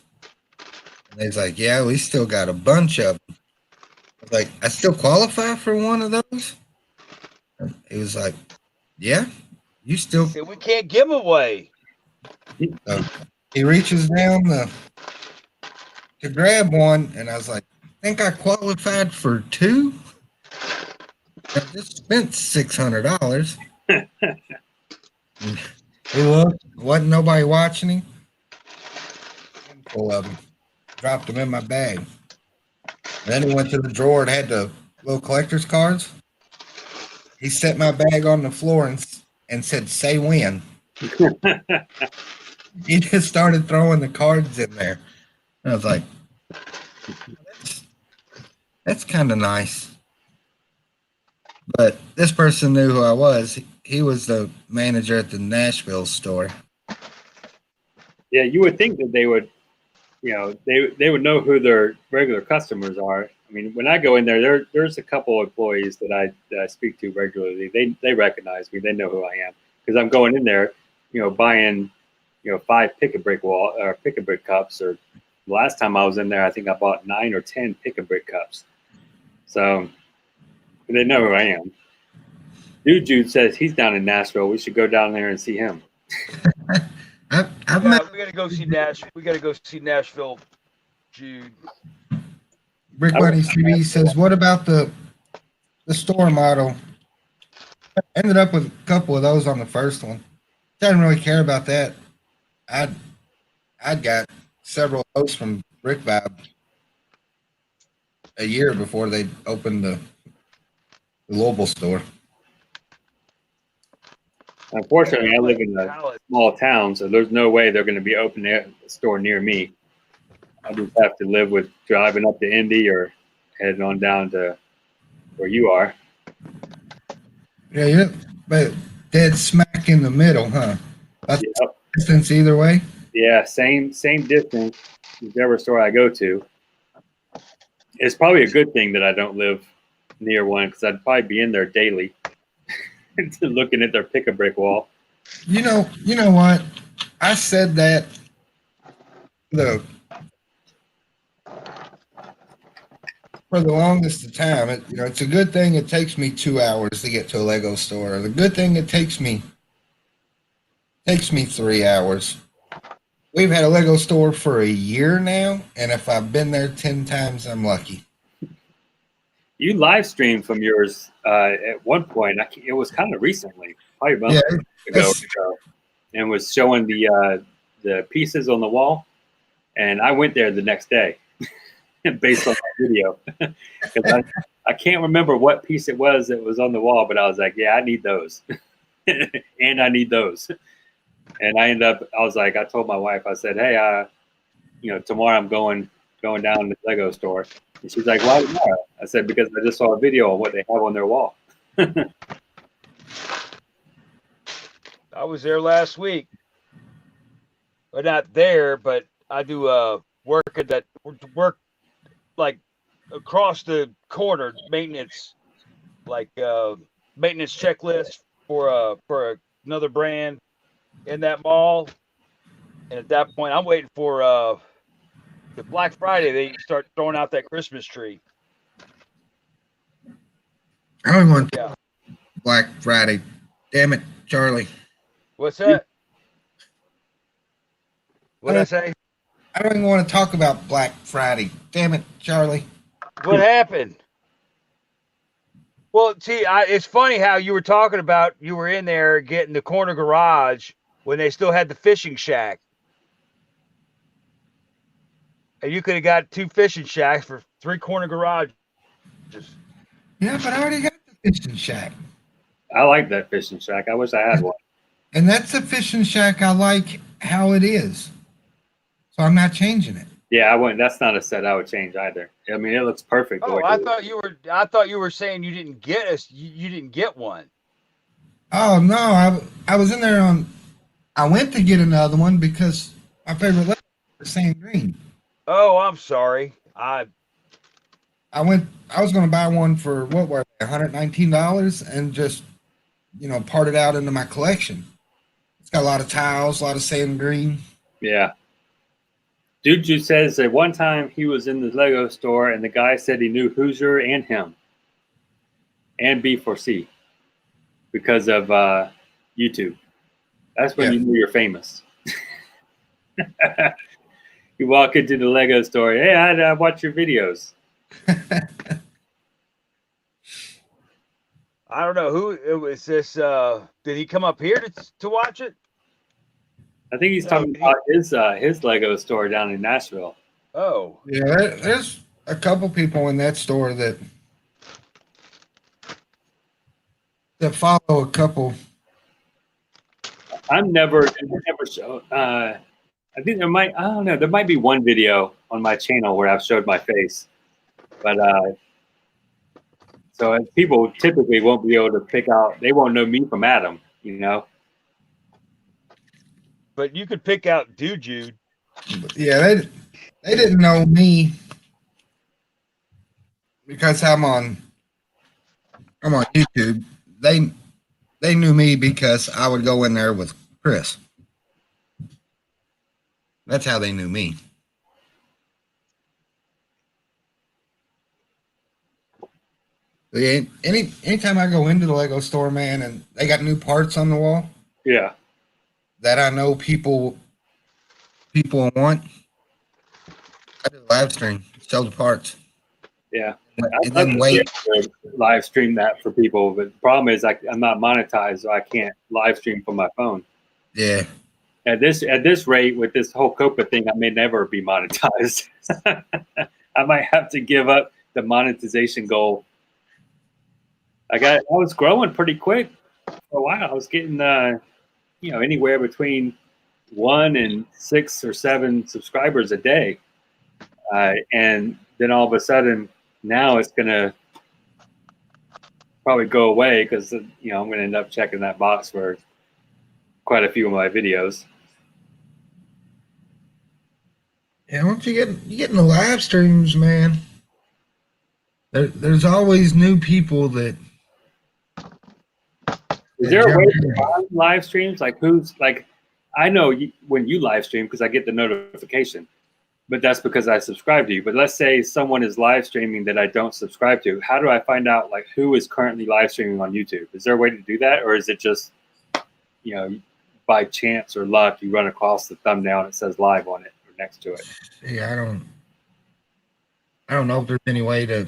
And he's like, yeah, we still got a bunch of them. I was like, I still qualify for one of those? And he was like, yeah, you still. We can't give them away. He reaches down to grab one, and I was like, I think I qualified for 2. I just spent $600. It wasn't nobody watching him. Full of them. Dropped them in my bag. Then he went to the drawer and had the little collector's cards. he set my bag on the floor and said, "Say when." He just started throwing the cards in there. I was like, that's kind of nice. But this person knew who I was. He was the manager at the Nashville store. Yeah, you would think that they would, they would know who their regular customers are. I mean, when I go in there's a couple of employees that I speak to regularly. They recognize me. They know who I am because I'm going in there, buying, 5 pick-a-brick pick-a-brick cups. Or the last time I was in there, I think I bought 9 or 10 pick-a-brick cups. So they know who I am. Jude says he's down in Nashville. We should go down there and see him. I've met We gotta go see Nash. We gotta go see Nashville, Jude. Brick Bunny CB says, "What about the store model?" I ended up with a couple of those on the first one. Didn't really care about that. I'd got several of those from Brick Vibe a year before they opened the Louisville store. Unfortunately, I live in a small town, so there's no way they're going to be opening a store near me. I just have to live with driving up to Indy or heading on down to where you are. Yeah, but dead smack in the middle, huh? That's Yep. distance either way. Yeah, same distance, whichever store I go to. It's probably a good thing that I don't live near one because I'd probably be in there daily, looking at their pick-a-brick wall. You know what? I said that for the longest of time. It's a good thing it takes me 2 hours to get to a Lego store. The good thing it takes me 3 hours. We've had a Lego store for a year now, and if I've been there 10 times, I'm lucky. You live streamed from yours at one point. It was kind of recently, probably about a month ago, and was showing the pieces on the wall. And I went there the next day based on that video because I can't remember what piece it was that was on the wall, but I was like, yeah, I need those, and I need those. And I told my wife, I said, hey, tomorrow I'm going down to the Lego store. And she's like, why tomorrow? I said, because I just saw a video of what they have on their wall. I was there last week. But not there, but I do work like across the corner maintenance, like maintenance checklist for another brand in that mall. And at that point, I'm waiting for the Black Friday. They start throwing out that Christmas tree. I don't want Yeah. Black Friday. Damn it, Charlie. What's that? What'd I say? I don't even want to talk about Black Friday. Damn it, Charlie. What happened? Well, see, it's funny how you were talking about you were in there getting the corner garage when they still had the fishing shack. And you could have got 2 fishing shacks for 3 corner garages. Yeah, but I already got the fishing shack. I like that fishing shack. I wish I had one. And that's a fishing shack I like how it is. So I'm not changing it. Yeah, I wouldn't. That's not a set I would change either. I mean, it looks perfect. Oh, I thought you were saying you didn't get us. You didn't get one. Oh no, I was in there I went to get another one because my favorite Lego is sand green. Oh, I'm sorry. I was going to buy one for what were they, $119 and just part it out into my collection. It's got a lot of tiles, a lot of sand green. Yeah. Dude says that one time he was in the Lego store and the guy said he knew Hoosier and him and B4C because of YouTube. That's when you knew you're famous. You walk into the Lego store, hey, I watch your videos. I don't know who it was. This did he come up here to watch it? I think he's talking about his Lego store down in Nashville. Oh, Yeah, there's a couple people in that store that to follow a couple. I'm never show. I think I don't know. There might be one video on my channel where I've showed my face, but so people typically won't be able to pick out. They won't know me from Adam, you know. But you could pick out Jude. Yeah, they didn't know me because I'm on YouTube. They knew me because I would go in there with Chris. That's how they knew me. Yeah, anytime I go into the Lego store, man, and they got new parts on the wall Yeah. that I know people want, I do a live stream, sell the parts. Yeah. And then wait. To live stream that for people, but the problem is I'm not monetized, so I can't live stream from my phone. Yeah. At this rate, with this whole Copa thing, I may never be monetized. I might have to give up the monetization goal. I was growing pretty quick for a while. I was getting anywhere between 1 and 6 or 7 subscribers a day, and then all of a sudden now it's gonna probably go away because I'm gonna end up checking that box for quite a few of my videos. Yeah, once you get in the live streams, man, there's always new people that. Is there a way to find live streams? Like I know when you live stream because I get the notification, but that's because I subscribe to you. But let's say someone is live streaming that I don't subscribe to. How do I find out like who is currently live streaming on YouTube? Is there a way to do that, or is it just by chance or luck you run across the thumbnail and it says live on it or next to it? Yeah, I don't know if there's any way to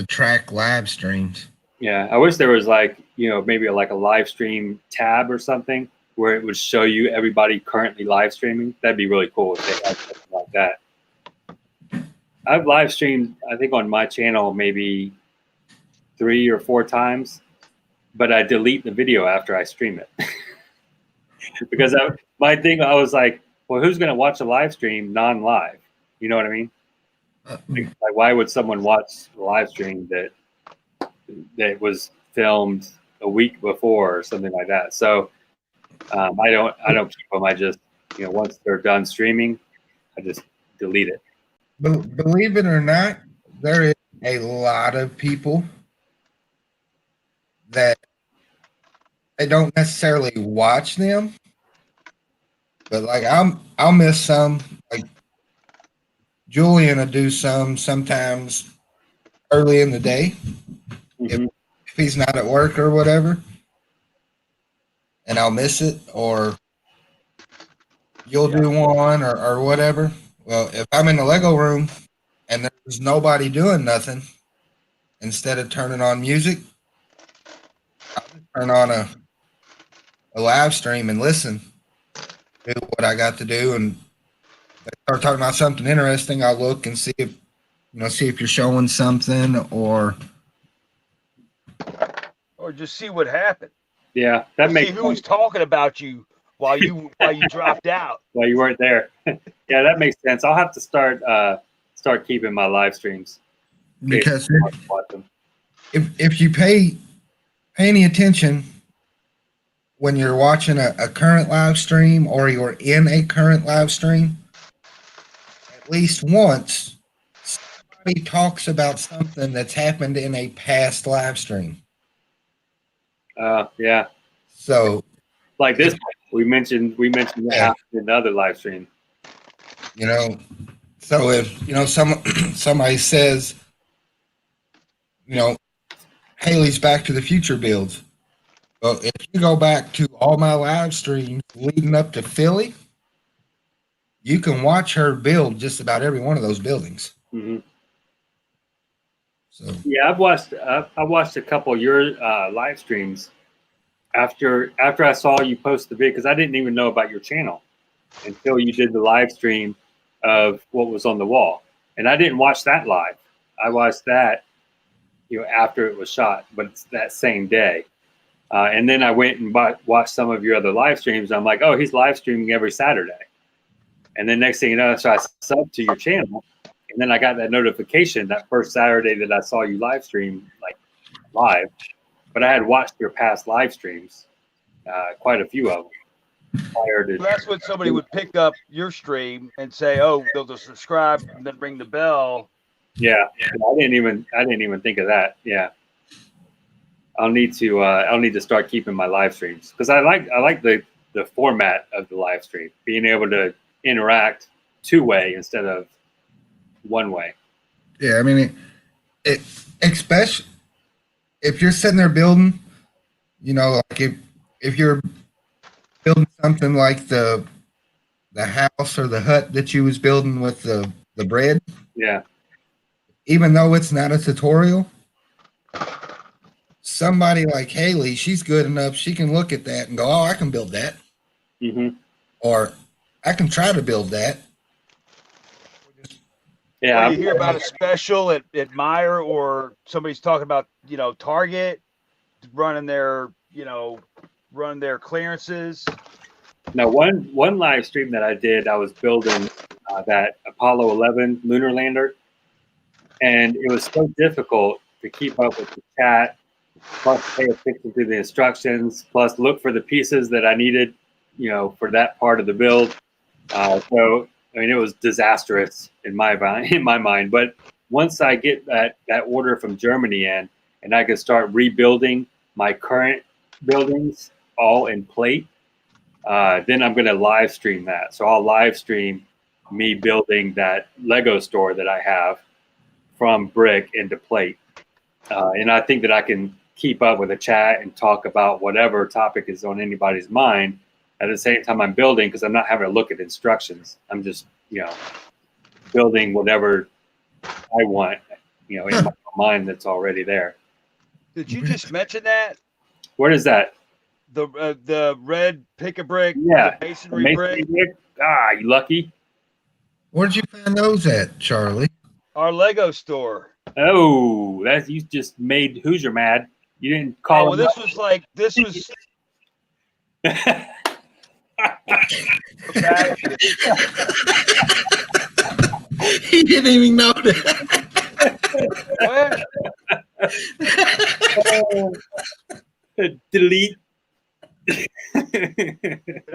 track live streams. Yeah, I wish there was maybe like a live stream tab or something where it would show you everybody currently live streaming. That'd be really cool if they had something like that. I've live streamed, I think, on my channel maybe 3 or 4 times, but I delete the video after I stream it. Because I was like, well, who's going to watch a live stream non-live? You know what I mean? Like, why would someone watch a live stream that was filmed a week before or something like that? So I don't keep them. I just once they're done streaming, I just delete it. Believe it or not, there is a lot of people that they don't necessarily watch them, but like I'll miss some. Like Julian will do some sometimes early in the day if he's not at work or whatever, and I'll miss it, or you'll do one or whatever. Well, if I'm in the Lego room and there's nobody doing nothing, instead of turning on music, I'll just turn on a live stream and listen, do what I got to do, and they start talking about something interesting. I'll look and see if you're showing something, or just see what happened. Yeah, that makes see who's talking about you while you dropped out. While you weren't there. Yeah, that makes sense. I'll have to start keeping my live streams. Because if you pay any attention when you're watching a current live stream or you're in a current live stream, at least once somebody talks about something that's happened in a past live stream. Yeah. So like this, we mentioned that in the other live stream. So if somebody says, Haley's Back to the Future builds. Well, if you go back to all my live streams leading up to Philly, you can watch her build just about every one of those buildings. Mm-hmm. So yeah, I watched a couple of your live streams after I saw you post the video, because I didn't even know about your channel until you did the live stream of what was on the wall, and I didn't watch that live. I watched that after it was shot, but it's that same day. And then I went and watched some of your other live streams. I'm like, oh, he's live streaming every Saturday. And then next thing you know, so I subbed to your channel, and then I got that notification that first Saturday that I saw you live stream, like live. But I had watched your past live streams, quite a few of them prior to. Well, that's when somebody would pick up your stream and say, "Oh, they'll just subscribe and then ring the bell." Yeah, I didn't even think of that. Yeah, I'll need to start keeping my live streams because I like the format of the live stream, being able to interact two-way instead of one-way. Yeah, I mean, it especially if you're sitting there building, you know, like if you're building something like the house or the hut that you was building with the bread, Yeah, even though it's not a tutorial, somebody like Haley, she's good enough, she can look at that and go, oh, I can build that. mm-hmm. Or I can try to build that. Yeah. Or you hear about a special at Meyer, or somebody's talking about, you know, Target running their clearances. Now, one live stream that I did, I was building that Apollo 11 lunar lander, and it was so difficult to keep up with the chat, plus pay attention to the instructions, plus look for the pieces that I needed, you know, for that part of the build. So, I mean, it was disastrous in my mind. But once I get that order from Germany in, and I can start rebuilding my current buildings all in plate, then I'm going to live stream that. So I'll live stream me building that Lego store that I have from brick into plate. And I think that I can keep up with the chat and talk about whatever topic is on anybody's mind at the same time I'm building, because I'm not having to look at instructions. I'm just, you know, building whatever I want, you know, in my mind that's already there. Did you just mention that? What is that? The red pick-a-brick, Yeah. the masonry brick? Ah, you lucky. Where'd you find those at, Charlie? Our Lego store. Oh, that you just made Hoosier mad. You didn't call Oh, well, him. this was He didn't even know that. Delete. Did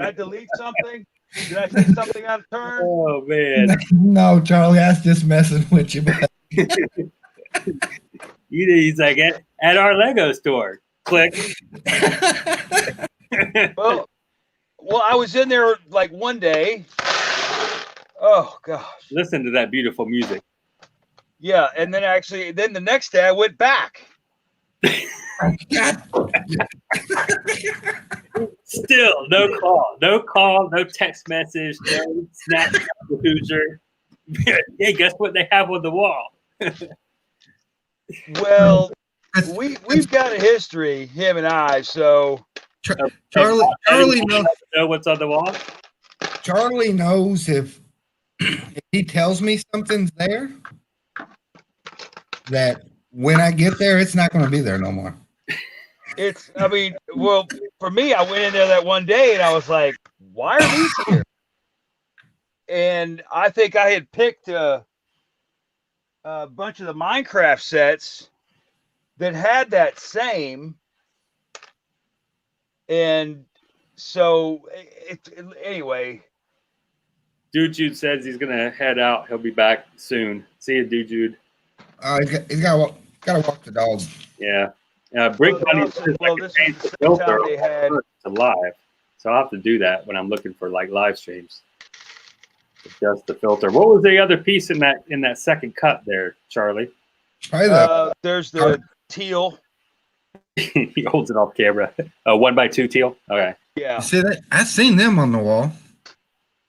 I delete something? Did I say something out of turn? Oh man. No, Charlie, I was just messing with you. But He's like at our Lego store. Click. Well, I was in there like one day. Oh gosh. Listen to that beautiful music. Yeah, and then the next day I went back. God, Still no call, no text message, no Snapchat with Hoosier. Hey, guess what they have on the wall? Well, we've got a history, him and I. So Charlie knows. Know what's on the wall? Charlie knows if he tells me something's there, that when I get there, it's not going to be there no more. well, for me, I went in there that one day and I was like, why are these here? And I think I had picked a bunch of the Minecraft sets that had that same. And so, anyway. Dude Jude says he's going to head out. He'll be back soon. See you, Dude Jude. He's got to walk the dog. Yeah. Brick Bunny says I can change the filter to live. So I'll have to do that when I'm looking for like live streams. Adjust the filter. What was the other piece in that second cut there, Charlie? Probably there's the teal. He holds it off camera. 1x2 teal. Okay. Yeah. See that? I seen them on the wall.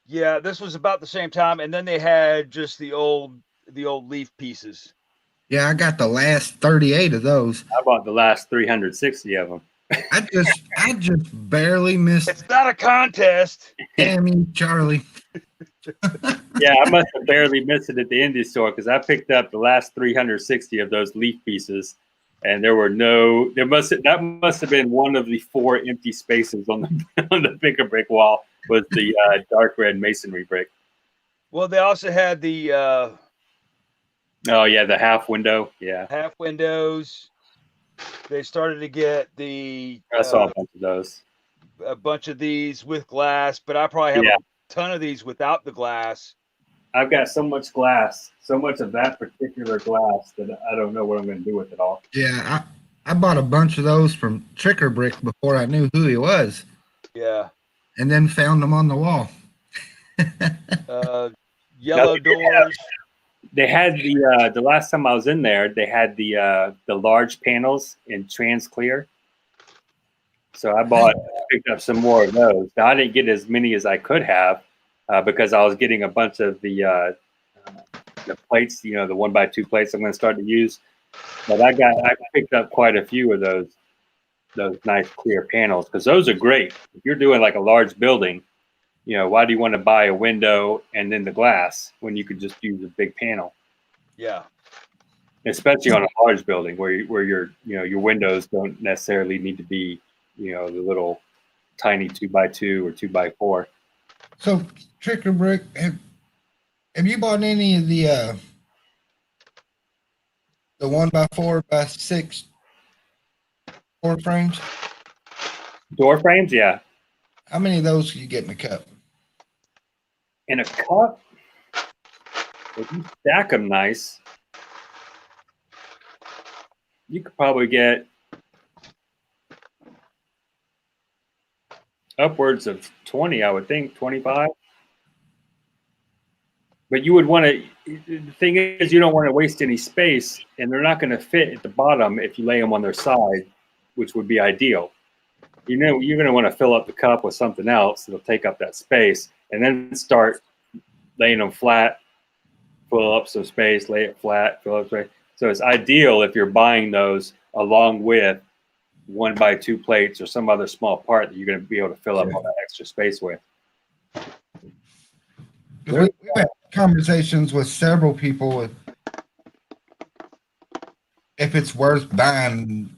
Yeah, this was about the same time, and then they had just the old leaf pieces. Yeah, I got the last 38 of those. I bought the last 360 of them. I just barely missed. It's not a contest. Damn you, Charlie. Yeah, I must have barely missed it at the indie store because I picked up the last 360 of those leaf pieces and there must have been one of the 4 empty spaces on the on the pick a brick wall was the dark red masonry brick. Well, they also had the Oh yeah, the half window. Yeah, half windows. They started to get the I saw a bunch of those. a bunch of these with glass, but I probably have Yeah. a ton of these without the glass. I've got so much glass, so much of that particular glass that I don't know what I'm going to do with it all. Yeah, I bought a bunch of those from Tricker Brick before I knew who he was, Yeah. and then found them on the wall. Yellow they did doors. They had the last time I was in there, they had the large panels in trans clear. So I picked up some more of those. Now I didn't get as many as I could have because I was getting a bunch of the plates, the 1x2 plates I'm going to start to use. But I picked up quite a few of those nice clear panels because those are great. If you're doing like a large building, why do you want to buy a window and then the glass when you could just use a big panel? Yeah. Especially on a large building where your windows don't necessarily need to be the little tiny 2x2 or 2x4. So, Tricker Brick, have you bought any of the 1x4x6 door frames? Door frames, yeah. How many of those can you get in a cup? In a cup, if you stack them nice, you could probably get upwards of 20, I would think, 25. But you would want to, the thing is, you don't want to waste any space, and they're not going to fit at the bottom if you lay them on their side, which would be ideal. You're going to want to fill up the cup with something else that'll take up that space, and then start laying them flat, fill up some space, lay it flat, fill up space. So it's ideal if you're buying those along with 1x2 plates or some other small part that you're going to be able to fill up all that extra space with. We've had conversations with several people with if it's worth buying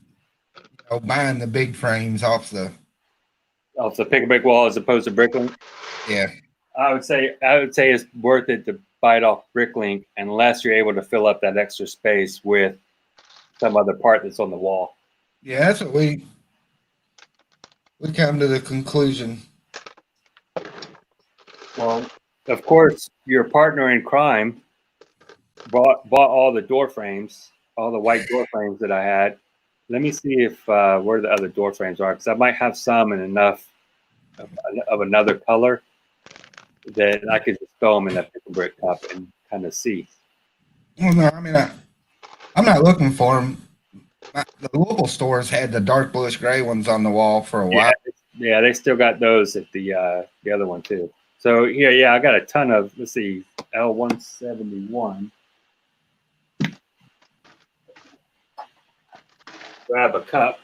the big frames off the pick a brick wall as opposed to Bricklink. Yeah. I would say it's worth it to buy it off Bricklink unless you're able to fill up that extra space with some other part that's on the wall. Yeah, that's what we come to the conclusion. Well, of course, your partner in crime bought all the door frames, all the white door frames that I had. Let me see if where the other door frames are, because I might have some and enough of another color that I could just throw them in that pick a brick cup and kind of see. Well, no, I mean, I'm not looking for them. The local stores had the dark bluish gray ones on the wall for a while. Yeah, they still got those at the other one too. So yeah, I got a ton of. Let's see, L171. Grab a cup.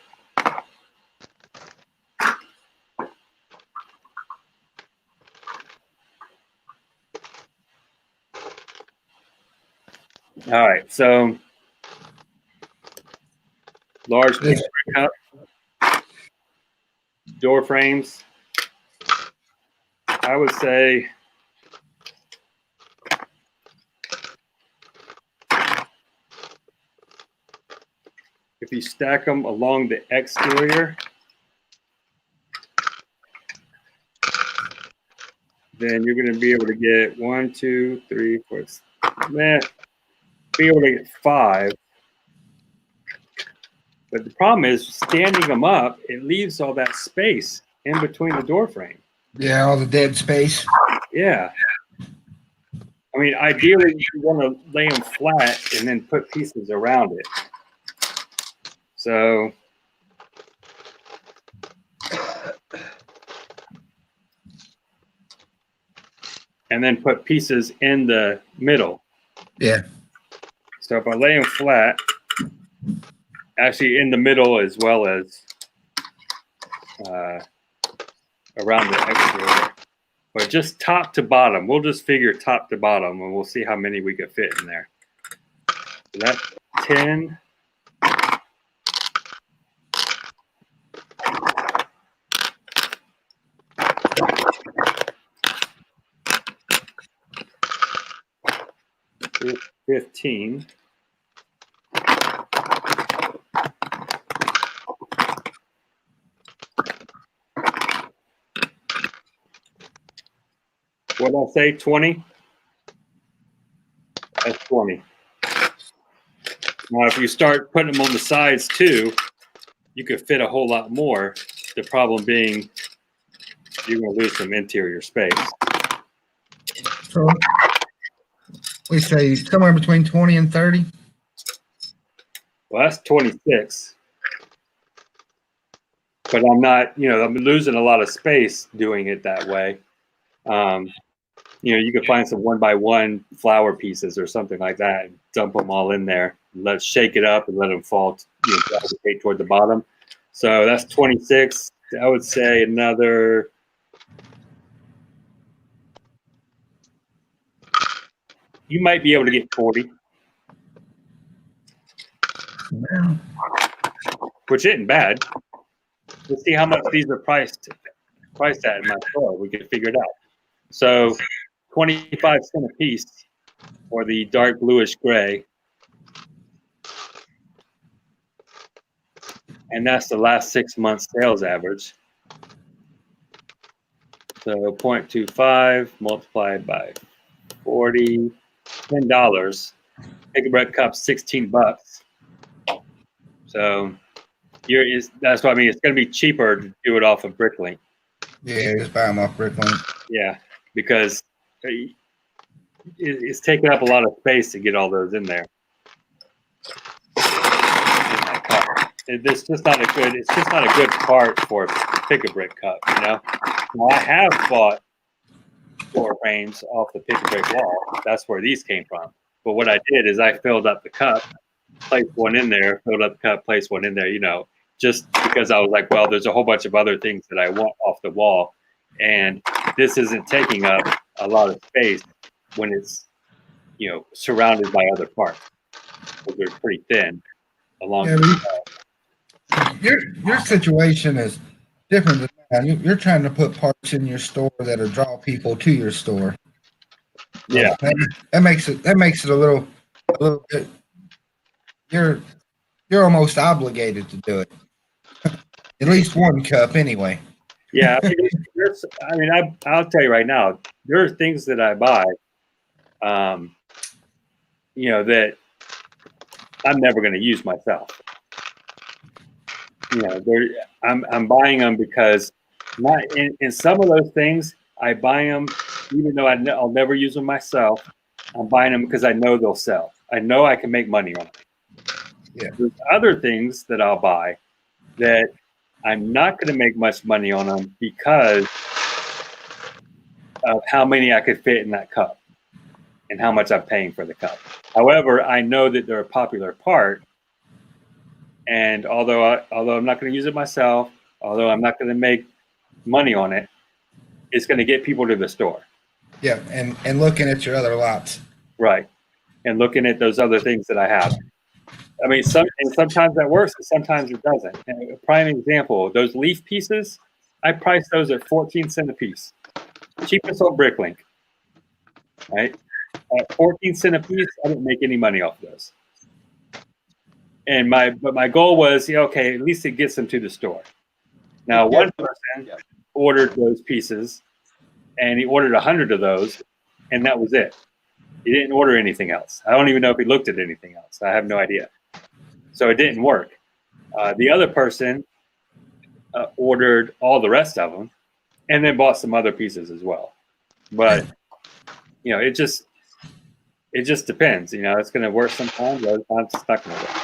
All right, so large pick a brick cup, door frames. I would say if you stack them along the exterior, then you're going to be able to get 1, 2, 3, 4, be able to get 5. But the problem is standing them up, it leaves all that space in between the door frame. Yeah, all the dead space. Yeah. I mean, ideally, you want to lay them flat and then put pieces around it. So, and then put pieces in the middle. Yeah. So if I lay them flat, actually in the middle as well as around the exterior, but just top to bottom. We'll just figure top to bottom, and we'll see how many we could fit in there. So that's 10. 15. What did I say? 20? That's 20. Now, if you start putting them on the sides too, you could fit a whole lot more. The problem being you're going to lose some interior space. So we say somewhere between 20 and 30. Well, that's 26. But I'm not, I'm losing a lot of space doing it that way. You could find some 1x1 flower pieces or something like that and dump them all in there. Let's shake it up and let them fall, gravitate toward the bottom. So that's 26. I would say another. You might be able to get 40, which isn't bad. Let's see how much these are priced at in my store. We can figure it out. So 25 cents a piece for the dark bluish gray. And that's the last 6 months sales average. So 0.25 multiplied by 40, $10. Pick-a-brick cup, $16. So that's what I mean. It's going to be cheaper to do it off of Bricklink. Yeah, just buy them off Bricklink. Yeah, because it's taking up a lot of space to get all those in there. It's just not a good part for a pick-a-brick cup, Now, I have bought door frames off the pick-a-brick wall. That's where these came from. But what I did is I filled up the cup, placed one in there, filled up the cup, placed one in there, just because I was like, well, there's a whole bunch of other things that I want off the wall. And this isn't taking up a lot of space when it's, surrounded by other parts. Because they're pretty thin along Your situation is different than mine. You're trying to put parts in your store that'll draw people to your store. Yeah. That makes it a little bit. You're almost obligated to do it. At least one cup anyway. Yeah, I'll tell you right now, there are things that I buy, that I'm never going to use myself. I'm buying them because in some of those things, I buy them even though I'll never use them myself. I'm buying them because I know they'll sell. I know I can make money on them. Yeah. There's other things that I'll buy that I'm not going to make much money on them because of how many I could fit in that cup and how much I'm paying for the cup. However, I know that they're a popular part, and although I'm not going to use it myself, although I'm not going to make money on it, it's going to get people to the store. Yeah, and looking at your other lots. Right, and looking at those other things that I have. I mean, sometimes that works, and sometimes it doesn't. And a prime example, those leaf pieces, I priced those at 14 cents a piece. Cheapest on Bricklink. Right? At 14 cents a piece, I didn't make any money off of those. And my goal was, okay, at least it gets them to the store. Now, one person ordered those pieces, and he ordered 100 of those, and that was it. He didn't order anything else. I don't even know if he looked at anything else. I have no idea. So it didn't work. The other person ordered all the rest of them, and then bought some other pieces as well. But it just depends. It's going to work sometimes. Other times it's not going to work.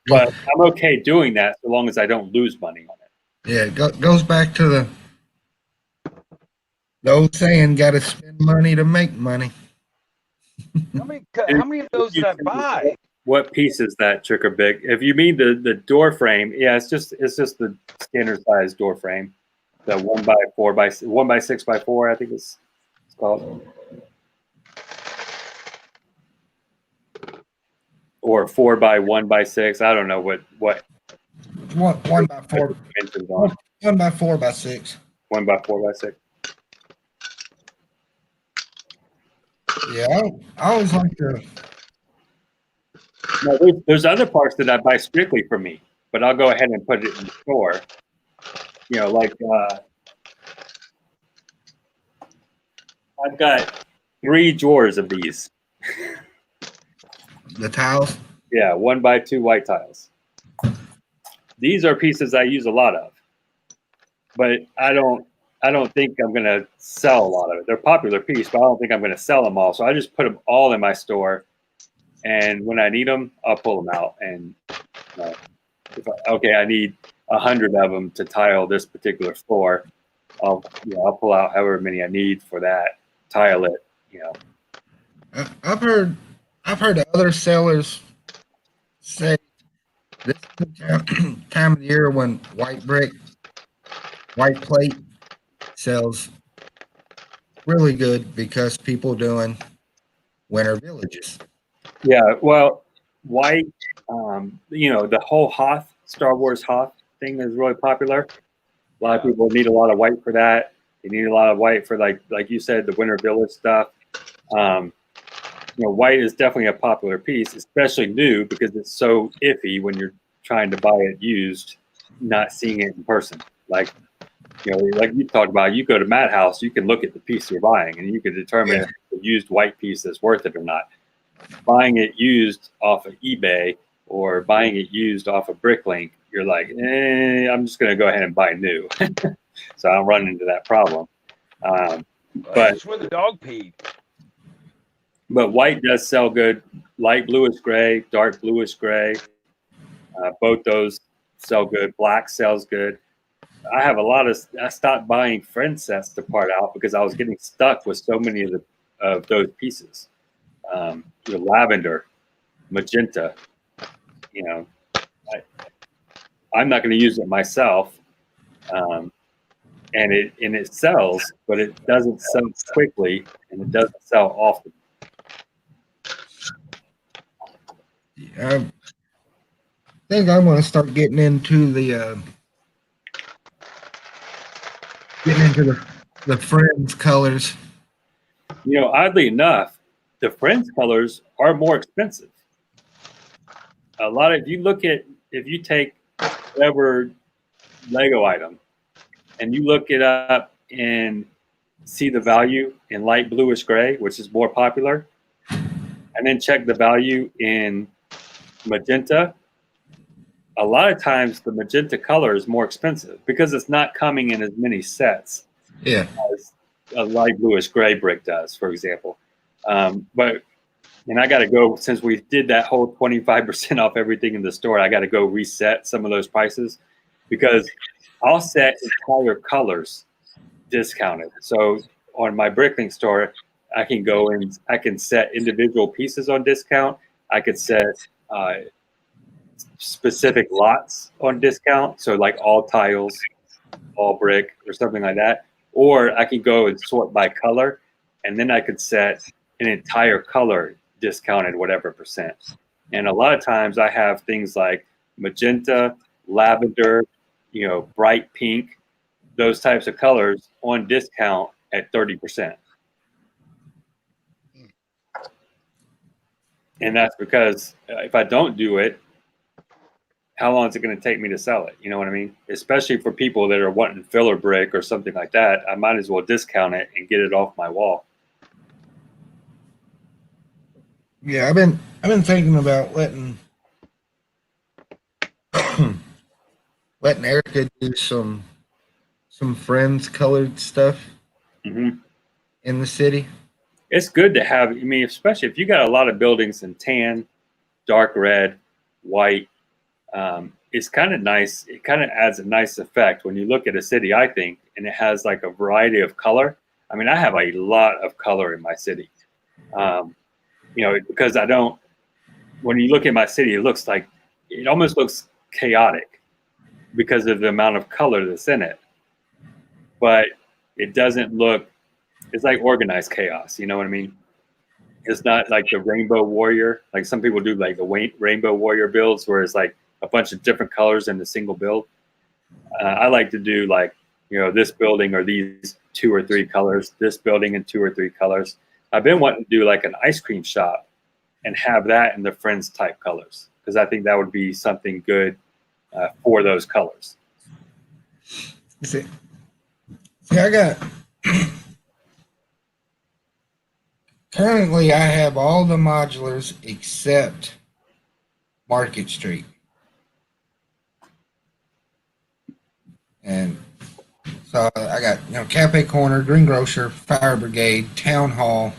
But I'm okay doing that so long as I don't lose money on it. Yeah, it goes back to the old saying, got to spend money to make money. How many of those did I buy? What piece is that, Tricker Big? If you mean the door frame, yeah, it's just the standard size door frame, the 1x6x4, I think it's called, or 4x1x6. I don't know what. 1x4. dimensions on 1x4x6. 1x4x6. Yeah, I always like to. Now, there's other parts that I buy strictly for me, but I'll go ahead and put it in the store. You know, like I've got 3 drawers of these. The tiles. Yeah, 1x2 white tiles. These are pieces I use a lot of, but I don't think I'm gonna sell a lot of it. They're a popular piece, but I don't think I'm gonna sell them all. So I just put them all in my store, and when I need them, I'll pull them out. And okay, I need 100 of them to tile this particular floor. I'll pull out however many I need for that, tile it. You know, I've heard other sellers say this is the time of the year when white plate sells really good because people doing winter villages. yeah. Well, white. You know, the whole Hoth, Star Wars Hoth thing is really popular. A lot of people need a lot of white for that. They need a lot of white for like you said, the Winter Village stuff. You know, white is definitely a popular piece, especially new because it's so iffy when you're trying to buy it used, not seeing it in person. Like, you know, like you talked about, you go to Madhouse, you can look at the piece you're buying and you can determine if the used white piece is worth it or not. Buying it used off of eBay or buying it used off of Bricklink, you're like, I'm just going to go ahead and buy new. So I don't run into that problem. But That's where the dog peed. But white does sell good. Light bluish gray, dark bluish gray. Both those sell good. Black sells good. I have I stopped buying friend sets to part out because I was getting stuck with so many of those pieces. You know, lavender, magenta. You know, I'm not going to use it myself. And it sells, but it doesn't sell quickly and it doesn't sell often. I think I'm going to start getting into the Friends colors. You know, oddly enough, the Friends colors are more expensive. A lot of if you take whatever Lego item and you look it up and see the value in light bluish gray, which is more popular, and then check the value in magenta, a lot of times the magenta color is more expensive because it's not coming in as many sets Yeah. as a light bluish gray brick does, for example. And I got to go, since we did that whole 25% off everything in the store, I got to go reset some of those prices because I'll set entire colors discounted. So on my Bricklink store, I can go and I can set individual pieces on discount. I could set specific lots on discount. So like all tiles, all brick or something like that. Or I can go and sort by color and then I could set an entire color discounted whatever percent. And a lot of times I have things like magenta, lavender, you know, bright pink, those types of colors on discount at 30%. And that's because if I don't do it, how long is it going to take me to sell it? You know what I mean? Especially for people that are wanting filler brick or something like that, I might as well discount it and get it off my wall. Yeah, I've been thinking about letting Erica do some Friends colored stuff Mm-hmm. in the city. It's good to have, I mean, especially if you got a lot of buildings in tan, dark red, white, it's kind of nice. It kind of adds a nice effect when you look at a city, I think, and it has like a variety of color. I mean, I have a lot of color in my city, you know, because when you look at my city, it almost looks chaotic because of the amount of color that's in it. But it doesn't look, it's like organized chaos. You know what I mean? It's not like the Rainbow Warrior. Like some people do like the Rainbow Warrior builds where it's like a bunch of different colors in a single build. I like to do like, you know, this building or these 2 or 3 colors, this building in 2 or 3 colors. I've been wanting to do like an ice cream shop and have that in the Friends type colors, because I think that would be something good for those colors. See, I got currently I have all the modulars except Market Street. And so I got, Cafe Corner, Greengrocer, Fire Brigade, Town Hall.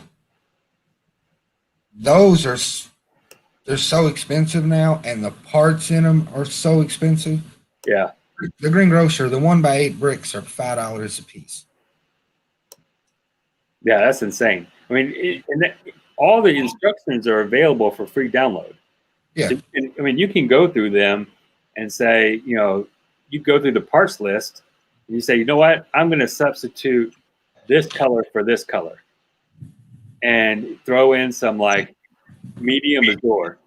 Those are they're so expensive now, and the parts in them are so expensive. Yeah. The Greengrocer, the 1x8 bricks are $5 a piece. Yeah, that's insane. I mean, all the instructions are available for free download. Yeah. So, I mean, you can go through them and say, you go through the parts list and you say, you know what, I'm going to substitute this color for this color, and throw in some like medium azure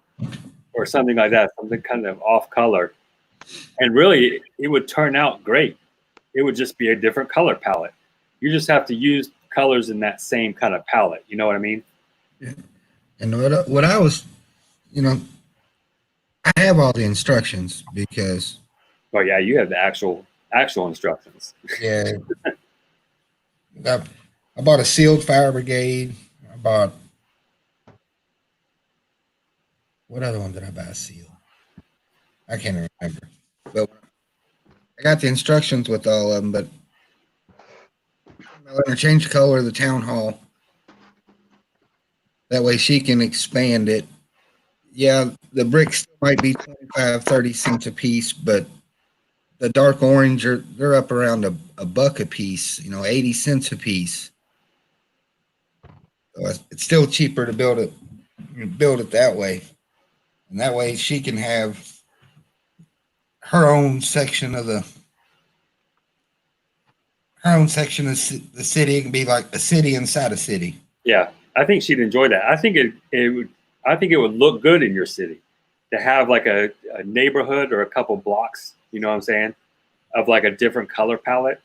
or something like that, something kind of off color. And really, it would turn out great. It would just be a different color palette. You just have to use colors in that same kind of palette. You know what I mean? Yeah. And what I was, I have all the instructions because. Oh yeah, you have the actual instructions. Yeah. I bought a sealed Fire Brigade. I bought, what other one did I buy sealed? I can't remember. But I got the instructions with all of them, but I let her change the color of the Town Hall. That way she can expand it. Yeah, the bricks might be 25, 30 cents a piece, but the dark orange, they're up around a buck a piece, 80 cents a piece. So it's still cheaper to build it that way. And that way she can have her own section of the city. It can be like a city inside a city. Yeah, I think she'd enjoy that. I think it would look good in your city to have like a neighborhood or a couple blocks, you know what I'm saying, of like a different color palette.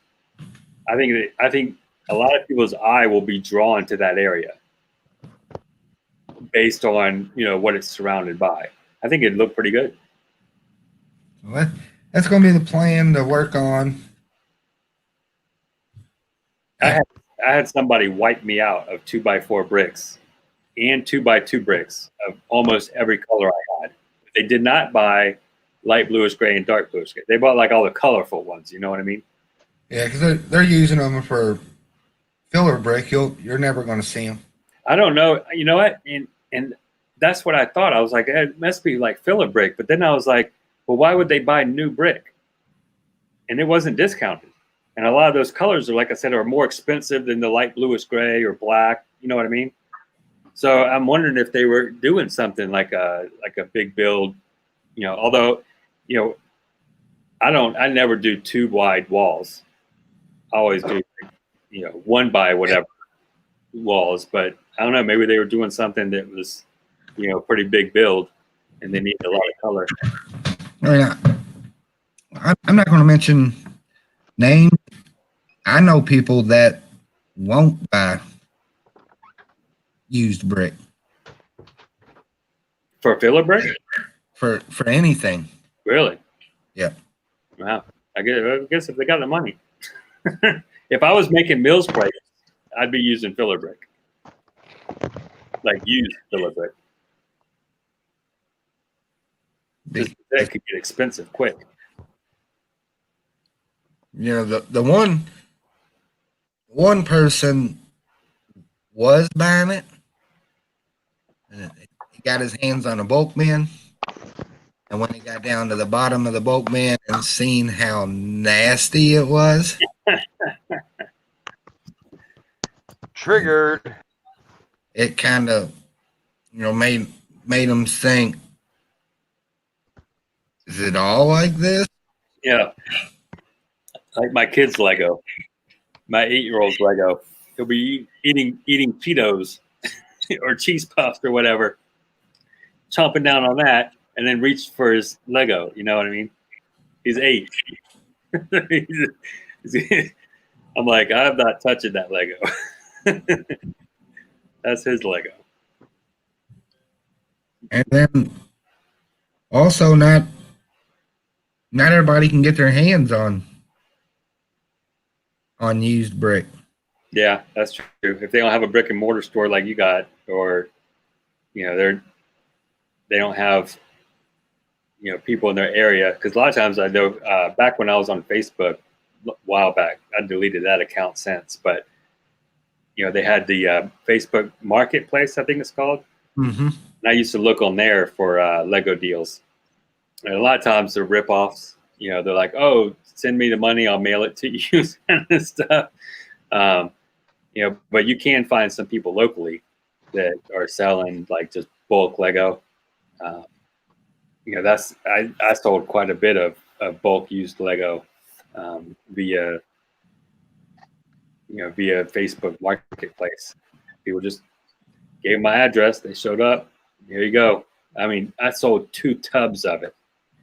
I think a lot of people's eye will be drawn to that area based on, what it's surrounded by. I think it'd look pretty good. Well, that's going to be the plan to work on. I had somebody wipe me out of 2x4 bricks and 2x2 bricks of almost every color I had. They did not buy light bluish gray and dark bluish gray. They bought like all the colorful ones. You know what I mean? Yeah, because they're using them for filler brick. You're never going to see them. I don't know. You know what? And that's what I thought. I was like, it must be like filler brick. But then I was like, well, why would they buy new brick? And it wasn't discounted. And a lot of those colors are, like I said, are more expensive than the light bluish gray or black. You know what I mean? So I'm wondering if they were doing something like a big build, although, I never do 2 wide walls. I always do, 1 by whatever walls, but I don't know, maybe they were doing something that was, pretty big build and they needed a lot of color. I'm not going to mention names. I know people that won't buy used brick For filler brick? for anything. Really? Yeah. Wow. I guess if they got the money. If I was making Mills plates, I'd be using filler brick. Like used filler brick. That could get expensive quick. The one person was buying it. He got his hands on a bulk bin. And when he got down to the bottom of the bulk bin and seen how nasty it was, Triggered. it kind of, made him think, is it all like this? Yeah. Like my kid's Lego. My 8-year-old's Lego. He'll be eating Cheetos or cheese puffs or whatever, chomping down on that, and then reach for his Lego. You know what I mean? He's 8. I'm like, I'm not touching that Lego. That's his Lego. And then also not everybody can get their hands on used brick. Yeah, that's true. If they don't have a brick and mortar store like you got, or they don't have people in their area, because a lot of times I know back when I was on Facebook a while back, I deleted that account since, but they had the Facebook Marketplace, I think it's called. Mm-hmm. And I used to look on there for Lego deals. And a lot of times they're ripoffs. They're like, "Oh, send me the money, I'll mail it to you," kind of stuff. But you can find some people locally that are selling like just bulk Lego. That's I sold quite a bit of bulk used Lego via Facebook Marketplace. People just gave my address, they showed up. Here you go. I mean, I sold 2 tubs of it.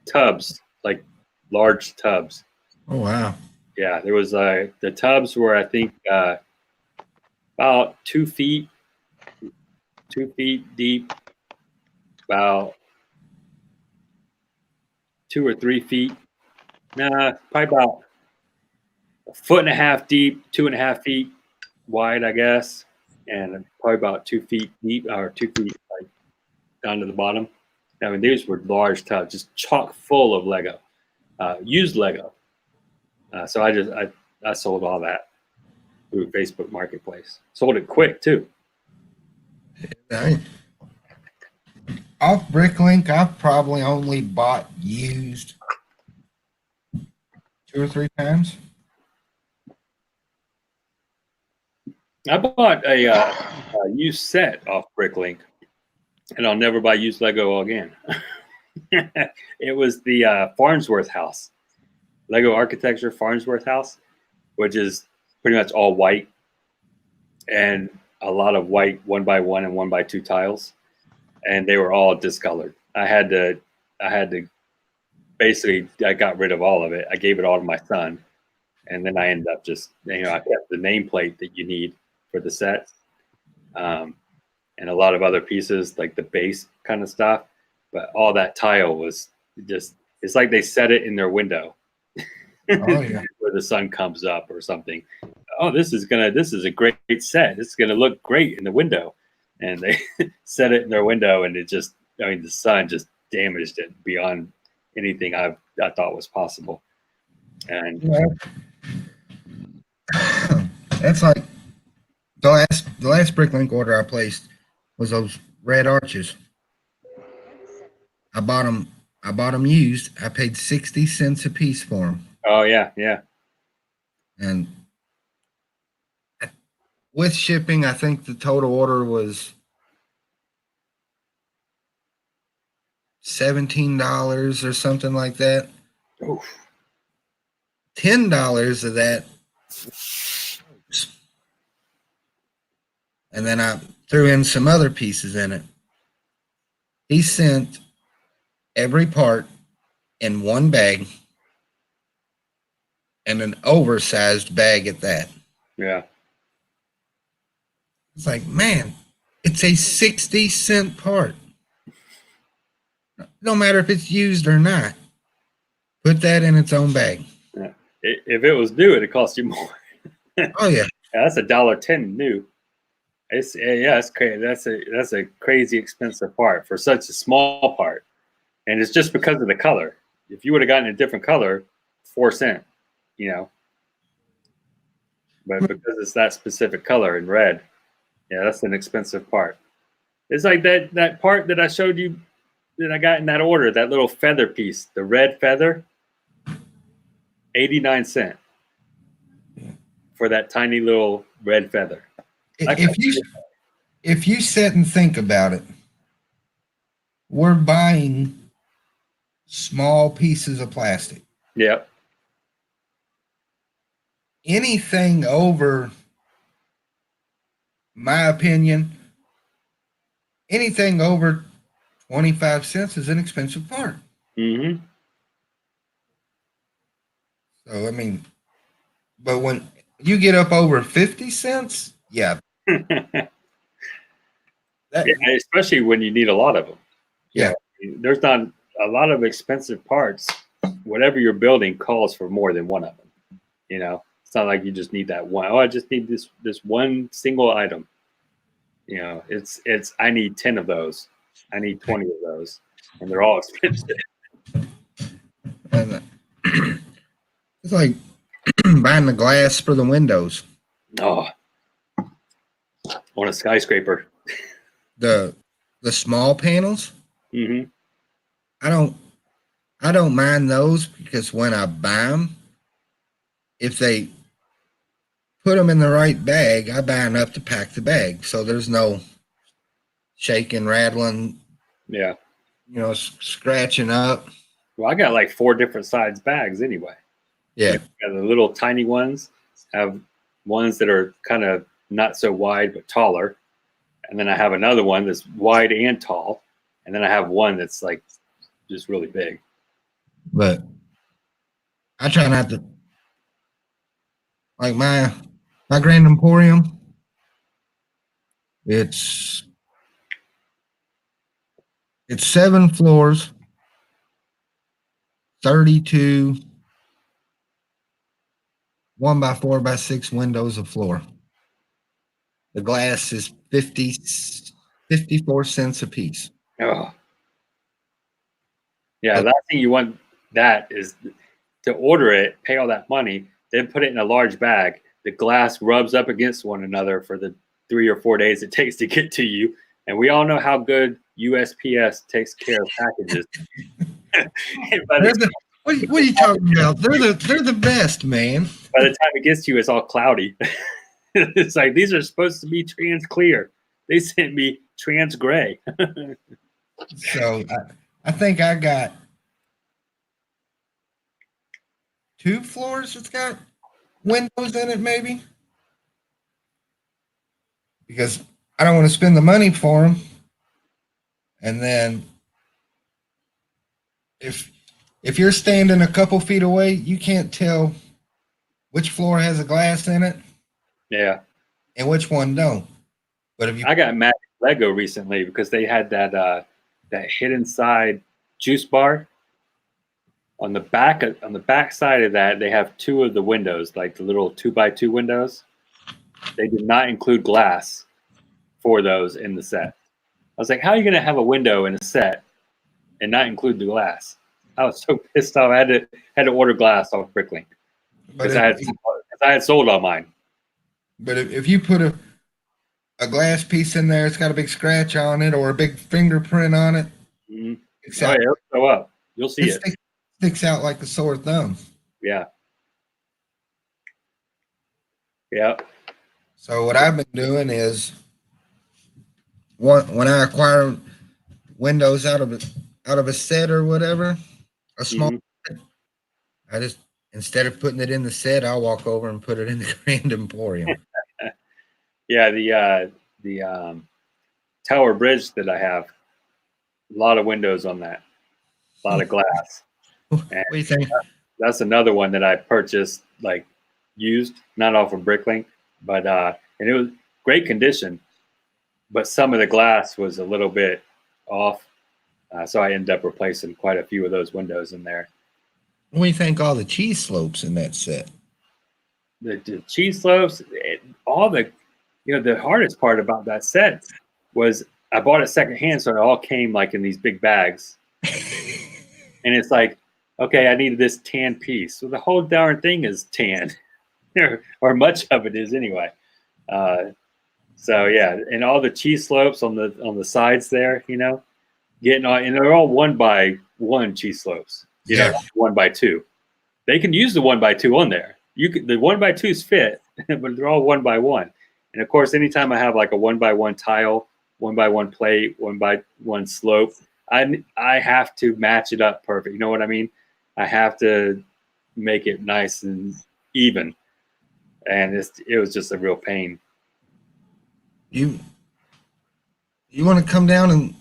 Tubs, like large tubs. Oh wow. Yeah, there was the tubs were, I think, about 2 feet deep, about 2 or 3 feet. Nah, probably about 1.5 feet deep, 2.5 feet wide, I guess, and probably about 2 feet deep, or 2 feet like down to the bottom. I mean, these were large tubs, just chock full of Lego, used Lego. So I sold all that through Facebook Marketplace. Sold it quick too. Off Bricklink, I've probably only bought used 2 or 3 times. I bought a used set off Bricklink, and I'll never buy used Lego again. It was the Farnsworth house, Lego Architecture Farnsworth house, which is pretty much all white and a lot of white 1x1 and 1x2 tiles, and they were all discolored. I had to basically, I got rid of all of it. I gave it all to my son, and then I ended up just I kept the nameplate that you need for the set, and a lot of other pieces like the base kind of stuff. But all that tile was just, it's like they set it in their window. Oh yeah. Where the sun comes up or something. Oh, this is a great set. This is gonna look great in the window. And they set it in their window, and it just, the sun just damaged it beyond anything I thought was possible. And That's like the last Bricklink order I placed was those red arches. I bought them used. I paid 60 cents a piece for them. oh yeah, yeah. And with shipping, I think the total order was $17 or something like that. Oof. $10 of that. And then I threw in some other pieces in it. He sent every part in one bag, and an oversized bag at that. Yeah. It's like, man, it's a 60-cent part. No matter if it's used or not. Put that in its own bag. If it was new, it'd cost you more. Oh yeah. That's $1.10 new. It's crazy. That's a crazy expensive part for such a small part, and it's just because of the color. If you would have gotten a different color, 4 cents, but because it's that specific color in red, yeah, that's an expensive part. It's like that part that I showed you that I got in that order, that little feather piece, the red feather, 89 cents for that tiny little red feather. If you sit and think about it, we're buying small pieces of plastic. Yep. Anything over, my opinion, anything over 25 cents is an expensive part. Mm-hmm. So, but when you get up over 50 cents, yeah. That- Yeah, especially when you need a lot of them. Yeah. There's not a lot of expensive parts. Whatever you're building calls for more than one of them. You know, it's not like you just need that one. Oh, I just need this one single item. You know, it's I need 10 of those. I need 20 of those, and they're all expensive. and it's like buying the glass for the windows. Oh, on a skyscraper. The small panels. Hmm. I don't mind those because when I buy them, if they put them in the right bag, I buy enough to pack the bag, so there's no shaking, rattling, Yeah. scratching up. Well, I got like 4 different size bags anyway. Yeah, Yeah, the little tiny ones have ones that are kind of not so wide but taller, and then I have another one that's wide and tall, and then I have one that's like just really big. but I try not to like my Grand Emporium. It's 7 floors, 32 1x4x6 windows a floor. The glass is 54 cents a piece. Oh, yeah. Last thing you want that is to order it, pay all that money, then put it in a large bag. The glass rubs up against one another for the 3 or 4 days it takes to get to you, and we all know how good USPS takes care of packages. By What are you talking about? They're the best, man. the time it gets to you, it's all cloudy. It's like these are supposed to be trans clear. They sent me trans gray. So I think I got 2 floors. It's got windows in it, maybe, because I don't want to spend the money for them. And then if you're standing a couple feet away, you can't tell which floor has a glass in it Yeah, and which one don't. But if you I got mad at Lego recently because they had that hidden side juice bar on the back side of that. They have 2 of the windows, like the little 2x2 windows. They did not include glass for those in the set. I was like, how are you going to have a window in a set and not include the glass? I was so pissed off. I had to order glass off Bricklink but because I had sold on mine. if you put a glass piece in there, it's got a big scratch on it or a big fingerprint on it. Mm-hmm. It's Oh, yeah, it'll show up. You'll see it. Sticks out like a sore thumb. Yeah. Yeah. So what I've been doing is when I acquire windows out of a set or whatever, a small Mhm. I just, instead of putting it in the set, I'll walk over and put it in the Grand Emporium. Yeah, the Tower Bridge that I have, a lot of windows on that, a lot of glass. What do you think? That's another one that I purchased, like used, not off of Bricklink, but and it was great condition, but some of the glass was a little bit off, so I ended up replacing quite a few of those windows in there. What do you think all the cheese slopes in that set? The cheese slopes, all the, the hardest part about that set was I bought it secondhand, so it all came like in these big bags, and it's like, okay, I needed this tan piece, so the whole darn thing is tan, or much of it is anyway. So yeah, and all the cheese slopes on the sides there, getting on, and they're all 1x1 cheese slopes. Yeah. 1x2. They can use the 1x2 on there. The 1x2s fit, but they're all 1x1. And of course, anytime I have like a 1x1 tile, 1x1 plate, 1x1 slope, I have to match it up perfect. You know what I mean? I have to make it nice and even. And it was just a real pain. You want to come down and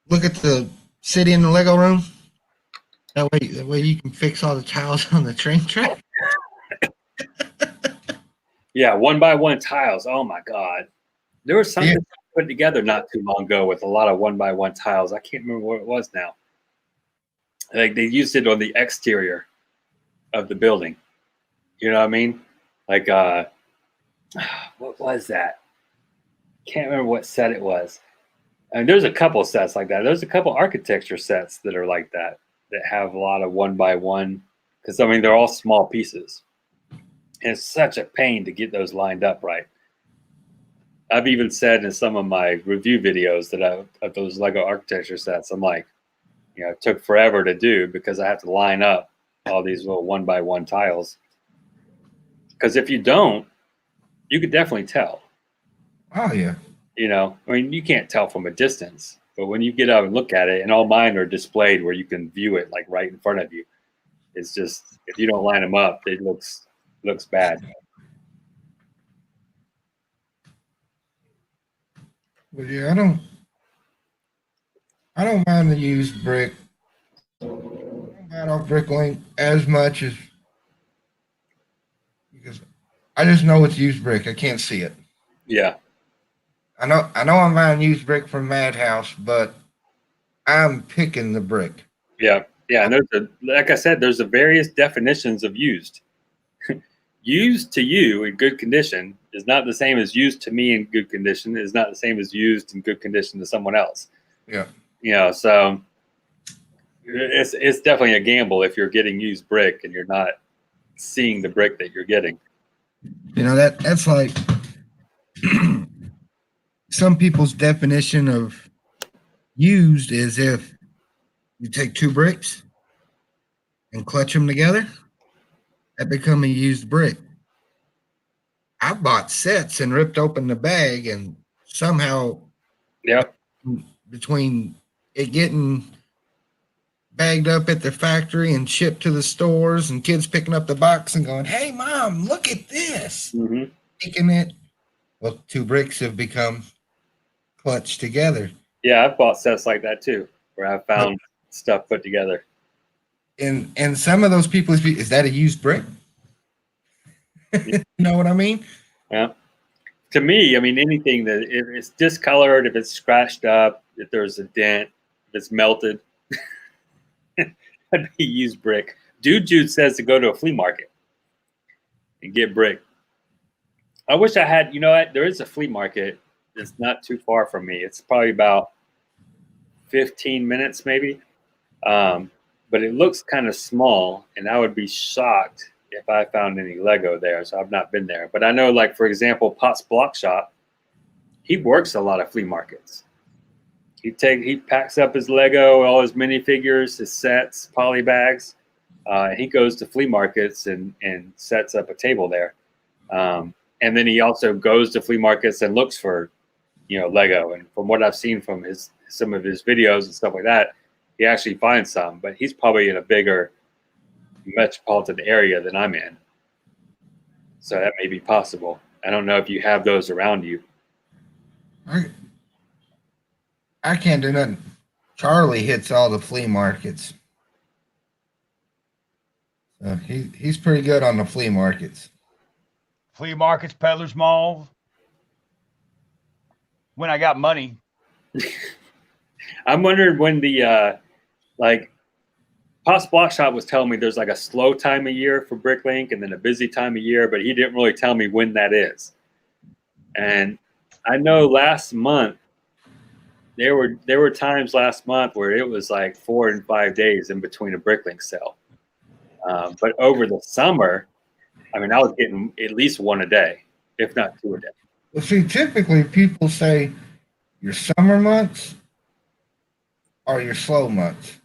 look at the city in the Lego room? That way you can fix all the tiles on the train track. Yeah, 1x1 tiles. Oh my God. There was something put together not too long ago with a lot of 1x1 tiles. I can't remember what it was now. Like they used it on the exterior of the building. You know what I mean? Like, what was that? Can't remember what set it was. And there's a couple sets like that. There's a couple architecture sets that are like that have a lot of 1x1, because I mean they're all small pieces. And it's such a pain to get those lined up right. I've even said in some of my review videos that of those Lego architecture sets, I'm like, you know, it took forever to do because I have to line up all these little 1x1 tiles. Because if you don't, you could definitely tell. Oh yeah. You know, I mean, you can't tell from a distance, but when you get out and look at it, and all mine are displayed where you can view it like right in front of you. It's just, if you don't line them up, it looks bad. But yeah, I don't mind the used brick. I don't mind off Bricklink as much as, because I just know it's used brick. I can't see it. Yeah. I know I'm buying used brick from Madhouse, but I'm picking the brick. Yeah. Yeah. And like I said, there's various definitions of used. Used to you in good condition is not the same as used to me in good condition. Is not the same as used in good condition to someone else. Yeah. You know, so it's definitely a gamble if you're getting used brick and you're not seeing the brick that you're getting. You know, that's like some people's definition of used is if you take two bricks and clutch them together, that become a used brick. I bought sets and ripped open the bag, and somehow, Yep. between it getting bagged up at the factory and shipped to the stores, and kids picking up the box and going, "Hey, Mom, look at this!" Mm-hmm. Taking it, well, two bricks have become clutched together. Yeah, I've bought sets like that too, where I've found stuff put together. And some of those people, is that a used brick? You know what I mean? Yeah. To me, I mean, anything that if it's discolored, if it's scratched up, if there's a dent, if it's melted, that'd be used brick. Jude says to go to a flea market and get brick. I wish I had, you know what? There is a flea market that's not too far from me. It's probably about 15 minutes maybe. But it looks kind of small, and I would be shocked if I found any Lego there. So I've not been there. But I know, like, for example, Potts Block Shop, he works a lot of flea markets. He packs up his Lego, all his minifigures, his sets, poly bags. He goes to flea markets and sets up a table there. And then he also goes to flea markets and looks for, you know, Lego. And from what I've seen from some of his videos and stuff like that, he actually finds some. But he's probably in a bigger metropolitan area than I'm in. So that may be possible. I don't know if you have those around you. I can't do nothing. Charlie hits all the flea markets. So he's pretty good on the flea markets. Flea markets, peddlers malls. When I got money. I'm wondering when the like Potts Block Shop was telling me there's like a slow time of year for Bricklink and then a busy time of year, but he didn't really tell me when that is. And I know last month there were times last month where it was like 4 and 5 days in between a Bricklink sale. But over the summer, I mean, I was getting at least one a day, if not two a day. Well, see, typically people say your summer months are your slow months.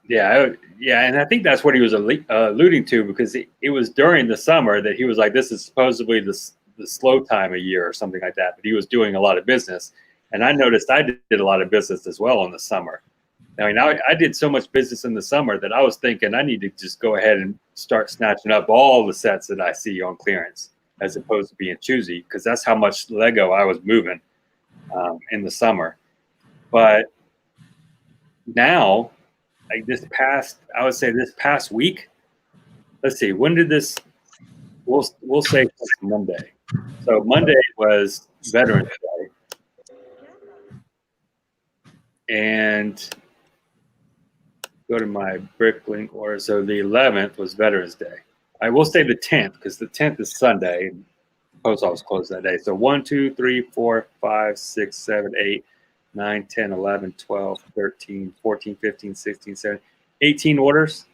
Yeah, and I think that's what he was alluding to, because it was during the summer that he was like, this is supposedly the slow time of year or something like that. But he was doing a lot of business. And I noticed I did a lot of business as well in the summer. I mean, I did so much business in the summer that I was thinking I need to just go ahead and start snatching up all the sets that I see on clearance, as opposed to being choosy, because that's how much Lego I was moving in the summer. But now, like I would say this past week, let's see, when did this, we'll say Monday. So Monday was Veterans Day. and go to my Bricklink order. So the 11th was Veterans Day. I will say the 10th because the 10th is Sunday. Post office closed that day. So 1, 2, 3, 4, 5, 6, 7, 8, 9, 10, 11, 12, 13, 14, 15, 16, 17, 18 orders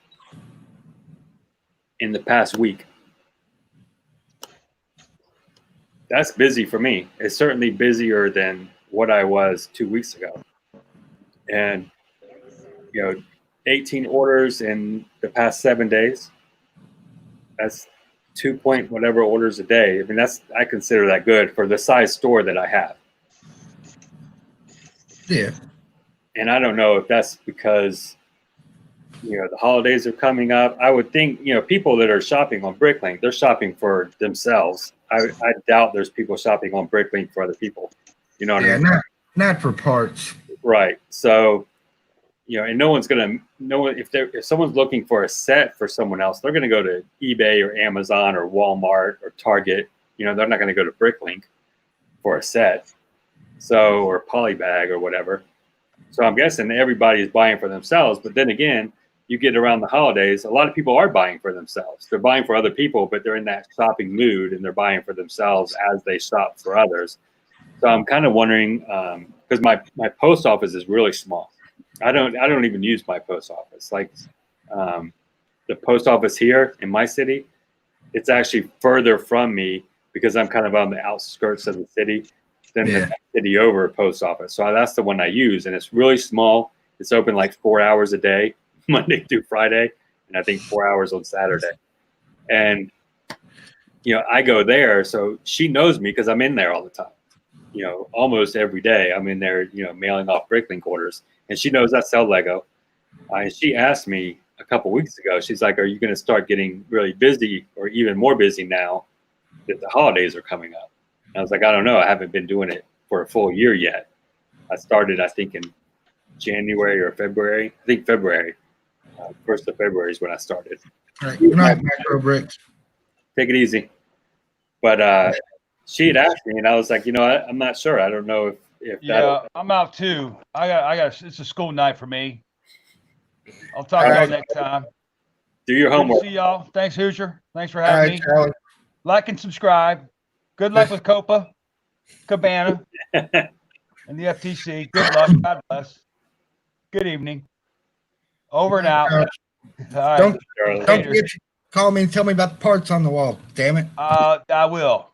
in the past week. That's busy for me. It's certainly busier than what I was 2 weeks ago. And, 18 orders in the past 7 days. That's 2 point whatever orders a day. I mean, I consider that good for the size store that I have. Yeah. And I don't know if that's because, the holidays are coming up. I would think, people that are shopping on Bricklink, they're shopping for themselves. I doubt there's people shopping on Bricklink for other people. You know what I mean? Not for parts. Right. So, and no one's gonna know if someone's looking for a set for someone else, they're gonna go to eBay or Amazon or Walmart or Target. They're not gonna go to Bricklink for a set, or Polybag or whatever. So I'm guessing everybody is buying for themselves. But then again, you get around the holidays, a lot of people are buying for themselves. They're buying for other people, but they're in that shopping mood and they're buying for themselves as they shop for others. So I'm kind of wondering, because my post office is really small. I don't even use my post office. Like the post office here in my city, it's actually further from me because I'm kind of on the outskirts of the city than the city over post office. So that's the one I use, and it's really small. It's open like 4 hours a day, Monday through Friday, and I think 4 hours on Saturday. And I go there, so she knows me because I'm in there all the time. Almost every day I'm in there, mailing off Bricklink orders. And she knows I sell Lego. And she asked me a couple weeks ago, she's like, are you going to start getting really busy or even more busy now that the holidays are coming up? And I was like, I don't know. I haven't been doing it for a full year yet. I started, I think, in January or February. I think February. 1st of February is when I started. All right. Good night, Micro Bricks. Take it easy. But she had asked me, and I was like, I'm not sure. I don't know if Yeah, I'm out too. I got. It's a school night for me. I'll talk to y'all next time. do your Good to homework. see y'all. Thanks, Hoosier. Thanks for All having right, me. Charlie. Like and subscribe. Good luck with Copa, Cabana, and the FTC. Good luck. God bless. Good evening. Over and out. All right. Don't Charlie. forget to call me and tell me about the parts on the wall. Damn it. I will.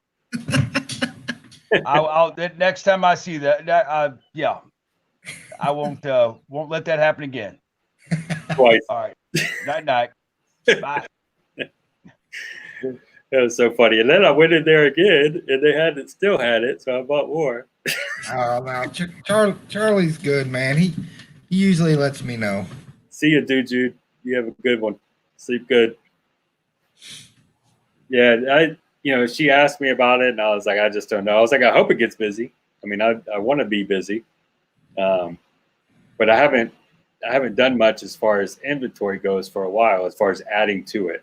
I'll next time I see that. Yeah. I won't let that happen again. Twice. All right. Night. Bye. That was so funny. And then I went in there again, and they still had it, so I bought more. Oh, no. Charlie's good, man. He usually lets me know. See you, dude, Jude. You have a good one. Sleep good. Yeah, she asked me about it, and I was like, I just don't know. I was like, I hope it gets busy. I mean, I want to be busy, but I haven't done much as far as inventory goes for a while, as far as adding to it.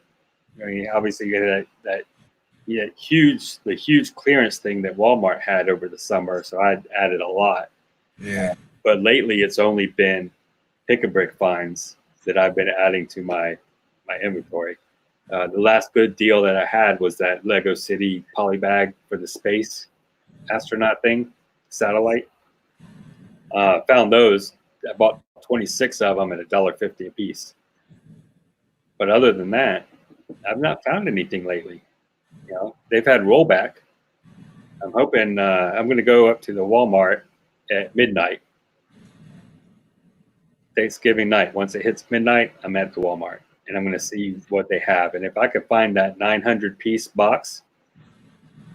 I mean, obviously, you had the huge clearance thing that Walmart had over the summer, so I added a lot. Yeah. But lately, it's only been Pick-a-Brick finds that I've been adding to my inventory. The last good deal that I had was that Lego City Polybag for the space astronaut thing, satellite. Found those. I bought 26 of them at $1.50 a piece. But other than that, I've not found anything lately. They've had rollback. I'm hoping I'm going to go up to the Walmart at midnight. Thanksgiving night. Once it hits midnight, I'm at the Walmart, and I'm going to see what they have. And if I could find that 900-piece box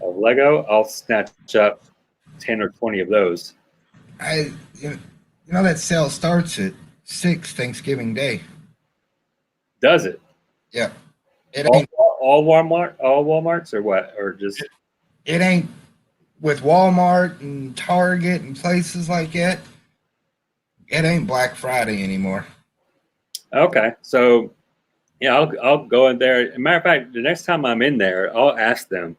of Lego, I'll snatch up 10 or 20 of those. That sale starts at 6 Thanksgiving Day. Does it? Yeah. It All, ain't. all Walmarts, or what? Or just It ain't with Walmart and Target and places like that. It ain't Black Friday anymore. okay? So, yeah, I'll go in there. As a matter of fact, the next time I'm in there, I'll ask them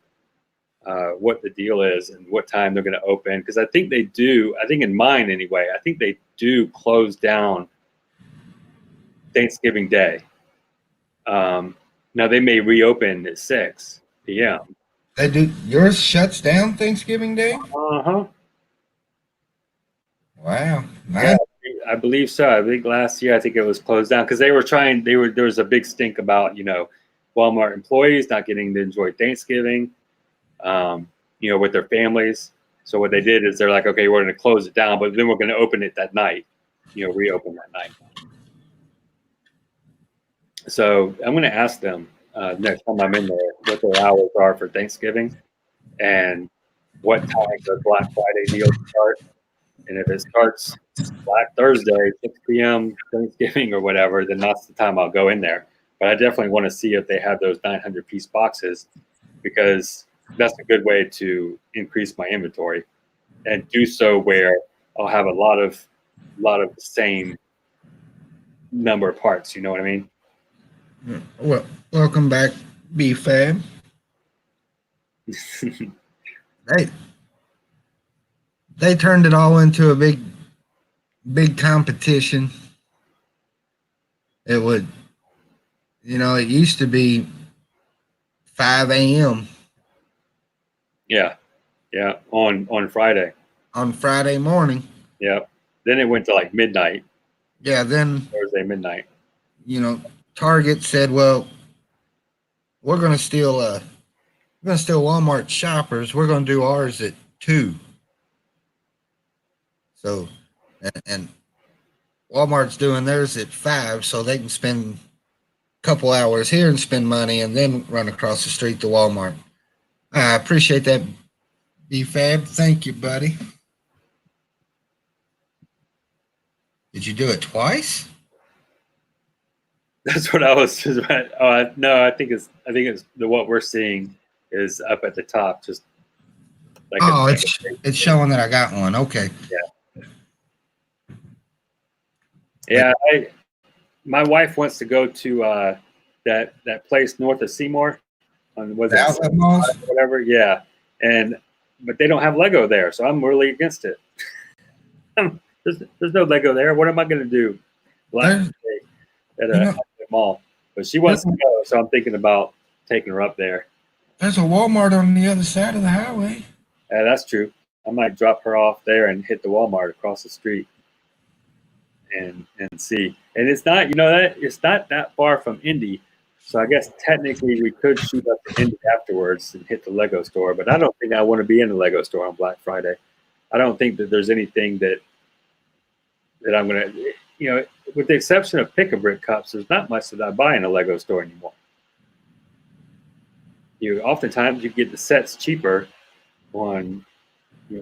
what the deal is and what time they're going to open, because I think they do. I think in mine anyway. I think they do close down Thanksgiving Day. Now they may reopen at 6 p.m. They do. Yours shuts down Thanksgiving Day. Uh-huh. Wow. Yeah, I believe so. I think last year, I think it was closed down because there was a big stink about, Walmart employees not getting to enjoy Thanksgiving, with their families. So what they did is they're like, okay, we're going to close it down, but then we're going to open it that night, reopen that night. So I'm going to ask them next time I'm in there what their hours are for Thanksgiving and what time the Black Friday deals start. And if it starts Black Thursday, 6 p.m. Thanksgiving or whatever, then that's the time I'll go in there. But I definitely want to see if they have those 900-piece boxes, because that's a good way to increase my inventory and do so where I'll have a lot of the same number of parts. You know what I mean? Well, welcome back, B-Fab. They turned it all into a big competition. It would, it used to be 5 a.m. Yeah, on Friday. on Friday morning. Yeah. Then it went to like midnight. Yeah, then Thursday midnight. Target said, "Well, we're going to steal Walmart shoppers. We're going to do ours at 2." So, and Walmart's doing theirs at 5, so they can spend a couple hours here and spend money, and then run across the street to Walmart. I appreciate that, B-Fab. Thank you, buddy. Did you do it twice? That's what I was just. No, I think it's what we're seeing is up at the top, just like it's showing that I got one. Okay. Yeah. My wife wants to go to that place north of Seymour, was it Outlet malls? whatever? Yeah, but they don't have Lego there, so I'm really against it. There's no Lego there. What am I going to do? At a mall, but she wants to go, so I'm thinking about taking her up there. There's a Walmart on the other side of the highway. Yeah, that's true. I might drop her off there and hit the Walmart across the street and see. And it's not, it's not that far from Indy, so I guess technically we could shoot up to Indy afterwards and hit the Lego store. But I don't think I want to be in the Lego store on Black Friday. I don't think that there's anything that I'm gonna, with the exception of Pick-a-Brick cups, there's not much that I buy in a Lego store anymore. Oftentimes you get the sets cheaper on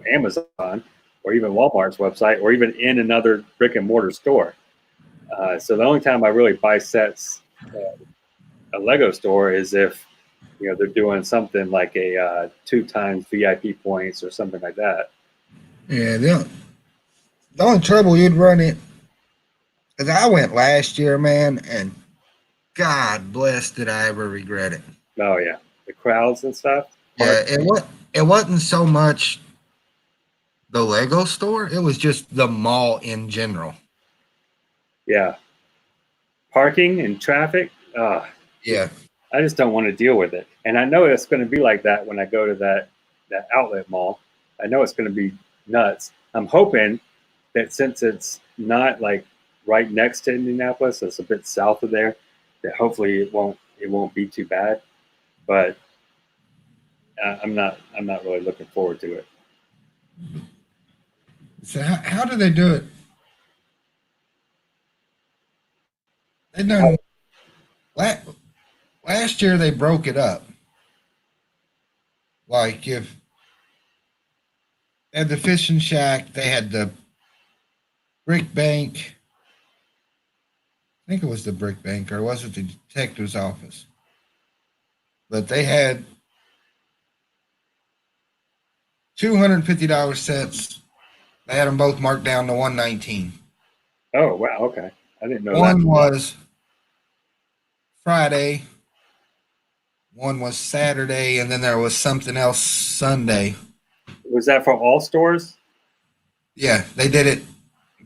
Amazon or even Walmart's website or even in another brick and mortar store. So the only time I really buy sets at a Lego store is if they're doing something like a 2 times VIP points or something like that. Yeah, the only trouble you'd run in is I went last year, man, and God bless did I ever regret it. Oh yeah, the crowds and stuff. Yeah, it wasn't so much the Lego store; it was just the mall in general. Yeah, parking and traffic. Yeah, I just don't want to deal with it, and I know it's going to be like that when I go to that outlet mall. I know it's going to be nuts. I'm hoping that since it's not like right next to Indianapolis, it's a bit south of there, that hopefully it won't be too bad. But I'm not really looking forward to it. So how do they do it? They done last year they broke it up. Like if at the fishing shack they had the brick bank. I think it was the brick bank, or was it the detective's office? But they had $250 sets. They had them both marked down to $119. Oh wow, okay, I didn't know One that. was Friday, one was Saturday, and then there was something else Sunday. Was that for all stores? Yeah, they did it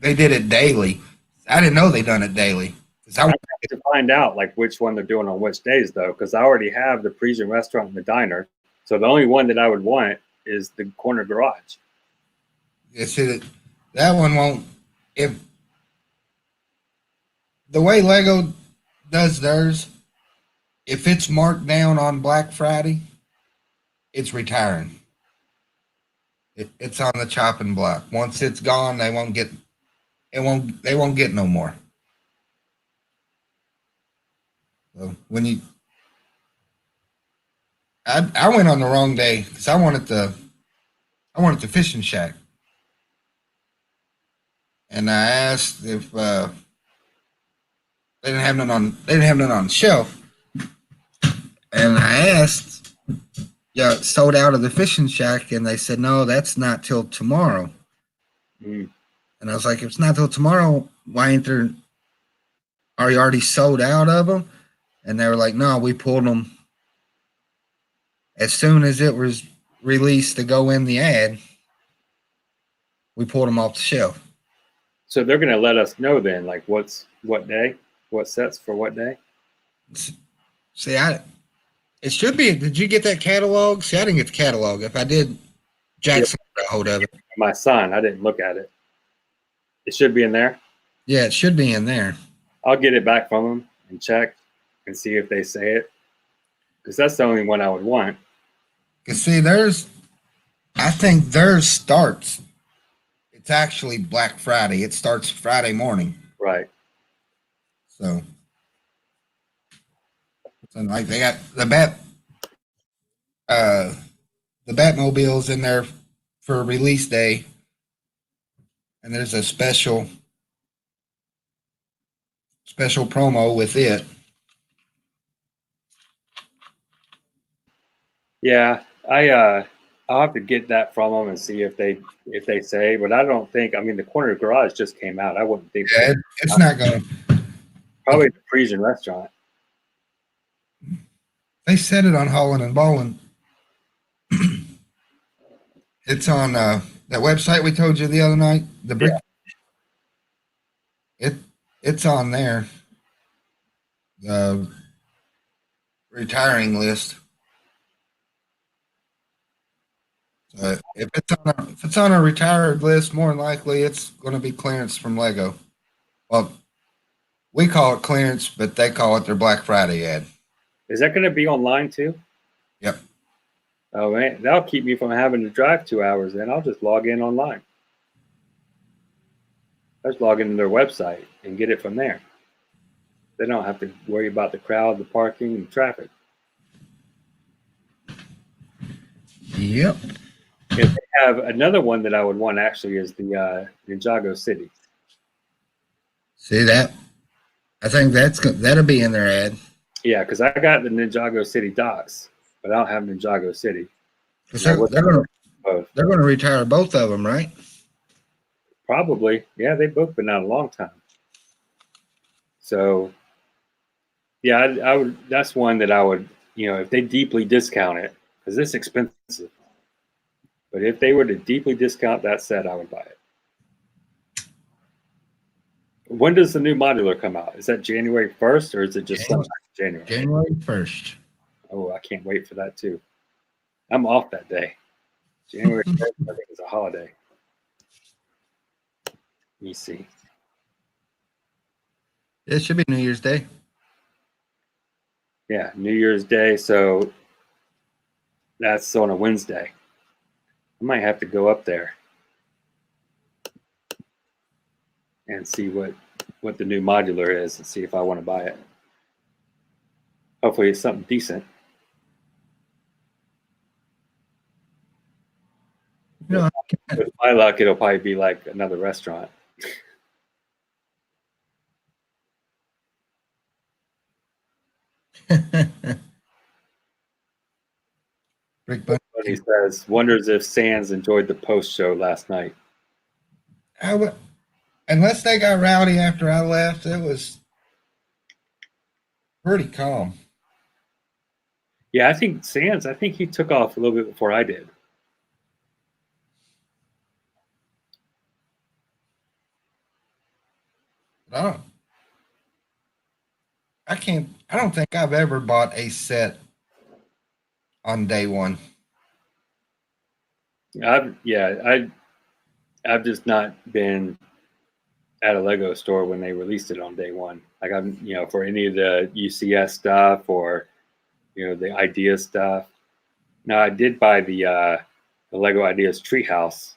they did it daily. I didn't know they done it daily. 'Cause I have to find out like which one they're doing on which days though, because I already have the Parisian restaurant and the diner. So the only one that I would want is the corner garage. see that one won't. If the way Lego does theirs, if it's marked down on Black Friday, it's retiring. It's on the chopping block. Once it's gone, they won't get it. They won't get no more. So when you, I went on the wrong day because I wanted the fishing shack, and I asked if they didn't have none on the shelf, and I asked, yeah, it sold out of the fishing shack, and they said no, that's not till tomorrow. Mm. And I was like, if it's not till tomorrow, why ain't there? Are you already sold out of them? And they were like, no, we pulled them as soon as it was released to go in the ad. We pulled them off the shelf. So they're going to let us know then, like what day, what sets for what day. See, it should be. Did you get that catalog? See, I didn't get the catalog. If I did, Jackson got a hold of it. My son, I didn't look at it. It should be in there. Yeah, it should be in there. I'll get it back from them and check and see if they say it, because that's the only one I would want. Cause see, I think theirs starts. It's actually Black Friday. It starts Friday morning. Right. So like they got the Batmobiles in there for release day, and there's a special promo with it. Yeah, I'll have to get that from them and see if they say. But I don't think. I mean, the corner garage just came out. I wouldn't think. Yeah, it's not going. Probably the Parisian restaurant. They said it on Holland and Baldwin. It's on that website we told you the other night. The brick. Yeah. It's on there. The retiring list. If it's on a retired list, more than likely it's going to be clearance from Lego. Well, we call it clearance, but they call it their Black Friday ad. Is that going to be online too? Yep. Oh man, that'll keep me from having to drive 2 hours. Then I'll just log in online. I'll just log into their website and get it from there. They don't have to worry about the crowd, the parking, and traffic. Yep. If they have another one that I would want actually is the Ninjago City. See that? I think that'll be in their ad. Yeah, because I got the Ninjago City docks, but I don't have Ninjago City. They're going to retire both of them, right? Probably. Yeah, they've both been out a long time. So, yeah, I would. That's one that I would, if they deeply discount it, because it's expensive. But if they were to deeply discount that set, I would buy it. When does the new modular come out? Is that January 1st or is it just sometime in January? January 1st. Oh, I can't wait for that too. I'm off that day. January 1st, I think, is a holiday. Let me see. It should be New Year's Day. Yeah, New Year's Day. So that's on a Wednesday. I might have to go up there and see what the new modular is and see if I want to buy it. Hopefully it's something decent. No. With my luck, it'll probably be like another restaurant. Rick Bunny. He says, wonders if Sands enjoyed the post show last night. Unless they got rowdy after I left, it was pretty calm. Yeah, I think Sands, he took off a little bit before I did. I don't think I've ever bought a set on day one. I've just not been at a Lego store when they released it on day one. Like I'm, for any of the UCS stuff or, the Idea stuff. Now I did buy the Lego Ideas Treehouse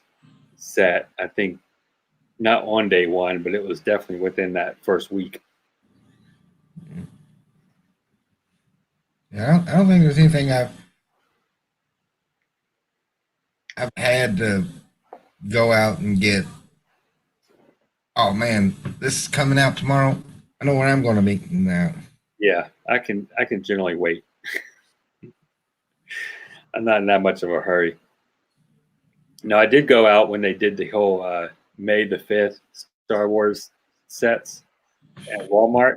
set. I think not on day one, but it was definitely within that first week. Yeah, I don't think there's anything I've had to go out and get. Oh man, this is coming out tomorrow. I know where I'm going to be now. Yeah, I can generally wait. I'm not in that much of a hurry. No, I did go out when they did the whole May the 5th Star Wars sets at Walmart.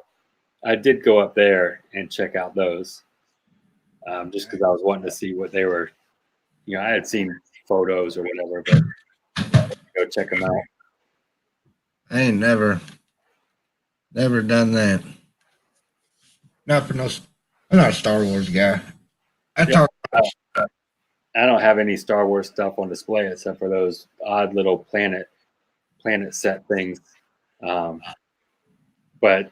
I did go up there and check out those just because I was wanting to see what they were. I had seen photos or whatever, but go check them out. I ain't never done that. Not for no. I'm not a Star Wars guy. I Yeah. talk. I don't have any Star Wars stuff on display except for those odd little planet set things. But I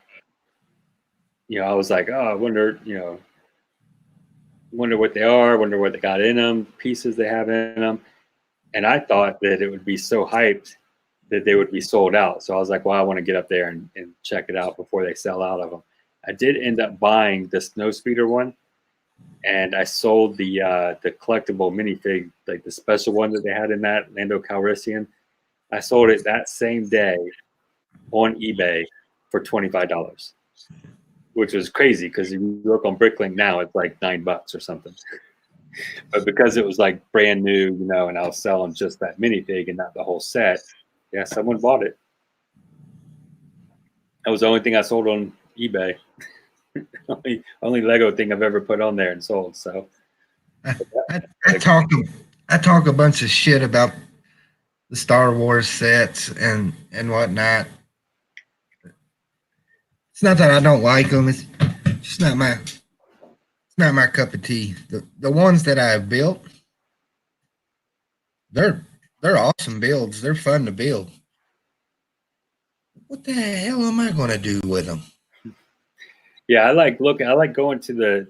was like, oh, I wonder what they are, wonder what they got in them, pieces they have in them. And I thought that it would be so hyped that they would be sold out. So I was like, well, I want to get up there and check it out before they sell out of them. I did end up buying the Snowspeeder one. And I sold the collectible minifig, like the special one that they had in that, Lando Calrissian. I sold it that same day on eBay for $25, which was crazy because if you look on Bricklink now, it's like $9 or something. But because it was like brand new, and I was selling just that minifig and not the whole set, yeah, someone bought it. That was the only thing I sold on eBay. only Lego thing I've ever put on there and sold. So I talk a bunch of shit about the Star Wars sets and whatnot. It's not that I don't like them. It's just not my cup of tea. The ones that I've built, they're awesome builds. They're fun to build. What the hell am I going to do with them? yeah, I like going to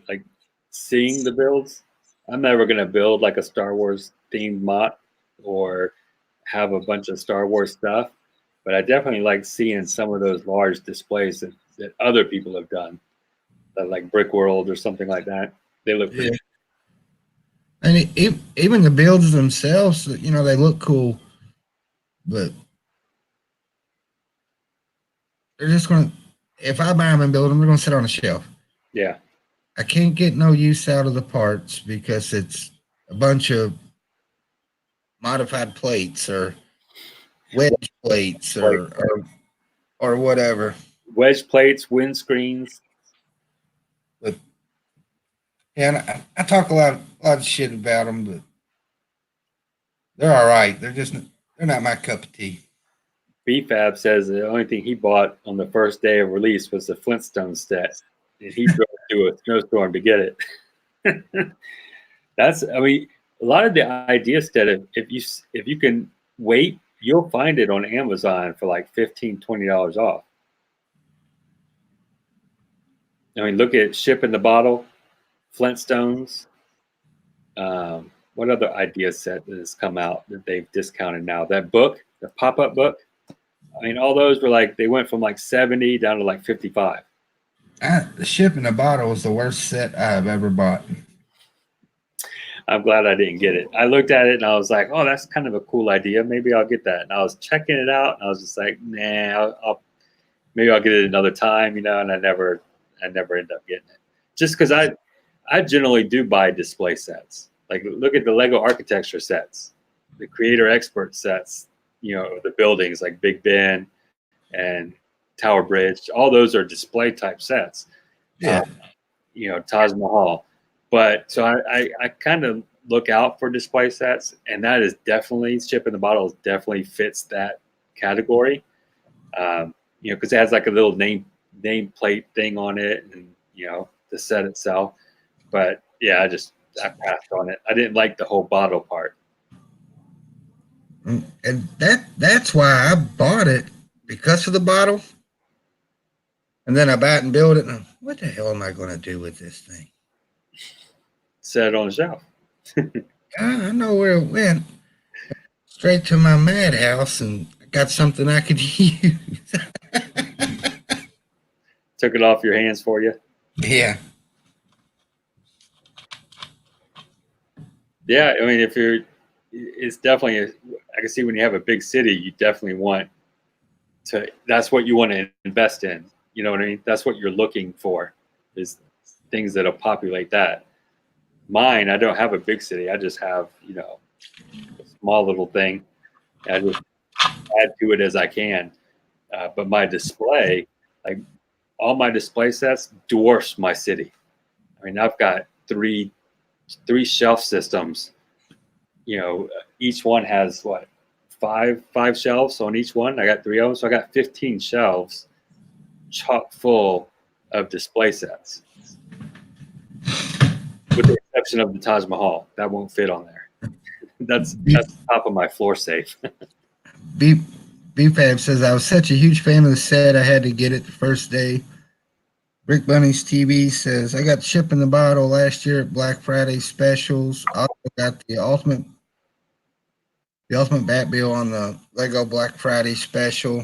seeing the builds. I'm never gonna build like a Star Wars themed MOT or have a bunch of Star Wars stuff, but I definitely like seeing some of those large displays that other people have done, like Brick World or something like that. They look pretty. Yeah. And even the builds themselves, they look cool, but they're just going to, if I buy them and build them, they're going to sit on a shelf. Yeah. I can't get no use out of the parts because it's a bunch of modified plates or wedge plates or whatever. Wedge plates, windscreens. But yeah, and I talk a lot of shit about them, but they're all right. They're not my cup of tea. BFAB says the only thing he bought on the first day of release was the Flintstone set, and he drove through a snowstorm to get it. A lot of the idea set, if you can wait, you'll find it on Amazon for like $15, $20 off. Look at Ship in the Bottle, Flintstones. What other idea set has come out that they've discounted now? That book, the pop-up book. All those were they went from 70 down to 55. The Ship in a Bottle was the worst set I've ever bought. I'm glad I didn't get it. I looked at it and I was like, oh, that's kind of a cool idea. Maybe I'll get that. And I was checking it out and I was just like, nah, maybe I'll get it another time, and I never end up getting it. Just because I generally do buy display sets. Look at the Lego architecture sets, the creator expert sets, the buildings like Big Ben and Tower Bridge. All those are display type sets. Yeah. Taj Mahal. But so I kind of look out for display sets, and that is definitely Ship in the Bottle definitely fits that category. Because it has a little name plate thing on it, and the set itself. But yeah, I passed on it. I didn't like the whole bottle part. And that's why I bought it, because of the bottle. And then I buy it and build it. And what the hell am I going to do with this thing? Set it on the shelf. I know where it went. Straight to my madhouse, and I got something I could use. Took it off your hands for you. Yeah. Yeah, I mean, it's definitely, I can see when you have a big city, you definitely want that's what you want to invest in. You know what I mean? That's what you're looking for, is things that'll populate that. Mine, I don't have a big city. I just have, a small little thing. I just add to it as I can. But my display, like all my display sets, dwarfs my city. I mean, I've got three shelf systems. Each one has five shelves on each one. I got 3 of them, so I got 15 shelves chock full of display sets, with the exception of the Taj Mahal. That won't fit on there. That's the top of my floor safe. BFAB says, I was such a huge fan of the set, I had to get it the first day. Rick Bunny's TV says, I got Chip in the Bottle last year at Black Friday specials. I also got the ultimate Batmobile on the Lego Black Friday special.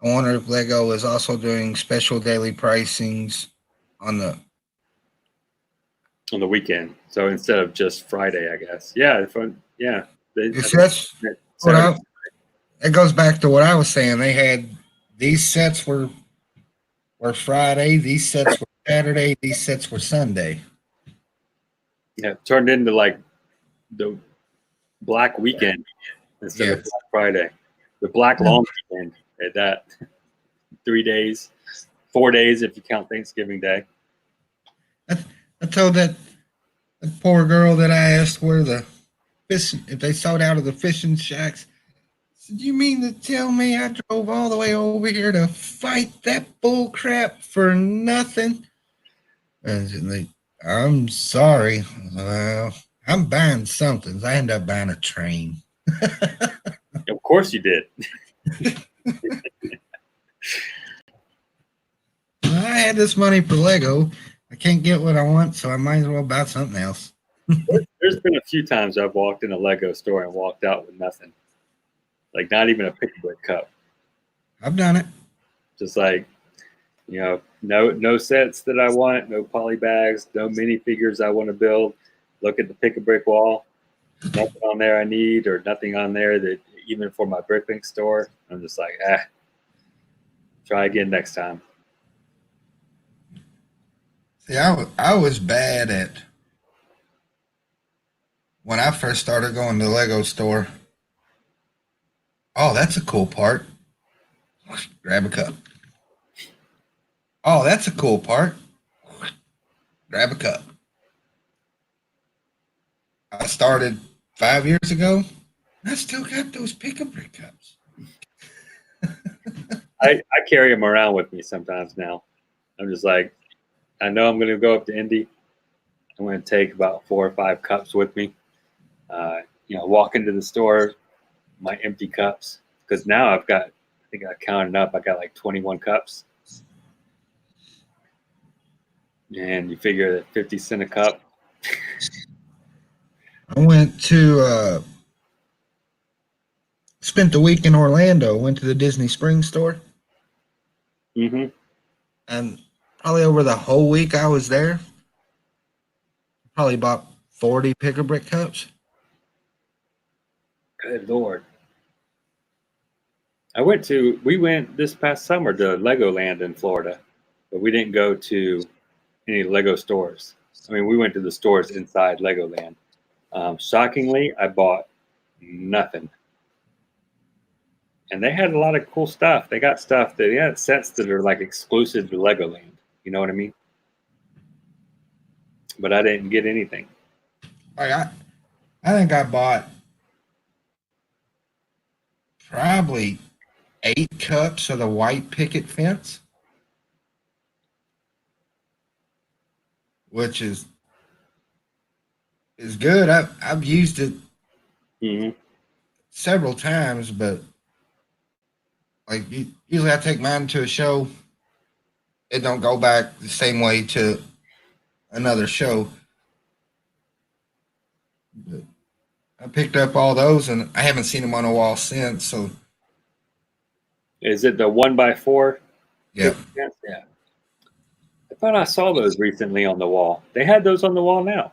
I wonder if Lego is also doing special daily pricings on the weekend. So instead of just Friday, I guess. Yeah. Yeah. That's what it goes back to what I was saying. They had these sets were Friday, these sets were Saturday, these sets were Sunday. Yeah, it turned into like the Black Weekend instead of Black Friday. The Black Long Weekend at that. 3 days, 4 days if you count Thanksgiving Day. I told that poor girl that I asked where the fish, if they sold out of the fishing shacks. I said, you mean to tell me I drove all the way over here to fight that bull crap for nothing? And I'm sorry. Well, I'm buying something. I end up buying a train. Of course you did. I had this money for Lego. I can't get what I want, so I might as well buy something else. There's been a few times I've walked in a Lego store and walked out with nothing. Like not even a Pick-a-Brick cup. I've done it. Just like, no sets that I want, no poly bags, no minifigures I want to build. Look at the Pick-a-Brick wall. Nothing on there I need, or nothing on there that even for my Bricklink store. I'm just like, try again next time. See, I was bad at when I first started going to the Lego store. Oh, that's a cool part. Grab a cup. Oh, that's a cool part. Grab a cup. I started 5 years ago. I still got those Pick-a-Brick cups. I carry them around with me sometimes now. I'm just like, I know I'm going to go up to Indy. I'm going to take about 4 or 5 cups with me. Walk into the store, my empty cups. Because now I think I counted up, I got like 21 cups. And you figure that 50 cents a cup. I went to spent the week in Orlando. Went to the Disney Springs store. Mm-hmm. And probably over the whole week I was there, probably bought 40 Pick-a-Brick cups. Good Lord. We went this past summer to Legoland in Florida, but we didn't go to any Lego stores. I mean, we went to the stores inside Legoland. Shockingly, I bought nothing. And they had a lot of cool stuff. They got stuff sets that are like exclusive to Legoland. You know what I mean? But I didn't get anything. I think I bought probably 8 cups of the white picket fence. which is good. I've used it Hmm. several times, but like usually I take mine to a show. It don't go back the same way to another show. But I picked up all those, and I haven't seen them on a wall since. So Is it the 1x4? yeah, Yeah. I thought I saw those recently on the wall. They had those on the wall now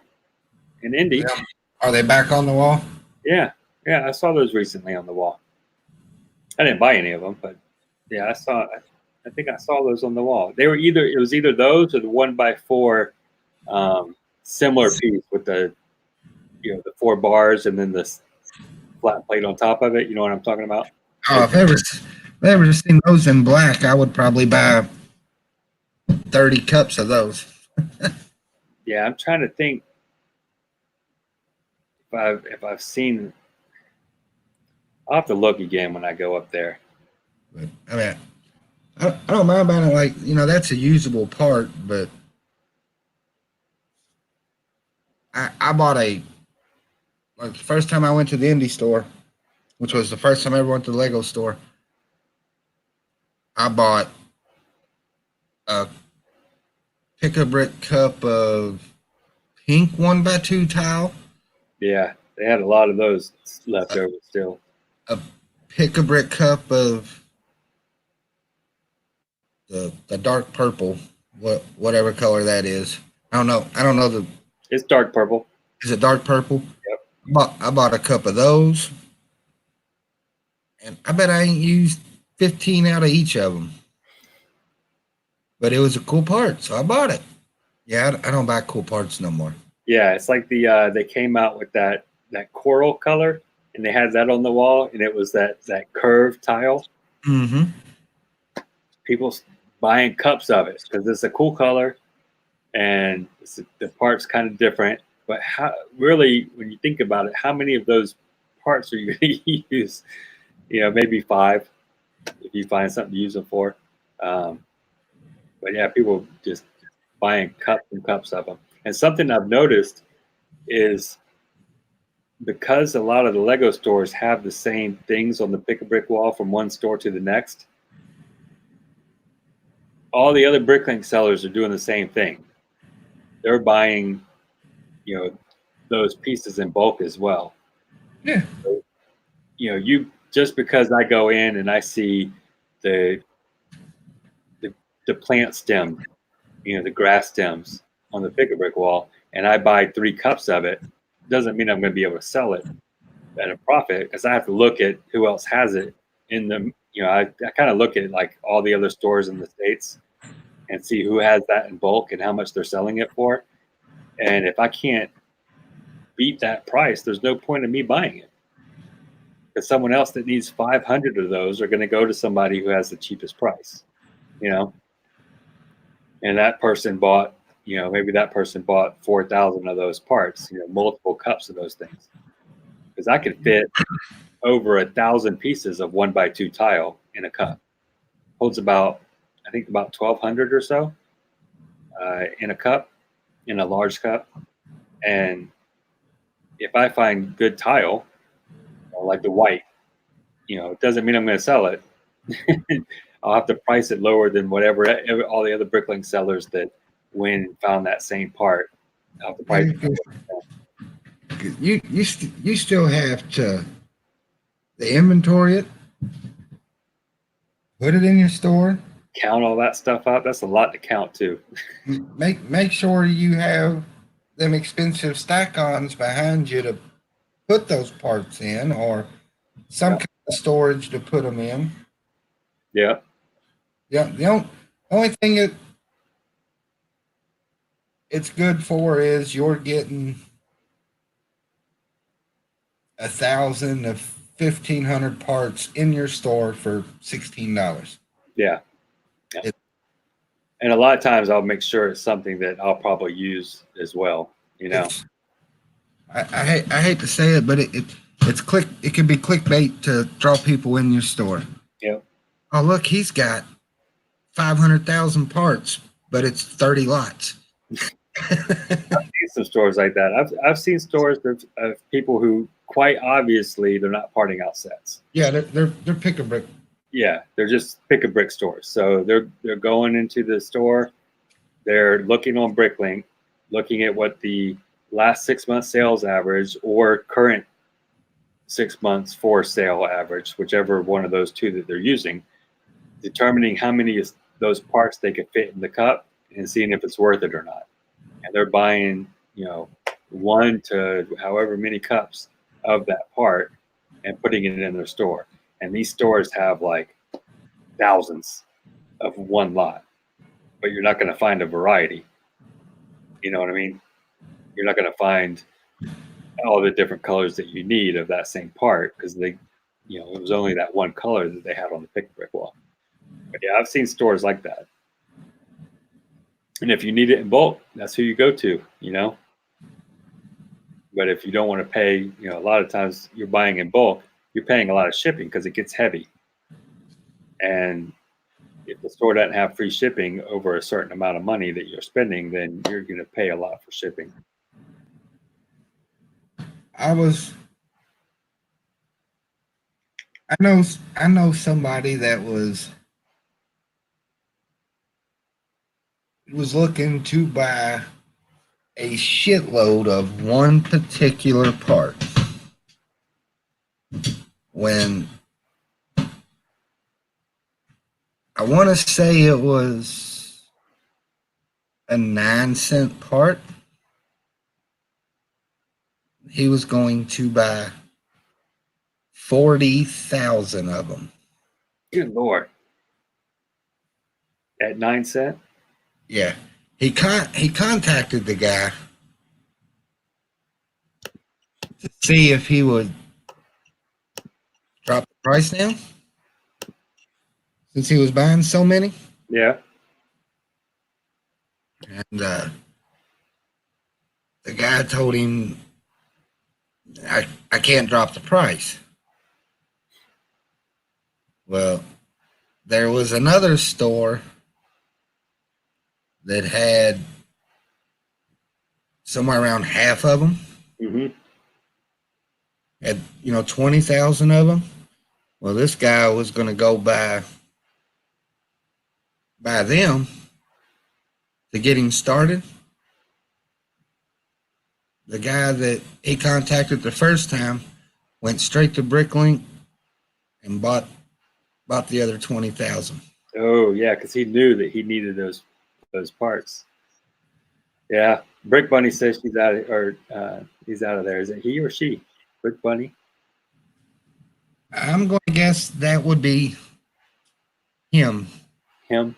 in Indy. Yeah. Are they back on the wall? Yeah, I saw those recently on the wall. I didn't buy any of them, but yeah, I saw. I think I saw those on the wall. They were it was either those or the 1x4 similar piece with the the 4 bars and then the flat plate on top of it. You know what I'm talking about? Oh, if I ever seen those in black, I would probably buy 30 cups of those. Yeah, I'm trying to think if I've seen. I'll have to look again when I go up there. But I mean, I don't mind buying it. Like that's a usable part, but I bought the first time I went to the indie store, which was the first time I ever went to the Lego store. I bought a pick-a-brick cup of pink 1x2 tile, Yeah, they had a lot of those left over still. a pick-a-brick cup of the dark purple, whatever color that is. I don't know It's dark purple. is it dark purple? Yep. I bought a cup of those, and I bet I ain't used 15 out of each of them. But it was a cool part, so I bought it. Yeah, I don't buy cool parts no more. Yeah, it's like they came out with that coral color, and they had that on the wall, and it was that curved tile. Mm-hmm. People buying cups of it because it's a cool color, and the part's kind of different. But how really, when you think about it, how many of those parts are you going to use? Maybe 5 if you find something to use them for. But yeah, people just buying cups and cups of them. And something I've noticed is because a lot of the Lego stores have the same things on the pick-a-brick wall from one store to the next, all the other Bricklink sellers are doing the same thing. They're buying, those pieces in bulk as well. Yeah. So, just because I go in and I see the plant stem, the grass stems on the pick-a-brick wall, and I buy 3 cups of it, doesn't mean I'm going to be able to sell it at a profit because I have to look at who else has it in the. I kind of look at like all the other stores in the States and see who has that in bulk and how much they're selling it for. And if I can't beat that price, there's no point in me buying it. Because someone else that needs 500 of those are going to go to somebody who has the cheapest price, And that person bought, maybe that person bought 4,000 of those parts, multiple cups of those things. Because I could fit over 1,000 pieces of 1x2 tile in a cup. Holds about 1,200 or so in a cup, in a large cup. And if I find good tile, like the white, it doesn't mean I'm going to sell it. I'll have to price it lower than whatever all the other Bricklink sellers that found that same part. I'll have to price it. You still have to inventory it, put it in your store, count all that stuff out. That's a lot to count too. Make sure you have them expensive stack-ons behind you to put those parts in, or some kind of storage to put them in. Yeah. Yeah. The only thing it's good for is you're getting 1,000 to 1,500 parts in your store for $16. Yeah. And a lot of times I'll make sure it's something that I'll probably use as well. I hate to say it, but it can be clickbait to draw people in your store. Yep. Oh, look, he's got 500,000 parts, but it's 30 lots. seen some stores like that. I've seen stores of people who quite obviously they're not parting out sets. Yeah, they're pick a brick. Yeah, they're just pick a brick stores. So they're going into the store, they're looking on Bricklink, looking at what the last 6 months sales average or current 6 months for sale average, whichever one of those two that they're using, determining how many of those parts they could fit in the cup and seeing if it's worth it or not. And they're buying, 1 to however many cups of that part and putting it in their store. And these stores have like thousands of one lot, but you're not going to find a variety. You know what I mean? You're not going to find all the different colors that you need of that same part because it was only that one color that they had on the pick brick wall. But yeah, I've seen stores like that. And if you need it in bulk, that's who you go to, But if you don't want to pay, a lot of times you're buying in bulk, you're paying a lot of shipping because it gets heavy. And if the store doesn't have free shipping over a certain amount of money that you're spending, then you're going to pay a lot for shipping. I know somebody that was looking to buy a shitload of one particular part when I want to say it was a 9-cent part. He was going to buy 40,000 of them. Good Lord. At 9 cents? Yeah. He contacted the guy to see if he would drop the price down since he was buying so many. Yeah. And the guy told him, I can't drop the price. Well, there was another store that had somewhere around half of them. Mm-hmm. Had 20,000 of them. Well, this guy was going to go buy them to get him started. The guy that he contacted the first time went straight to Bricklink and bought the other 20,000. Oh yeah, because he knew that he needed those parts. Yeah, Brick Bunny says he's out of there. Is it he or she? Brick Bunny. I'm going to guess that would be him. Him.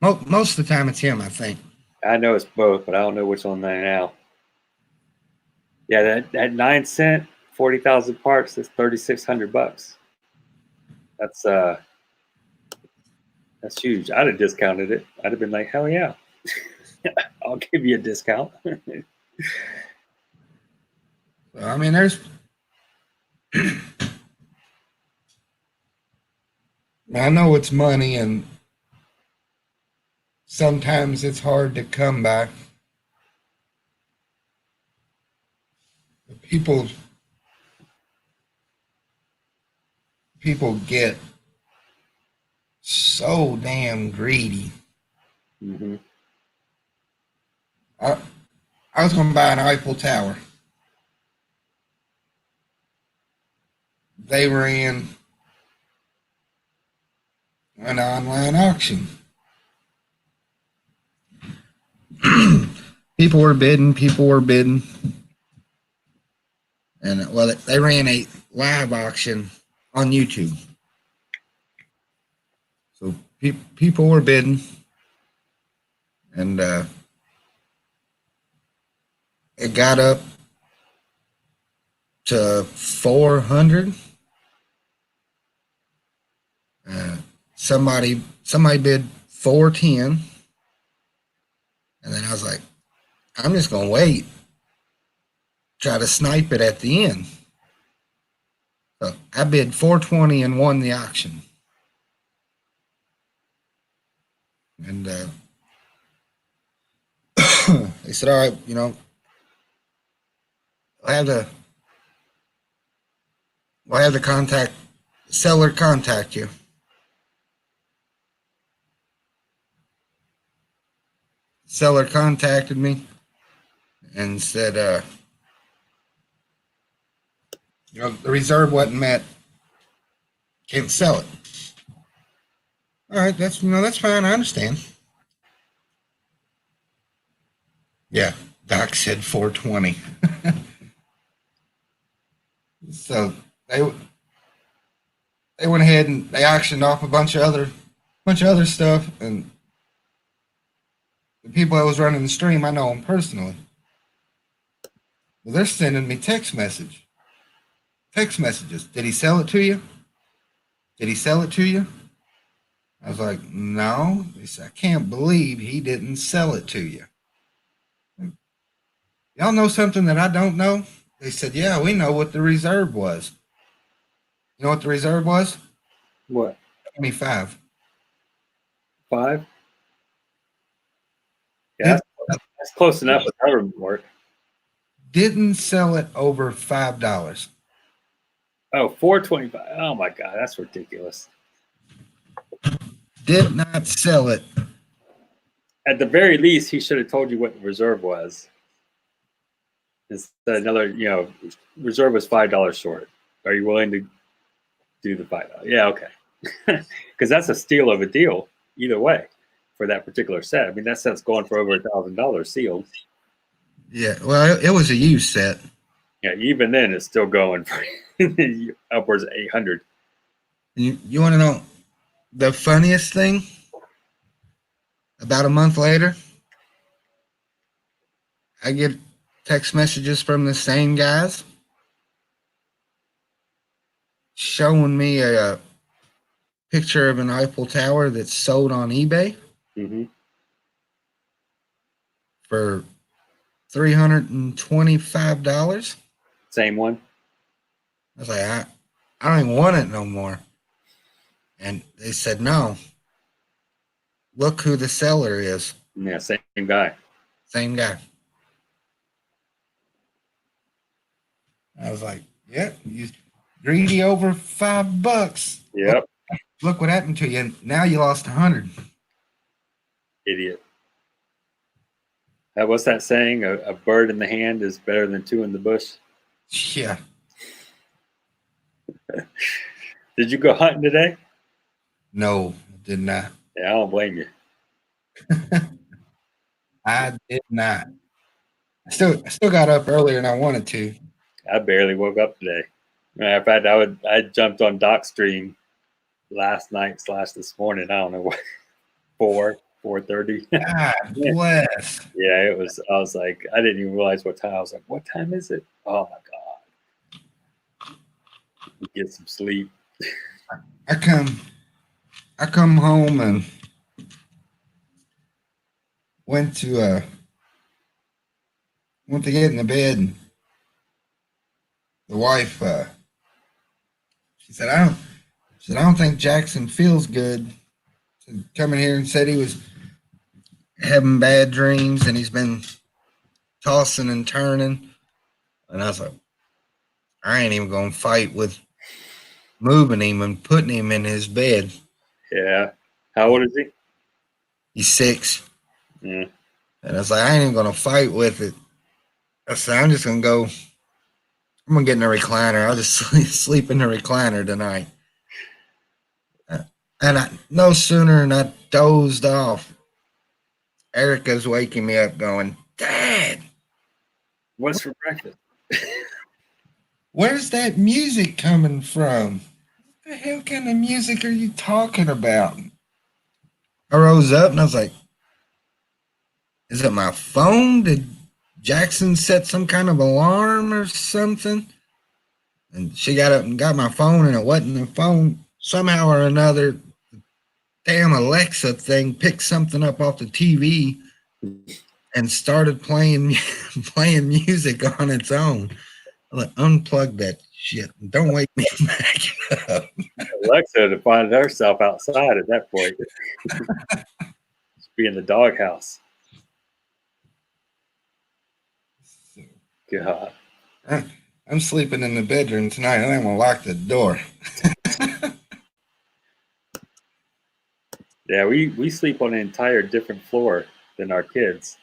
Most of the time, it's him. I think. I know it's both, but I don't know which one they now. Yeah, that 9 cent, 40,000 parts. That's $3,600. That's huge. I'd have discounted it. I'd have been like, hell yeah, I'll give you a discount. I mean, there's. I know it's money, and sometimes it's hard to come by. People get so damn greedy. Mm-hmm. I was going to buy an Eiffel Tower. They were in an online auction. People were bidding. And well, they ran a live auction on YouTube. So people were bidding, and it got up to 400. Somebody bid 410, and then I was like, I'm just gonna wait, try to snipe it at the end. So I bid 420 and won the auction. And They said, all right, I'll have the seller contact you. Seller contacted me and said, the reserve wasn't met. Can't sell it. All right, that's fine. I understand. Yeah, Doc said 420. So they went ahead and they auctioned off a bunch of other stuff, and the people that was running the stream, I know them personally. Well, they're sending me text messages. Did he sell it to you? Did he sell it to you? I was like, no. They said, I can't believe he didn't sell it to you. Y'all know something that I don't know? They said, yeah, we know what the reserve was. You know what the reserve was? What? 25. 5? Yeah, that's close enough with government work. Didn't sell it over $5. Oh, 425. Oh my God, that's ridiculous. Did not sell it. At the very least, he should have told you what the reserve was. Instead, reserve was $5 short. Are you willing to do the $5? Yeah, okay. Because that's a steal of a deal either way for that particular set. I mean, that set's going for over $1,000 sealed. Yeah, well, it was a used set. Yeah, even then, it's still going for upwards of 800. You want to know the funniest thing? About a month later, I get text messages from the same guys showing me a picture of an Eiffel Tower that's sold on eBay for $325. Same one. I was like, I don't even want it no more. And they said, no. Look who the seller is. Yeah, same guy. Same guy. I was like, yeah, you greedy over $5. Yep. Look what happened to you. Now you lost 100. Idiot. What's that saying? A bird in the hand is better than 2 in the bush. Yeah. Did you go hunting today? No, did not. Yeah, I don't blame you. I did not. I still got up earlier than I wanted to. I barely woke up today. Matter of fact, I jumped on Doc stream last night / this morning. I don't know what 4:30. God bless. Yeah, it was. I was like, I didn't even realize what time. I was like, what time is it? Oh my God. Get some sleep. I come home and went to get in the bed, and the wife she said, I don't think Jackson feels good. So coming here and said he was having bad dreams and he's been tossing and turning. And I was like, I ain't even gonna fight with moving him and putting him in his bed. Yeah. How old is he? He's 6. Yeah. And I was like, I ain't even gonna fight with it. I said, I'm gonna get in a recliner. I'll just sleep in the recliner tonight. And no sooner than I dozed off, Erica's waking me up going, Dad, What's for breakfast? where's that music coming from? What the hell kind of music are you talking about? I rose up and I was like, is it my phone? Did Jackson set some kind of alarm or something? And she got up and got my phone, and it wasn't the phone. Somehow or another, damn Alexa thing picked something up off the TV and started playing music on its own. I'm like, unplug that shit. Don't wake me back up. Alexa to find herself outside at that point. Be in the doghouse. God. I'm sleeping in the bedroom tonight, and I'm gonna lock the door. Yeah, we sleep on an entire different floor than our kids.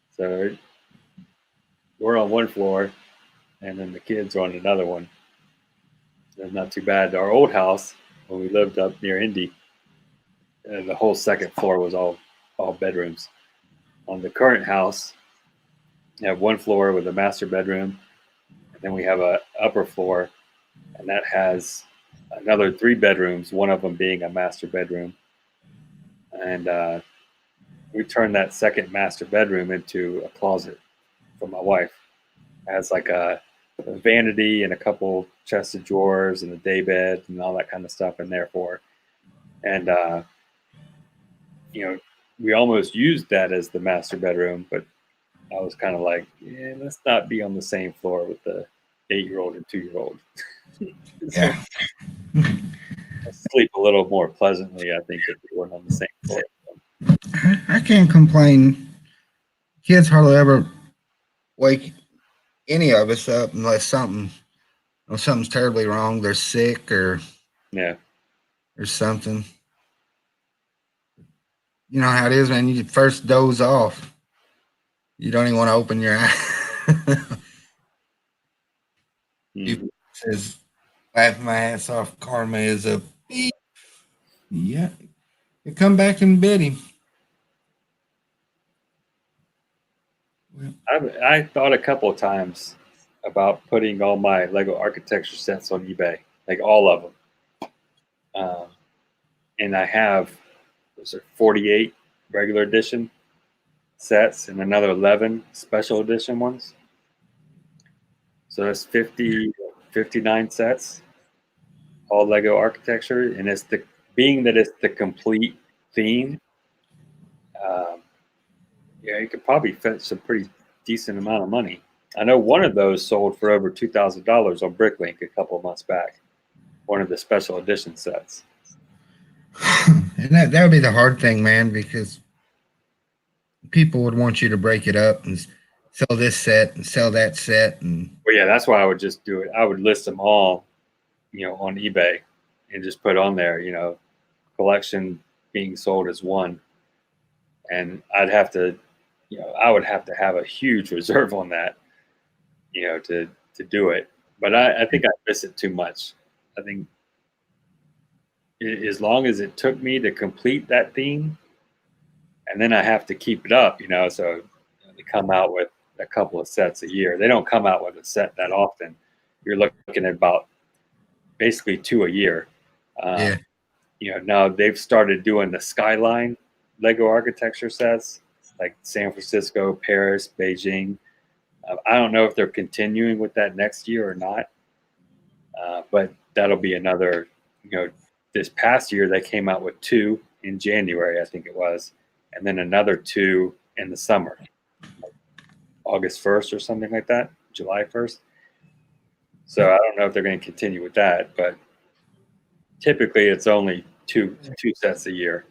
So we're on one floor, and then the kids are on another one. That's not too bad. Our old house, when we lived up near Indy, the whole second floor was all bedrooms. On the current house, we have one floor with a master bedroom, and then we have a upper floor, and that has another 3 bedrooms, one of them being a master bedroom. And we turned that second master bedroom into a closet for my wife. It has like a vanity and a couple chests of drawers and a day bed and all that kind of stuff in there for her. And you know, we almost used that as the master bedroom, but I was kind of like, yeah, let's not be on the same floor with the 8-year-old and 2-year-old. Yeah. Sleep a little more pleasantly, I think, if we weren't on the same floor. I can't complain. Kids hardly ever wake any of us up unless something's terribly wrong. They're sick or Yeah. something. You know how it is, man. You first doze off. You don't even want to open your eyes. Mhm. Says, laughing my ass off. Karma is a beep. Yeah. You come back and bid him. I thought a couple of times about putting all my Lego architecture sets on eBay, like all of them. And I have, those are 48 regular edition sets and another 11 special edition ones. So that's 59 sets, all Lego architecture. And it's being that it's the complete theme, yeah, you could probably fetch some pretty decent amount of money. I know one of those sold for over $2,000 on Bricklink a couple of months back. One of the special edition sets. And that would be the hard thing, man, because people would want you to break it up and sell this set and sell that set. And Well, yeah, that's why I would just do it. I would list them all, on eBay and just put on there, collection being sold as one. And I'd have to, I would have to have a huge reserve on that, to do it. But I think I miss it too much. I think as long as it took me to complete that theme, and then I have to keep it up, so they come out with a couple of sets a year. They don't come out with a set that often. You're looking at about basically 2 a year. yeah, Now they've started doing the Skyline Lego architecture sets, like San Francisco, Paris, Beijing. I don't know if they're continuing with that next year or not, but that'll be another, this past year they came out with 2 in January, I think it was, and then another 2 in the summer, like August 1st or something like that, July 1st. So I don't know if they're going to continue with that, but typically it's only two sets a year.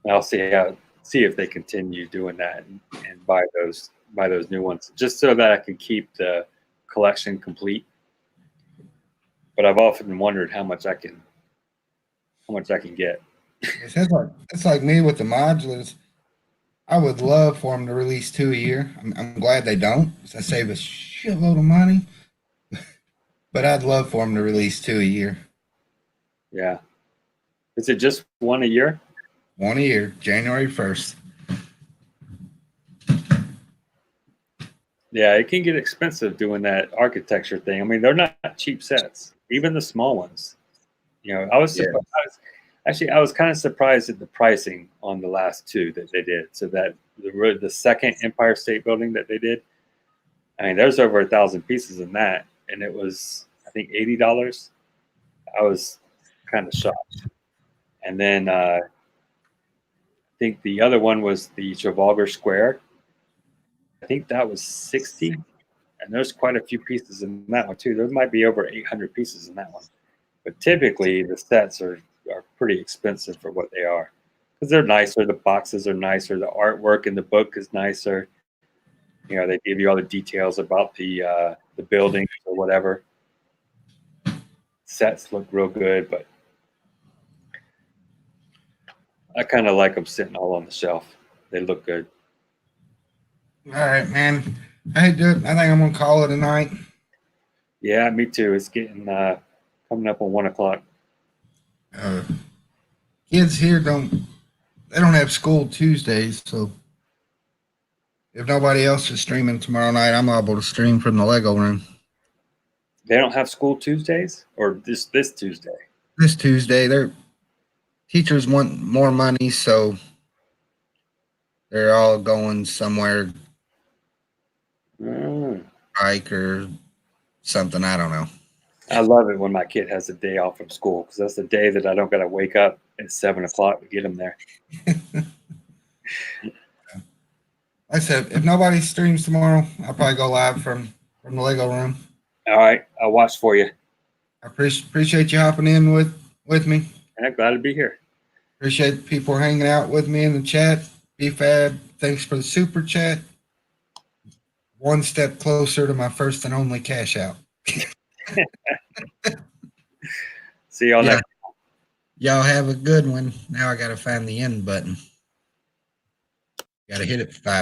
I'll see if they continue doing that and buy those new ones, just so that I can keep the collection complete. But I've often wondered how much I can get. that's like me with the modulars. I would love for them to release 2 a year. I'm glad they don't. I save a shitload of money. But I'd love for them to release 2 a year. Yeah. Is it just 1 a year? 1 a year, January 1st. Yeah, it can get expensive doing that architecture thing. I mean, they're not cheap sets, even the small ones. I was surprised. Actually, I was kind of surprised at the pricing on the last 2 that they did. So that the second Empire State Building that they did, I mean, there's over 1,000 pieces in that, and it was, I think, $80. I was kind of shocked. And then I think the other one was the Trafalgar Square. I think that was 60, and there's quite a few pieces in that one too. There might be over 800 pieces in that one. But typically the sets are pretty expensive for what they are, because they're nicer. The boxes are nicer. The artwork in the book is nicer. You know, they give you all the details about the buildings or whatever. Sets look real good, but I kind of like them sitting all on the shelf. They look good. All right, man. Hey, dude, I think I'm gonna call it a night. Yeah, me too. It's getting coming up on 1 o'clock. Kids here don't have school Tuesdays, so if nobody else is streaming tomorrow night, I'm able to stream from the Lego room. They don't have school Tuesdays, or this Tuesday. This Tuesday, their teachers want more money, so they're all going somewhere, hike or something. I don't know. I love it when my kid has a day off from school because that's the day that I don't got to wake up at 7 o'clock to get him there. Like I said, if nobody streams tomorrow, I'll probably go live from the Lego room. All right, I'll watch for you. I appreciate you hopping in with me. I'm glad to be here. Appreciate people hanging out with me in the chat. BFAB, thanks for the super chat. One step closer to my first and only cash out. See y'all next. Y'all have a good one. Now I got to find the end button. Got to hit it 5